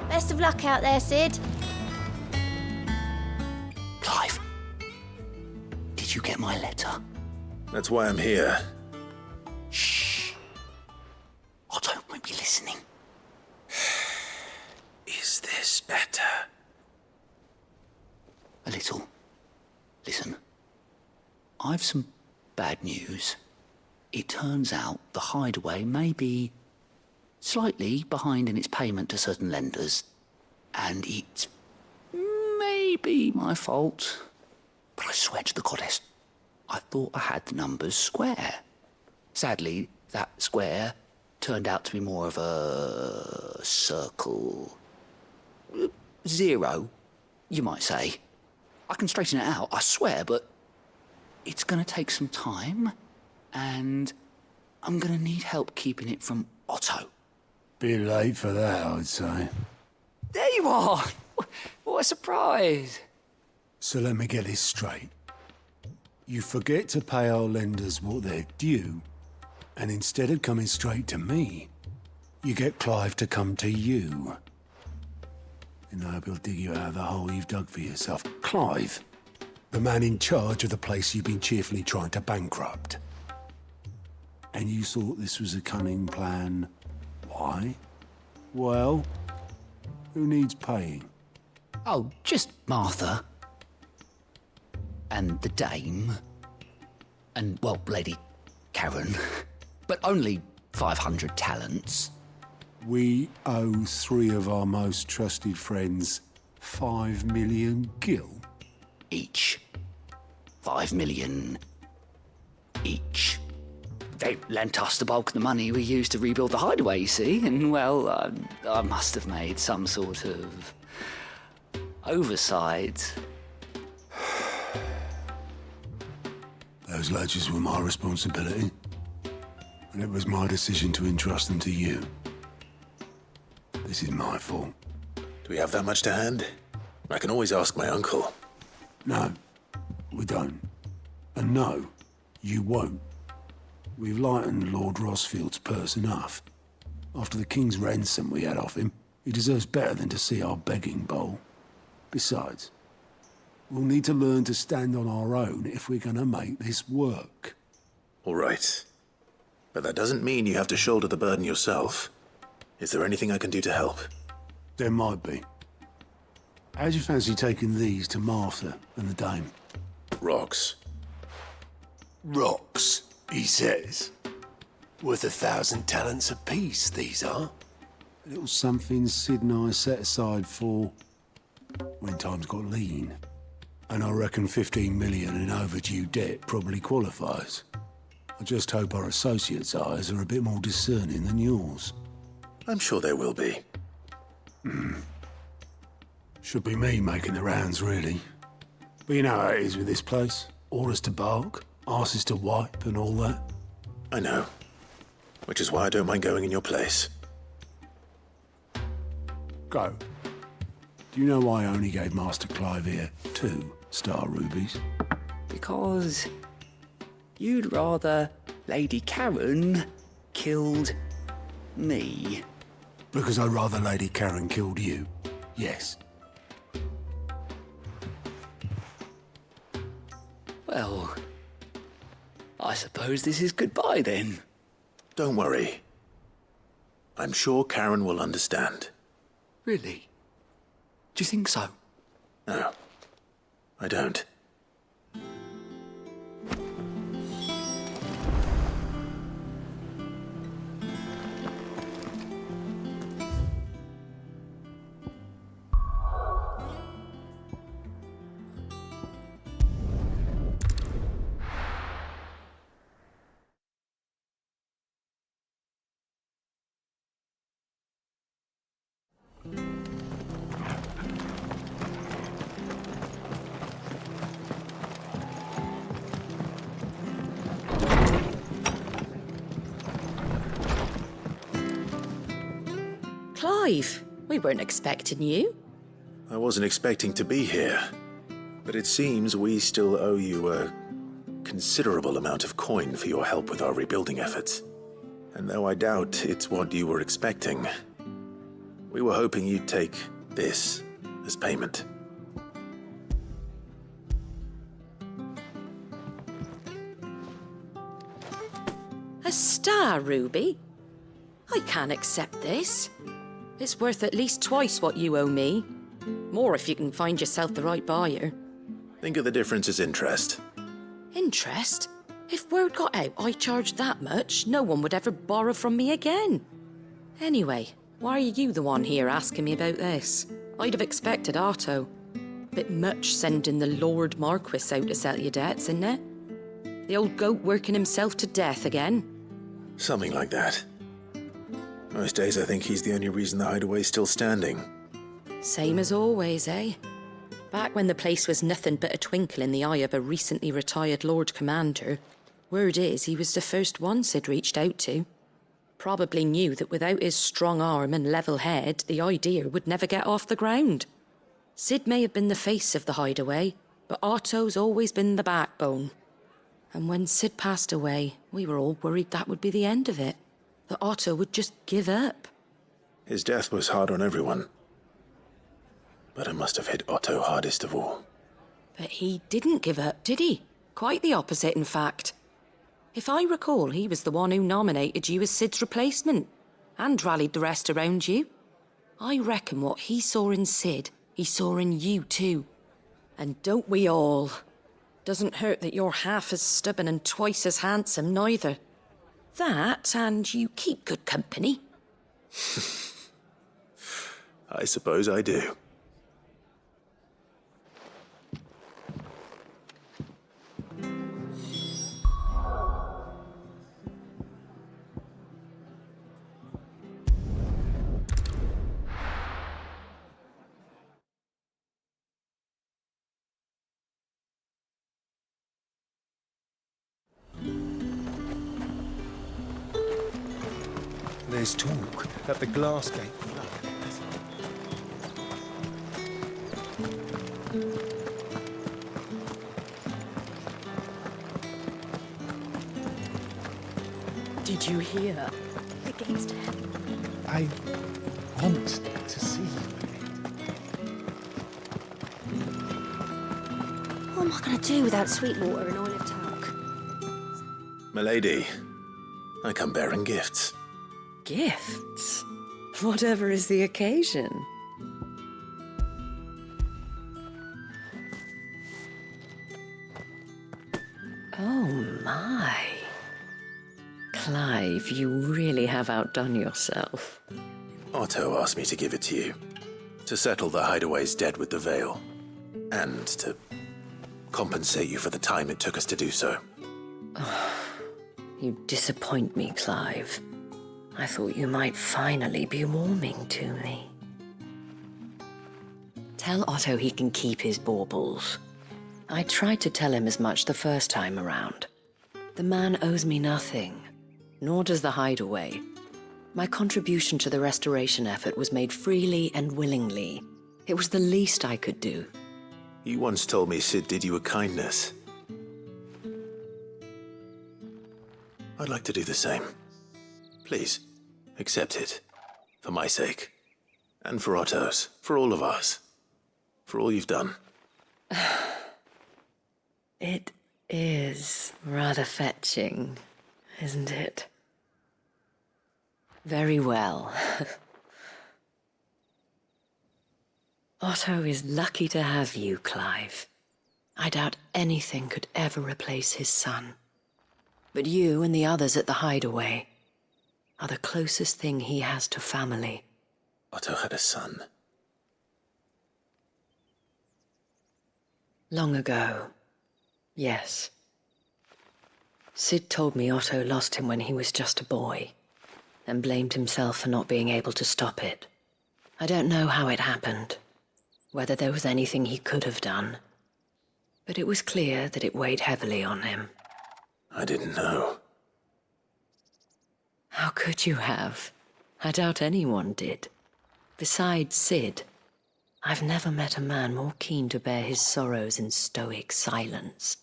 Best of luck out there, Cid. Clive, did you get my letter? That's why I'm here. listening. Is this better? A little. Listen, I've some bad news. It turns out the hideaway may be slightly behind in its payment to certain lenders, and it may be my fault. But I swear to the goddess, I thought I had the numbers square. Sadly, that square turned out to be more of a circle. 0, you might say. I can straighten it out, I swear, but it's gonna take some time, and I'm gonna need help keeping it from Otto. Bit late for that, I'd say. There you are! What a surprise! So let me get this straight. You forget to pay our lenders what they're due, and instead of coming straight to me, you get Clive to come to you. And I hope he'll dig you out of the hole you've dug for yourself. Clive, the man in charge of the place you've been cheerfully trying to bankrupt. And you thought this was a cunning plan. Why? Well, who needs paying? Oh, just Martha. And the dame. And, well, Lady Karen. But only 500 talents. We owe 3 of our most trusted friends 5 million gil. Each. 5 million each. They lent us the bulk of the money we used to rebuild the hideaway, you see, and, well, I must have made some sort of oversight. Those ledgers were my responsibility, and it was my decision to entrust them to you. This is my fault. Do we have that much to hand? I can always ask my uncle. No, we don't. And no, you won't. We've lightened Lord Rosfield's purse enough. After the king's ransom we had off him, he deserves better than to see our begging bowl. Besides, we'll need to learn to stand on our own if we're gonna make this work. All right. But that doesn't mean you have to shoulder the burden yourself. Is there anything I can do to help? There might be. How'd you fancy taking these to Martha and the dame? Rocks. Rocks, he says. Worth 1,000 talents apiece, these are. A little something Sid and I set aside for when times got lean. And I reckon 15 million in overdue debt probably qualifies. I just hope our associates' eyes are a bit more discerning than yours. I'm sure there will be. Should be me making the rounds, really. But you know how it is with this place. Orders to bark, arses to wipe, and all that. I know. Which is why I don't mind going in your place. Go. Do you know why I only gave Master Clive here 2 star rubies? Because you'd rather Lady Karen killed me. Because I'd rather Lady Karen killed you. Yes. Well, I suppose this is goodbye then. Don't worry. I'm sure Karen will understand. Really? Do you think so? No, I don't. Clive, we weren't expecting you. I wasn't expecting to be here, but it seems we still owe you a considerable amount of coin for your help with our rebuilding efforts. And though I doubt it's what you were expecting, we were hoping you'd take this as payment. A star ruby? I can't accept this. It's worth at least twice what you owe me. More if you can find yourself the right buyer. Think of the difference as interest. Interest? If word got out I charged that much, no one would ever borrow from me again. Anyway, why are you the one here asking me about this? I'd have expected Otto. Bit much sending the Lord Marquis out to settle your debts, isn't it? The old goat working himself to death again? Something like that. Most days I think he's the only reason the hideaway's still standing. Same as always, eh? Back when the place was nothing but a twinkle in the eye of a recently retired Lord Commander, word is he was the first one Sid reached out to. Probably knew that without his strong arm and level head, the idea would never get off the ground. Sid may have been the face of the hideaway, but Otto's always been the backbone. And when Sid passed away, we were all worried that would be the end of it. That Otto would just give up. His death was hard on everyone. But it must have hit Otto hardest of all. But he didn't give up, did he? Quite the opposite, in fact. If I recall, he was the one who nominated you as Sid's replacement, and rallied the rest around you. I reckon what he saw in Sid, he saw in you too. And don't we all? Doesn't hurt that you're half as stubborn and twice as handsome, neither. That, and you keep good company. I suppose I do. There's talk that the glass gate Did you hear? The gate's to heaven. I want to see you What am I going to do without Sweetwater and Olive Talk? Milady, I come bearing gifts. Gifts? Whatever is the occasion. Oh my. Clive, you really have outdone yourself. Otto asked me to give it to you. To settle the hideaway's debt with the Veil. And to compensate you for the time it took us to do so. You disappoint me, Clive. I thought you might finally be warming to me. Tell Otto he can keep his baubles. I tried to tell him as much the first time around. The man owes me nothing, nor does the hideaway. My contribution to the restoration effort was made freely and willingly. It was the least I could do. You once told me Sid did you a kindness. I'd like to do the same. Please, accept it. For my sake. And for Otto's. For all of us. For all you've done. It is rather fetching, isn't it? Very well. Otto is lucky to have you, Clive. I doubt anything could ever replace his son. But you and the others at the hideaway are the closest thing he has to family. Otto had a son. Long ago, yes. Sid told me Otto lost him when he was just a boy, and blamed himself for not being able to stop it. I don't know how it happened, whether there was anything he could have done, but it was clear that it weighed heavily on him. I didn't know. How could you have? I doubt anyone did. Besides Sid, I've never met a man more keen to bear his sorrows in stoic silence.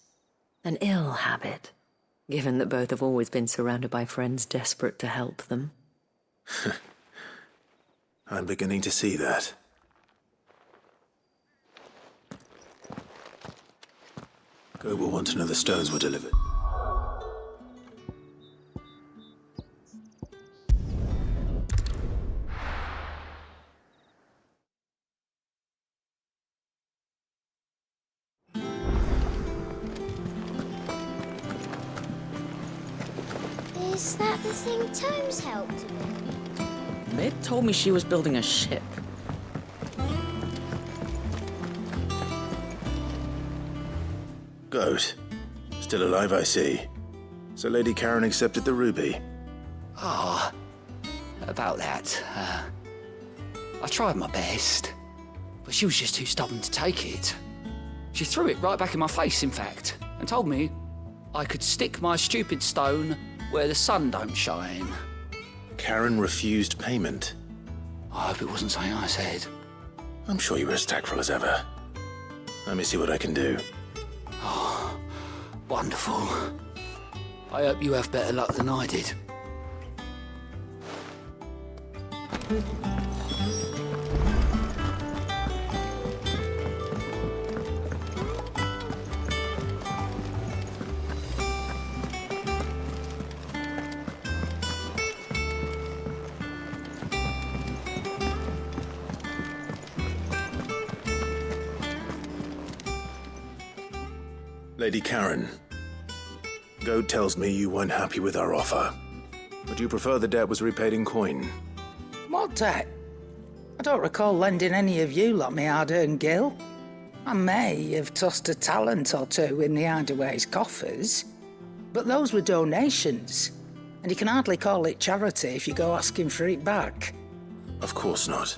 An ill habit, given that both have always been surrounded by friends desperate to help them. I'm beginning to see that. Gob will want to know the stones were delivered. Is that the thing Tomes helped to build? Mid told me she was building a ship. Goat. Still alive, I see. So Lady Karen accepted the ruby. Ah, about that. I tried my best, but she was just too stubborn to take it. She threw it right back in my face, in fact, and told me I could stick my stupid stone where the sun don't shine. Karen refused payment. I hope it wasn't something I said. I'm sure you were as tactful as ever. Let me see what I can do. Oh, wonderful. I hope you have better luck than I did. Lady Karen, Goat tells me you weren't happy with our offer. Would you prefer the debt was repaid in coin? What debt? I don't recall lending any of you lot me hard-earned gil. I may have tossed a talent or two in the Hideaway's coffers, but those were donations, and you can hardly call it charity if you go asking for it back. Of course not.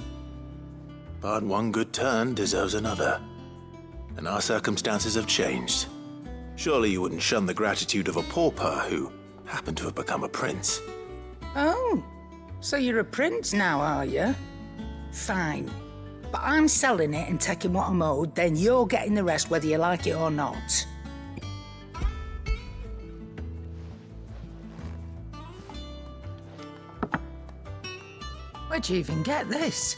But one good turn deserves another. And our circumstances have changed. Surely you wouldn't shun the gratitude of a pauper who happened to have become a prince. Oh, so you're a prince now, are you? Fine. But I'm selling it and taking what I'm owed, then you're getting the rest whether you like it or not. Where'd you even get this?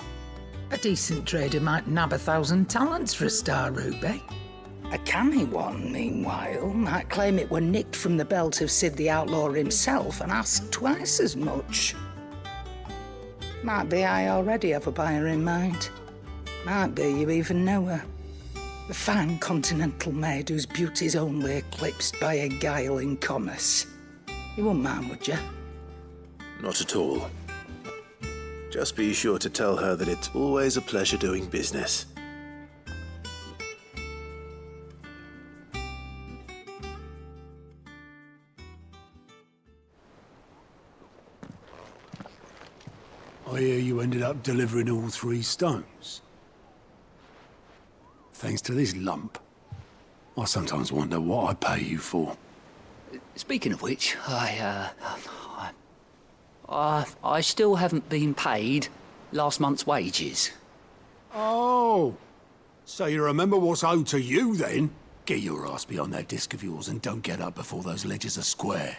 A decent trader might nab 1,000 talents for a star ruby. A canny one, meanwhile, might claim it were nicked from the belt of Sid the Outlaw himself and ask twice as much. Might be I already have a buyer in mind. Might be you even know her. A fine continental maid whose beauty's only eclipsed by a guile in commerce. You wouldn't mind, would you? Not at all. Just be sure to tell her that it's always a pleasure doing business. I hear you ended up delivering all 3 stones. Thanks to this lump. I sometimes wonder what I pay you for. Speaking of which, I still haven't been paid last month's wages. Oh, so you remember what's owed to you then? Get your ass behind that disc of yours and don't get up before those ledgers are square.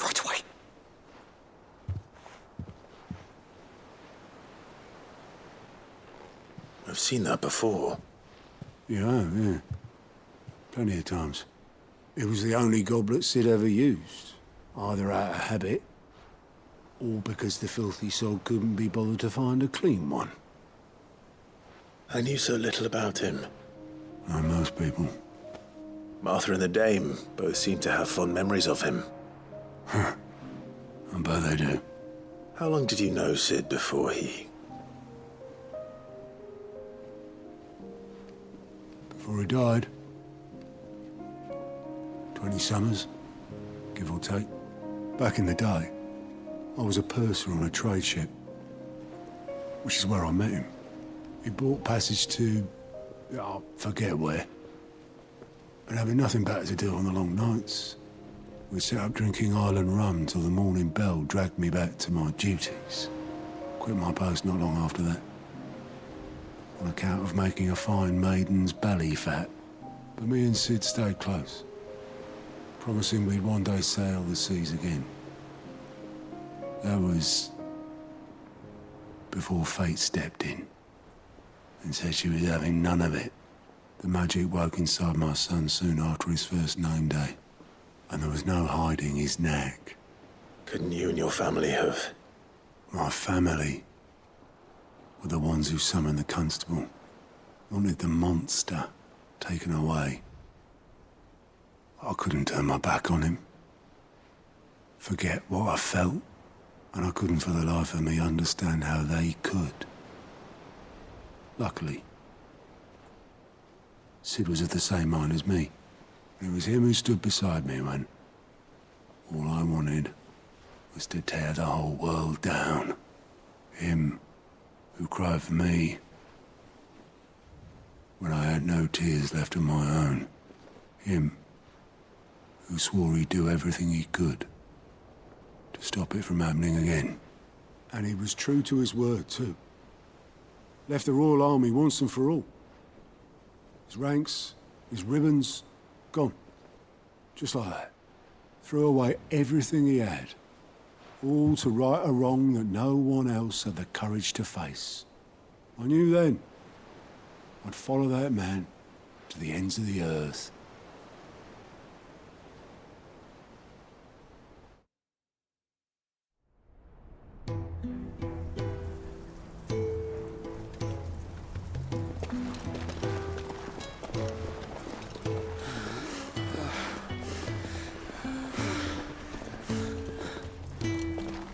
Right away. I've seen that before. Yeah. Plenty of times. It was the only goblet Sid ever used, either out of habit or because the filthy soul couldn't be bothered to find a clean one. I knew so little about him. Like most people. Martha and the Dame both seem to have fond memories of him. I bet they do. How long did you know Sid before he... Before he died. 20 summers, give or take. Back in the day, I was a purser on a trade ship, which is where I met him. He bought passage to... I forget where. But having nothing better to do on the long nights, we set up drinking island rum till the morning bell dragged me back to my duties. Quit my post not long after that. On account of making a fine maiden's belly fat. But me and Sid stayed close, promising we'd one day sail the seas again. That was before fate stepped in and said she was having none of it. The magic woke inside my son soon after his first name day, and there was no hiding his knack. Couldn't you and your family have... My family were the ones who summoned the constable, wanted the monster taken away. I couldn't turn my back on him. forget what I felt, and I couldn't for the life of me understand how they could. Luckily, Sid was of the same mind as me. It was him who stood beside me when all I wanted was to tear the whole world down. Him who cried for me when I had no tears left of my own. Him who swore he'd do everything he could to stop it from happening again. And he was true to his word, too. Left the Royal Army once and for all. His ranks, his ribbons, gone. Just like that. Threw away everything he had. All to right a wrong that no one else had the courage to face. I knew then I'd follow that man to the ends of the earth.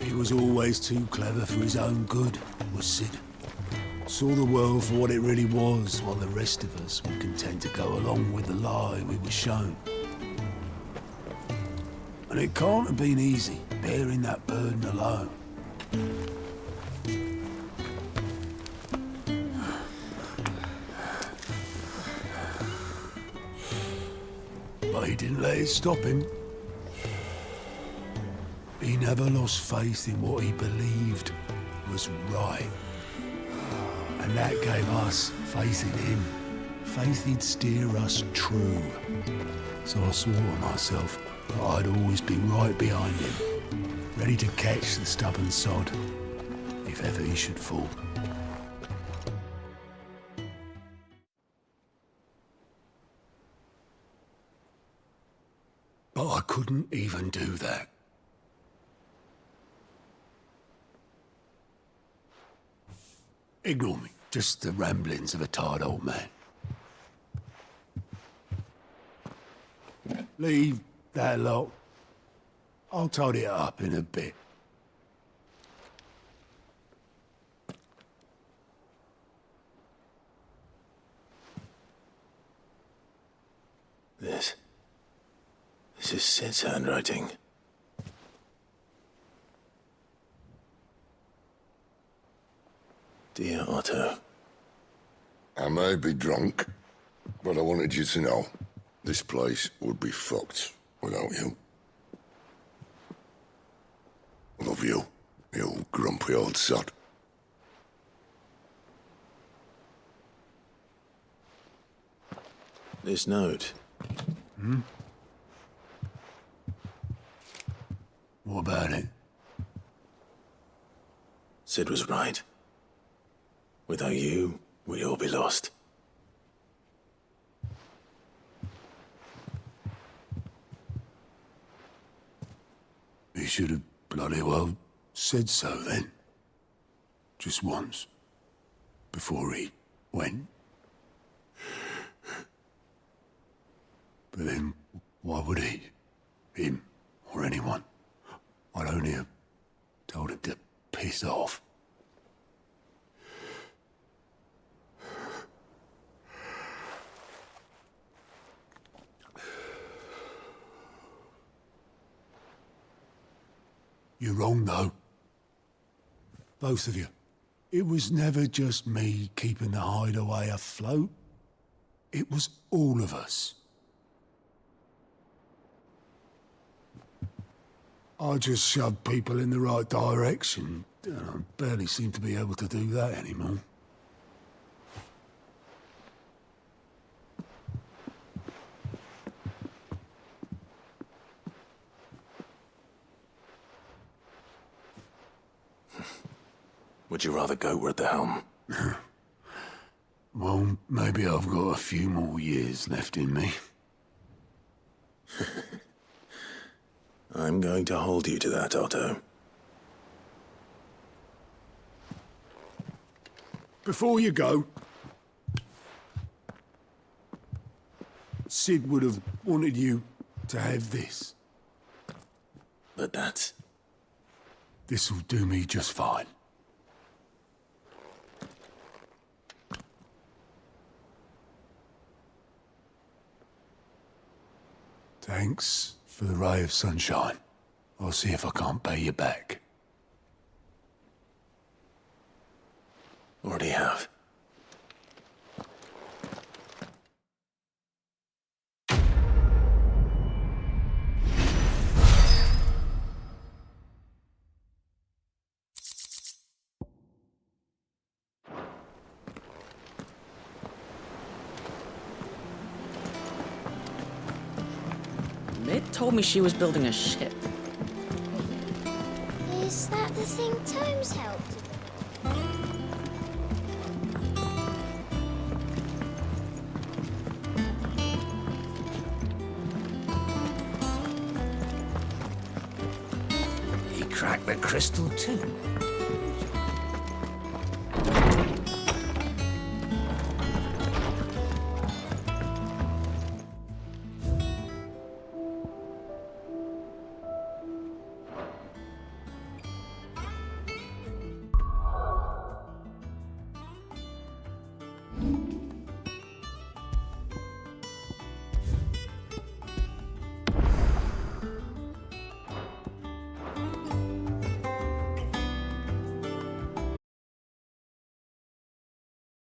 He was always too clever for his own good, was Sid. Saw the world for what it really was, while the rest of us were content to go along with the lie we were shown. And it can't have been easy, bearing that burden alone. But he didn't let it stop him. He never lost faith in what he believed was right. And that gave us faith in him. Faith he'd steer us true. So I swore to myself that I'd always be right behind him, ready to catch the stubborn sod, if ever he should fall. But I couldn't even do that. Ignore me. Just the ramblings of a tired old man. Leave that lot. I'll tidy it up in a bit. This is Sid's handwriting. Dear Otto. I may be drunk, but I wanted you to know this place would be fucked without you. I love you, you grumpy old sod. This note. Hmm? What about it? Sid was right. Without you, we'd all be lost. He should have bloody well said so then. Just once. Before he went. But then, why would he? Him, or anyone? I'd only have told him to piss off. You're wrong, though. Both of you. It was never just me keeping the hideaway afloat. It was all of us. I just shoved people in the right direction, and I barely seem to be able to do that anymore. Would you rather go at the helm? Well, maybe I've got a few more years left in me. I'm going to hold you to that, Otto. Before you go, Sid would have wanted you to have this. but that's... This'll do me just fine. Thanks for the ray of sunshine. I'll see if I can't pay you back. Already have. Mid told me she was building a ship. Is that the thing Tomes helped to build? He cracked the crystal too.